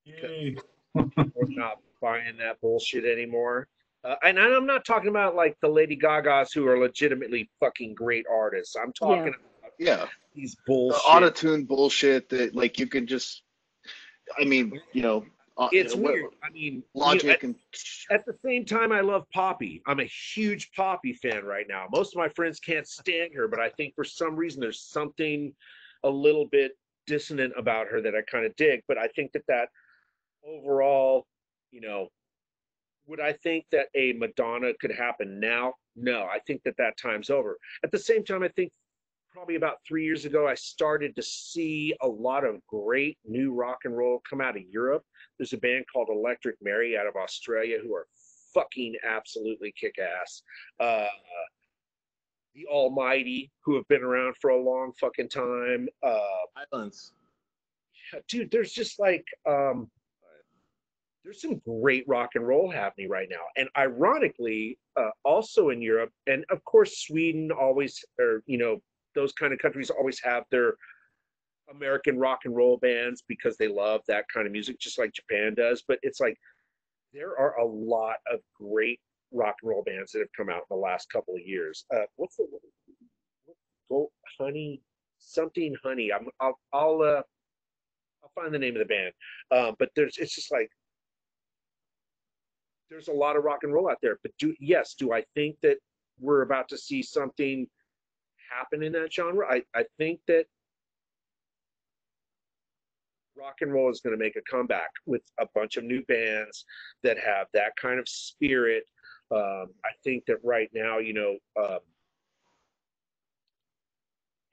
Yay. We're not buying that bullshit anymore. And I'm not talking about like the Lady Gagas who are legitimately fucking great artists. I'm talking about Yeah, these the bullshit. auto-tune bullshit that like you can just, It's weird. I mean, Logic and at the same time, I love Poppy. I'm a huge Poppy fan right now. Most of my friends can't stand her, but I think for some reason there's something a little bit dissonant about her that I kind of dig. But I think that overall, would I think that a Madonna could happen now? No, I think that time's over. At the same time, I think probably about 3 years ago, I started to see a lot of great new rock and roll come out of Europe. There's a band called Electric Mary out of Australia who are fucking absolutely kick ass. The Almighty, who have been around for a long fucking time. Islands. Dude, there's just like there's some great rock and roll happening right now. And ironically, also in Europe, and of course, Sweden always, or, you know, those kind of countries always have their American rock and roll bands because they love that kind of music, just like Japan does. But it's like there are a lot of great rock and roll bands that have come out in the last couple of years. What's the Go Honey something Honey? I'll find the name of the band. But it's just like there's a lot of rock and roll out there. But do I think that we're about to see something happen in that genre? I think that rock and roll is going to make a comeback with a bunch of new bands that have that kind of spirit. I think that right now, you know,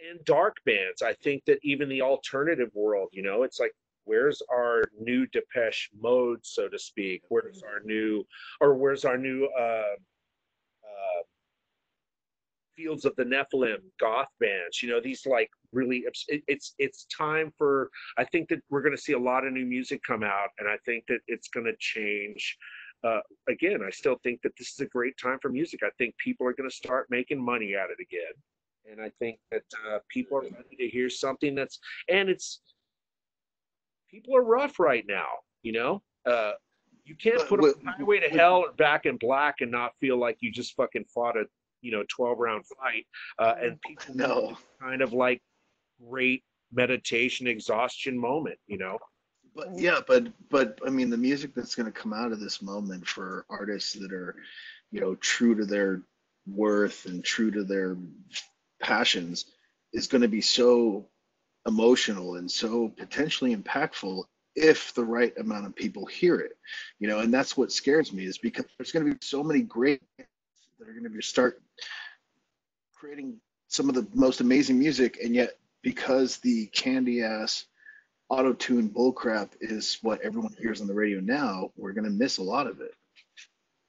and dark bands, I think that even the alternative world, you know, it's like, where's our new Depeche Mode, so to speak? Where's our new Fields of the Nephilim goth bands? You know, these like really, it's time for, I think that we're going to see a lot of new music come out, and I think that it's going to change. Again, I still think that this is a great time for music. I think people are going to start making money at it again. And I think that people are ready to hear something people are rough right now, you know? You can't put on Highway to Hell or Back in Black and not feel like you just fucking fought a, 12-round fight. And people kind of like great meditation exhaustion moment, you know? But yeah, but I mean, the music that's going to come out of this moment for artists that are, true to their worth and true to their passions is going to be so emotional and so potentially impactful if the right amount of people hear it, and that's what scares me, is because there's going to be so many great bands that are going to start creating some of the most amazing music, and yet because the candy ass auto-tune bullcrap is what everyone hears on the radio now, we're going to miss a lot of it.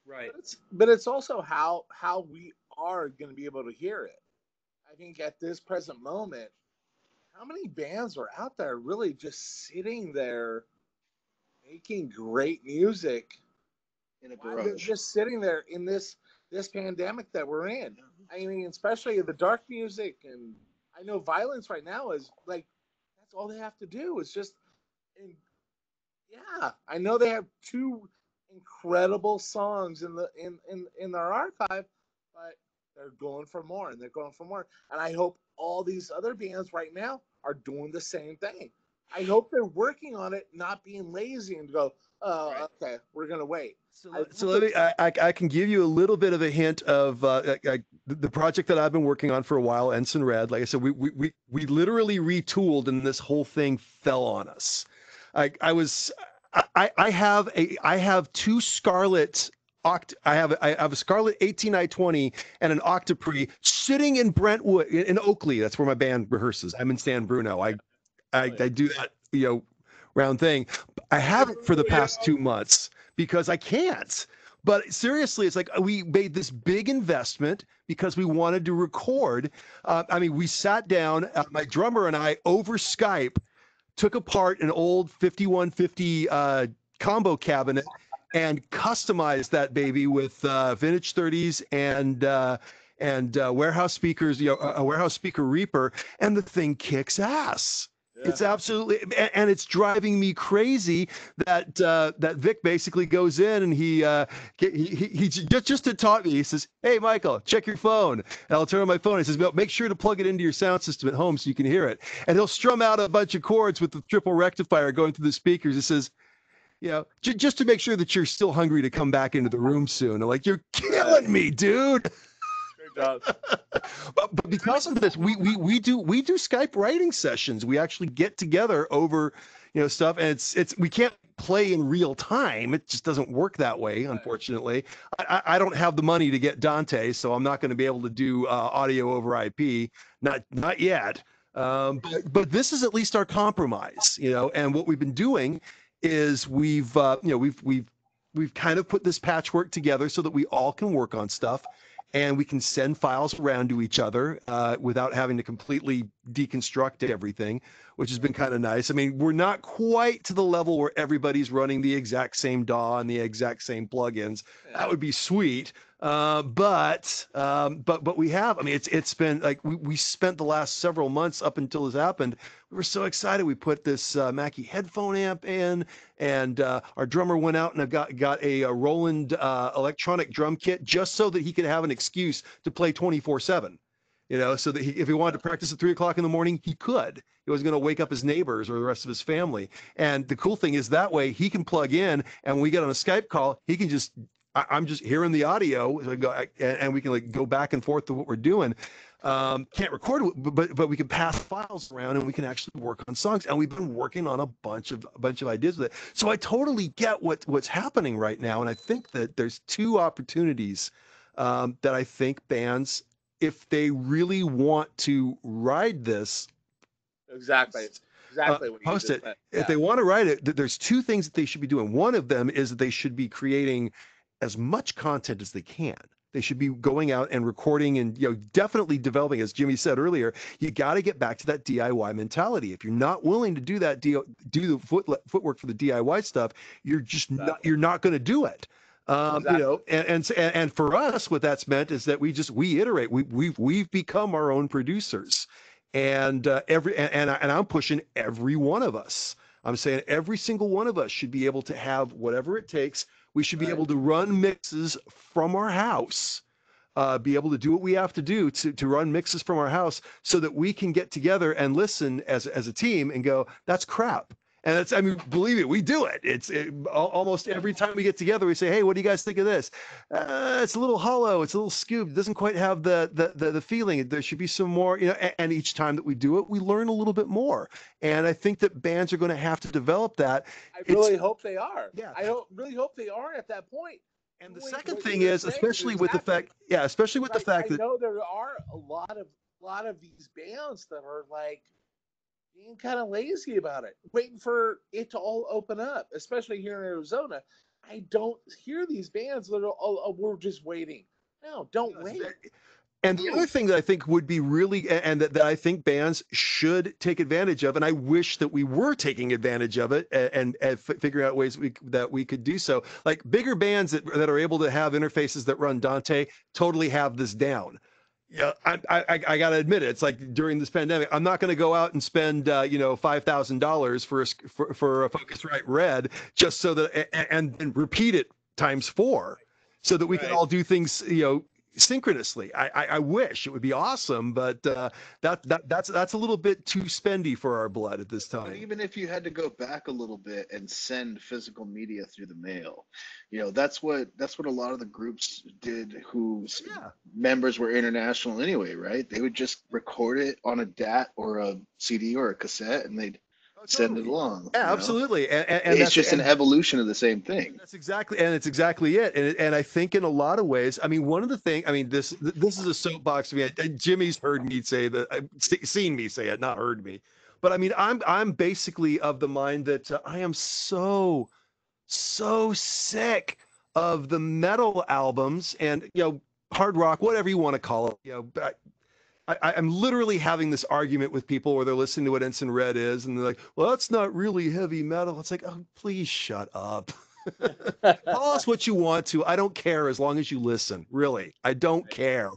Right. But it's also how we are going to be able to hear it. I think at this present moment, how many bands are out there really just sitting there making great music in a garage? Just sitting there in this pandemic that we're in. I mean, especially the dark music, and I know violence right now is like, that's all they have to do is just, I know they have two incredible songs in their archive, but they're going for more, and they're going for more. And I hope all these other bands right now are doing the same thing. I hope they're working on it, not being lazy and go, okay, we're going to wait. So let me, I can give you a little bit of a hint of the project that I've been working on for a while, Ensign Red. Like I said, we literally retooled, and this whole thing fell on us. I have two Scarlet I have a Scarlet 18i20 and an Octopre sitting in Brentwood, in Oakley. That's where my band rehearses. I'm in San Bruno. I do that, round thing. I haven't for the past 2 months because I can't. But seriously, it's like we made this big investment because we wanted to record. We sat down, my drummer and I, over Skype, took apart an old 5150 combo cabinet and customized that baby with vintage 30s and warehouse speakers, a warehouse speaker Reaper, and the thing kicks ass. Yeah. It's absolutely, and it's driving me crazy that Vic basically goes in and he just taught me. He says, "Hey, Michael, check your phone." And I'll turn on my phone. He says, "Well, make sure to plug it into your sound system at home so you can hear it." And he'll strum out a bunch of chords with the triple rectifier going through the speakers. He says, just to make sure that you're still hungry to come back into the room soon. I'm like, "You're killing me, dude." But because of this, we do Skype writing sessions. We actually get together over stuff, and it's we can't play in real time. It just doesn't work that way, unfortunately. I don't have the money to get Dante, so I'm not going to be able to do audio over IP, not yet. But this is at least our compromise, and what we've been doing is we've kind of put this patchwork together so that we all can work on stuff. and we can send files around to each other without having to completely deconstruct everything, which has been kind of nice. I mean, we're not quite to the level where everybody's running the exact same DAW and the exact same plugins. That would be sweet. But we have. I mean, it's been like we spent the last several months up until this happened. We were so excited. We put this Mackie headphone amp in, and our drummer went out and got a Roland electronic drum kit just so that he could have an excuse to play 24/7. You know, so that if he wanted to practice at 3 o'clock in the morning, he could. He wasn't going to wake up his neighbors or the rest of his family. And the cool thing is that way he can plug in, and when we get on a Skype call, he can just. I'm just hearing the audio, and we can like go back and forth to what we're doing. Can't record, but we can pass files around, and we can actually work on songs. And we've been working on a bunch of ideas with it. So I totally get what's happening right now, and I think that there's two opportunities that I think bands, if they really want to ride this, Exactly. It's exactly what you post just it. said. If they want to write it, there's two things that they should be doing. One of them is that they should be creating as much content as they can. They should be going out and recording and, you know, definitely developing, as Jimmy said earlier, you got to get back to that DIY mentality. If you're not willing to do that, do the footwork for the DIY stuff, you're just you're not going to do it. You know, and for us, what that's meant is that we iterate. We've become our own producers, and I'm pushing every one of us. I'm saying every single one of us should be able to have whatever it takes. We should be able to run mixes from our house, be able to do what we have to do to run mixes from our house so that we can get together and listen as a team and go, that's crap. And that's, I mean, believe me, we do it. Almost every time we get together, we say, hey, what do you guys think of this? It's a little hollow. It's a little scooped. It doesn't quite have the feeling. There should be some more, you know, and each time that we do it, we learn a little bit more. And I think that bands are going to have to develop that. I really hope they are. Yeah. really hope they are at that point. And the second thing is, especially with the fact, that I know there are a lot of these bands that are like being kind of lazy about it, waiting for it to all open up, especially here in Arizona. I don't hear these bands that are, oh, we're just waiting. No, don't wait. And the other thing that I think would be really, and that I think bands should take advantage of, and I wish that we were taking advantage of it and figuring out ways that we could do so. Like bigger bands that are able to have interfaces that run Dante totally have this down. Yeah, I got to admit it. It's like during this pandemic, I'm not going to go out and spend $5,000 for a Focusrite Red just so that and repeat it times 4, so that we can all do things synchronously. I wish it would be awesome, but that's a little bit too spendy for our blood at this time. But even if you had to go back a little bit and send physical media through the mail, that's what a lot of the groups did whose members were international anyway, right? They would just record it on a DAT or a CD or a cassette, and they'd send it along. Yeah, absolutely. And it's just an evolution of the same thing. It's exactly it. And I think in a lot of ways, I mean, one of the things, I mean, this is a soapbox to me. Jimmy's heard me say that, seen me say it, not heard me. But I mean, I'm basically of the mind that I am so sick of the metal albums and, hard rock, whatever you want to call it, I'm literally having this argument with people where they're listening to what Ensign Red is, and they're like, well, that's not really heavy metal. It's like, oh, please shut up. Call us what you want to. I don't care as long as you listen. Really, I don't care.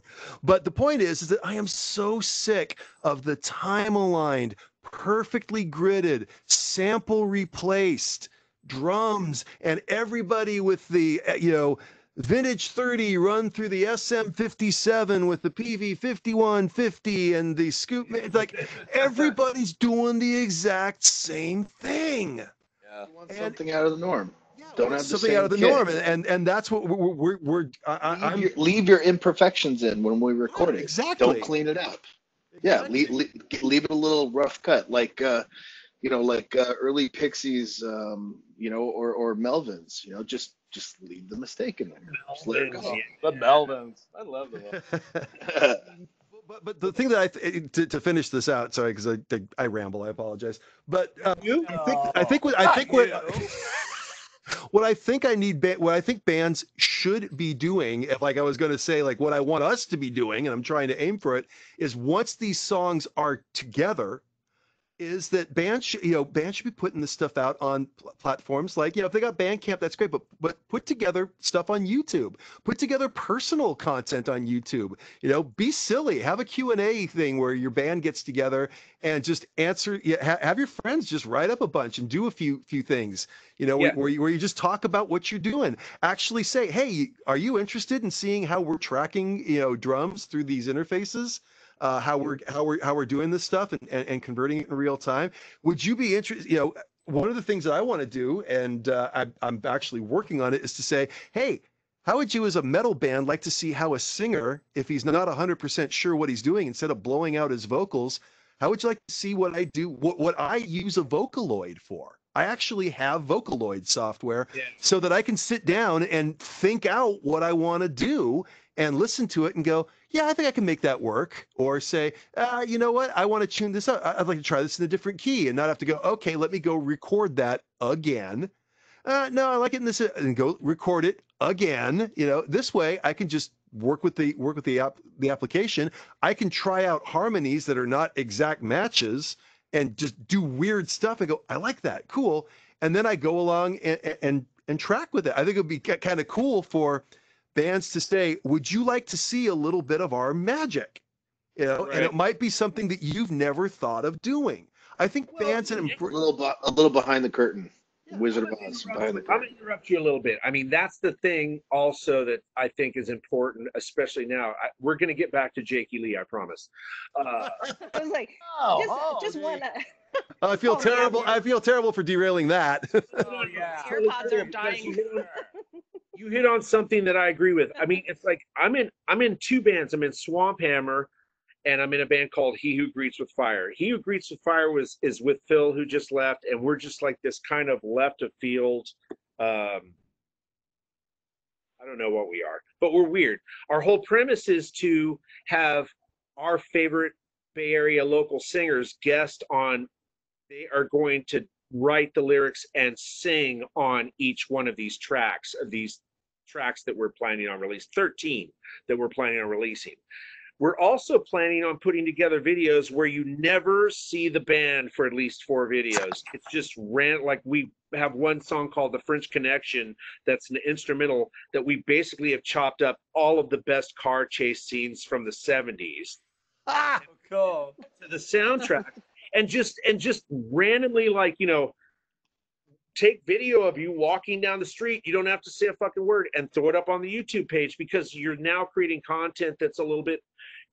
But the point is that I am so sick of the time-aligned, perfectly gridded, sample replaced drums and everybody with the, vintage 30 run through the SM57 with the PV 5150 and the scoop. Like everybody's doing the exact same thing. Yeah, you want something out of the norm. Yeah, don't have something out of the norm, and that's what we're leave your imperfections in when we record it. Exactly. Don't clean it up. Exactly. Yeah, leave it a little rough cut, like early Pixies, or Melvins. Just leave the mistake in there. Just let it go. The Melvins. I love them. But the thing that to finish this out, sorry, because I ramble. I apologize. But I think what what I think what I think bands should be doing, if like I was going to say, like what I want us to be doing, and I'm trying to aim for it, is once these songs are together, is that bands should be putting this stuff out on platforms like, if they got Bandcamp, that's great, but put together stuff on YouTube, put together personal content on YouTube, be silly, have a Q&A thing where your band gets together and just answer, have your friends just write up a bunch and do a few things, where you just talk about what you're doing, actually say, hey, are you interested in seeing how we're tracking, drums through these interfaces? How we're doing this stuff and converting it in real time. Would you be interested? One of the things that I want to do, and I'm actually working on it, is to say, hey, how would you as a metal band like to see how a singer, if he's not 100% sure what he's doing, instead of blowing out his vocals, how would you like to see what I do, what I use a Vocaloid for? I actually have Vocaloid software so that I can sit down and think out what I want to do and listen to it and go, yeah, I think I can make that work. Or say, you know what? I want to tune this up. I'd like to try this in a different key and not have to go, okay, let me go record that again. No, I like it in this, and go record it again. This way I can just work with the application. I can try out harmonies that are not exact matches and just do weird stuff and go, I like that, cool. And then I go along and track with it. I think it would be kind of cool for bands to say, would you like to see a little bit of our magic? And it might be something that you've never thought of doing. I think bands and a little behind the curtain. Wizard of Oz behind the curtain. I'm going to interrupt you a little bit. I mean, that's the thing also that I think is important, especially now. We're going to get back to Jakey Lee, I promise. I was like, just one. I feel terrible. I feel terrible for derailing that. Oh yeah, AirPods are dying. You hit on something that I agree with. I mean, it's like I'm in two bands. I'm in Swamp Hammer, and I'm in a band called He Who Greets with Fire. He Who Greets with Fire is with Phil, who just left, and we're just like this kind of left of field. I don't know what we are, but we're weird. Our whole premise is to have our favorite Bay Area local singers guest on. They are going to write the lyrics and sing on each one of these tracks that we're planning on releasing, 13 that we're planning on releasing. We're also planning on putting together videos where you never see the band for at least 4 videos. It's just like we have one song called The French Connection that's an instrumental that we basically have chopped up all of the best car chase scenes from the 70s. Cool. To the soundtrack. And just randomly, like, take video of you walking down the street. You don't have to say a fucking word, and throw it up on the YouTube page, because you're now creating content that's a little bit,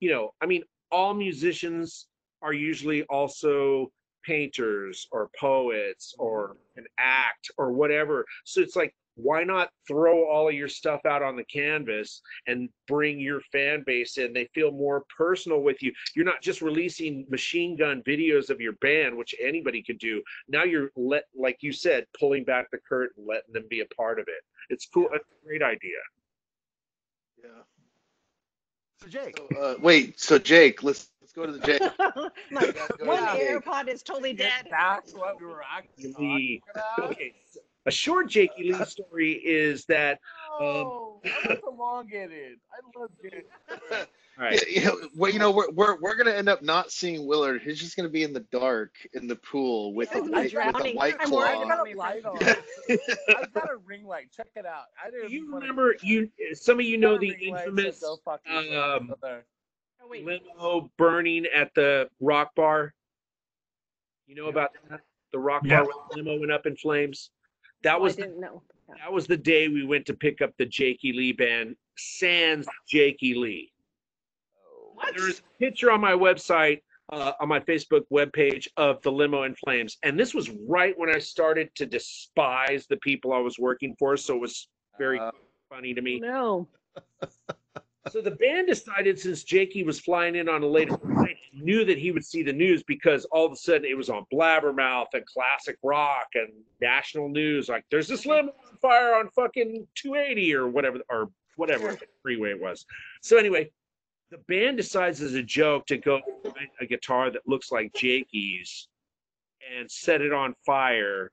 I mean, all musicians are usually also painters or poets or an act or whatever. So it's like, why not throw all of your stuff out on the canvas and bring your fan base in? They feel more personal with you. You're not just releasing machine gun videos of your band, which anybody could do. Now you're, like you said, pulling back the curtain, letting them be a part of it. It's cool. It's a great idea. Yeah. So Jake. So Jake, let's go to the Jake. One AirPod is totally dead. That's what we were actually talking about. Okay. A short Jakey Lee story is that. Oh, I was elongated. I loved it. All right. We're gonna end up not seeing Willard. He's just gonna be in the dark in the pool with a white claw. I've got a light on. I've got a ring light. Check it out. You remember? Some of you know the infamous limo burning at the Rock Bar. You know about that? The Rock Bar where the limo went up in flames. That was I didn't know. That was the day we went to pick up the Jakey Lee band, sans Jakey Lee. What? There's a picture on my website, on my Facebook webpage, of the limo in flames. And this was right when I started to despise the people I was working for. So it was very funny to me. No. So the band decided, since Jakey was flying in on a later flight, knew that he would see the news, because all of a sudden it was on Blabbermouth and Classic Rock and national news. Like, there's this limo on fire on fucking 280 or whatever freeway it was. So anyway, the band decides as a joke to go find a guitar that looks like Jakey's and set it on fire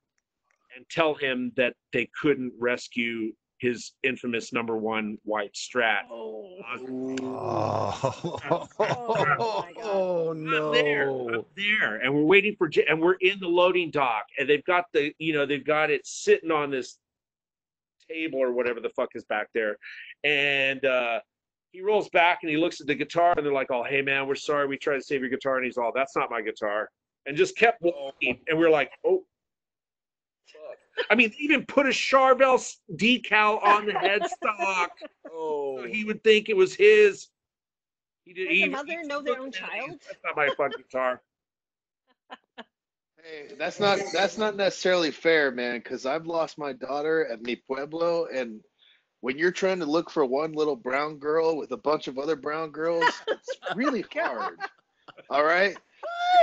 and tell him that they couldn't rescue his infamous #1 white Strat. Oh, my God. no. I'm there, and we're waiting for, and we're in the loading dock, and they've got it sitting on this table or whatever the fuck is back there, and he rolls back and he looks at the guitar, and they're like, "Oh, hey man, we're sorry, we tried to save your guitar," and he's all, "That's not my guitar," and just kept walking, and we're like, "Oh." I mean, they even put a Charvel decal on the headstock. So he would think it was his. He did. Does the mother know their own child? That's not my fucking guitar. Hey, that's not necessarily fair, man. Because I've lost my daughter at mi pueblo, and when you're trying to look for one little brown girl with a bunch of other brown girls, it's really hard. All right.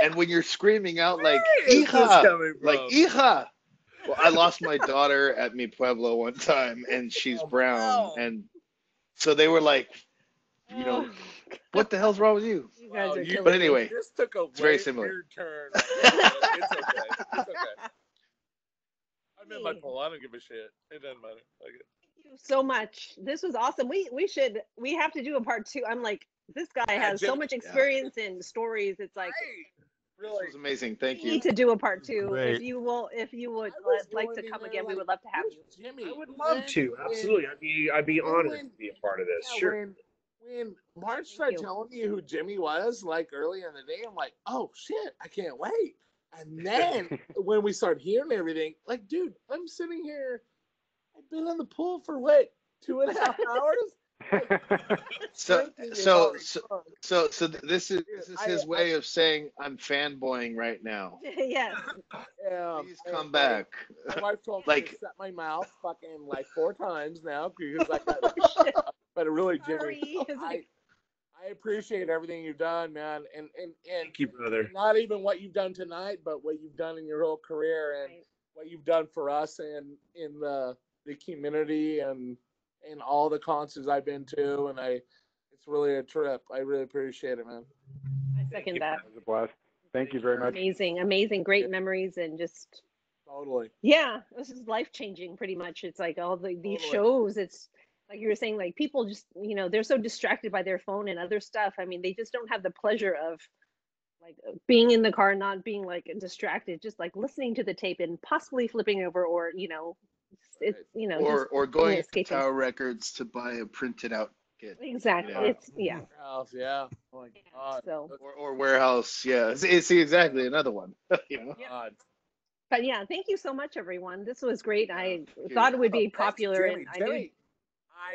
And when you're screaming out like "hija," like "hija." Well, I lost my daughter at mi pueblo one time, and she's brown, and so they were like, you know, what the hell's wrong with you? You guys are killing But anyway, This took a it's very way similar. weird turn. It's okay. It's okay. I'm in my pool. I don't give a shit. It doesn't matter. Okay. Thank you so much. This was awesome. We have to do a part 2. I'm like, this guy has so much experience and stories. It's like, This was amazing. Thank we you. need to do a part 2. Great. If you would like to come again, we would love to have you. Jimmy, I would love to. Absolutely. I'd be honored to be a part of this. Yeah, Sure. when March started telling me who Jimmy was, like early in the day, I'm like, oh shit, I can't wait. And then when we started hearing everything, like, dude, I'm sitting here. I've been in the pool for what, 2.5 hours? So this is his way of saying I'm fanboying right now. Yes. Please come back. My wife told me Like- to shut my mouth fucking like 4 times now because I got. But really, Jimmy, I appreciate everything you've done, man, and Thank you, brother. not even what you've done tonight, but what you've done in your whole career and what you've done for us and in the community and all the concerts I've been to, and it's really a trip. I really appreciate it, man. I second that. It was a blast. Thank you very much. Amazing, great memories, and just Totally. yeah, this is life changing pretty much. It's like all these shows. It's like you were saying, like people just they're so distracted by their phone and other stuff. I mean, they just don't have the pleasure of like being in the car, not being like distracted, just like listening to the tape and possibly flipping over, or it's or going to escaping. Tower Records to buy a printed out kit. Exactly. It's Yeah. Oh my God. So, Or warehouse. Yeah. See exactly another one. God. but yeah, thank you so much, everyone. This was great. I thank you. thought it would be Thanks, popular, Jimmy. and I knew Jimmy,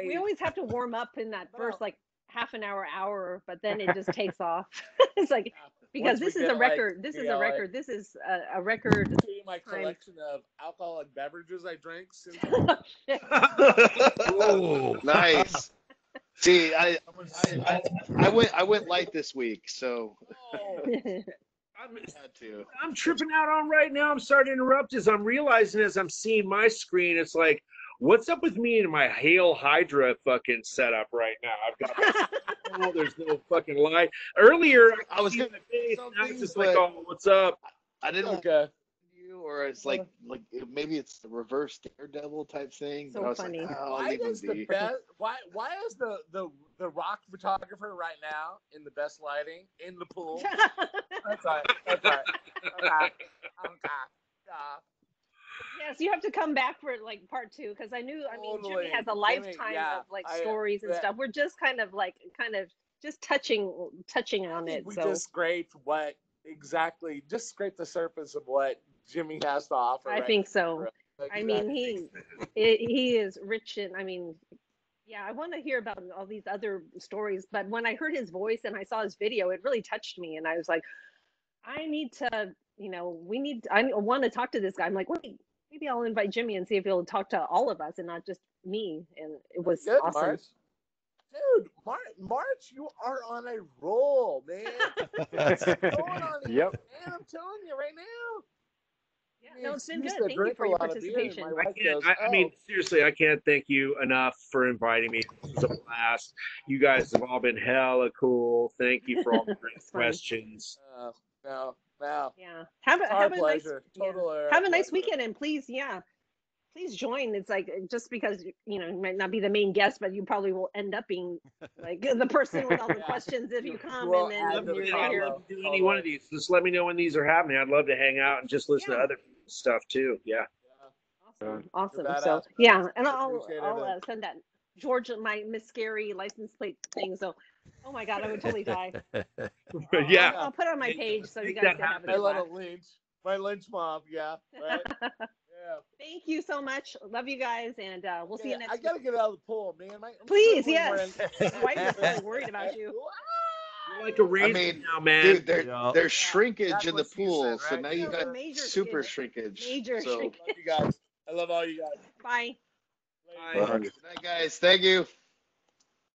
we always have to warm up in that first like half an hour, but then it just takes off. It's like because Once we this is get, a like, record. This is a like, record. This is a record. see my collection of alcoholic beverages I drank since. Oh, Nice. See, I went light this week, so had to. I'm tripping out on right now. I'm sorry to interrupt. As I'm realizing, as I'm seeing my screen, it's like, what's up with me and my Hail Hydra fucking setup right now? I've got there's no fucking light. Earlier, I was gonna gonna say something, now it's just but like, oh, what's up? I didn't want Okay. you, or it's like maybe it's the reverse Daredevil type thing. So but I was funny. like, oh, I'll Why leave him is the be. best? Why is the rock photographer right now in the best lighting in the pool? That's right. That's right. Okay. Yes, you have to come back for like part 2 because I mean, Totally. Jimmy has a Jimmy, lifetime yeah, of like stories and stuff. We're just kind of just touching on it. We So just scraped just scraped the surface of what Jimmy has to offer. I think so. I mean, he is rich, and I mean, yeah, I want to hear about all these other stories. But when I heard his voice and I saw his video, it really touched me, and I was like, I need to, I want to talk to this guy. I'm like, wait, maybe I'll invite Jimmy and see if he'll talk to all of us and not just me. And it was good, awesome. March. Dude, March, you are on a roll, man. What's going on here, Yep. man? I'm telling you right now. Yeah, no, it's been Used good. to Thank you drink for a your lot of beer, and participation. my wife goes, I mean, seriously, I can't thank you enough for inviting me. This was a blast. You guys have all been hella cool. Thank you for all the great It's fun. questions. no, Now, Yeah. it's our Have a nice pleasure. Total have a nice pleasure. weekend, and please, please join. It's like, just because you might not be the main guest, but you probably will end up being like the person with all the Yeah. questions if you come, will and add then to the you're combo. here. Do any one of these. Just let me know when these are happening. I'd love to hang out and just listen to Yeah. other stuff too. Yeah. Awesome. You're So badass. yeah, and I I'll appreciate I'll everything. send that George my Miss Scary license plate thing. So, oh my God, I would totally die. Yeah. I'll put it on my Make- page so you make guys that can have a My good laugh. little lynch. My lynch mob. Yeah. Right. Yeah. Thank you so much. Love you guys, and we'll see you next I week. gotta get out of the pool, man. I'm Please, struggling yes. wearing- My wife is really worried about you. You're like a I razor mean, now, man. dude, Yeah. there's shrinkage That's in the what she pool, said, so right? now you got Major super shrinkage. shrinkage. Major So, shrinkage. Love you guys. I love all you guys. Bye. Bye. good night, guys. Thank you.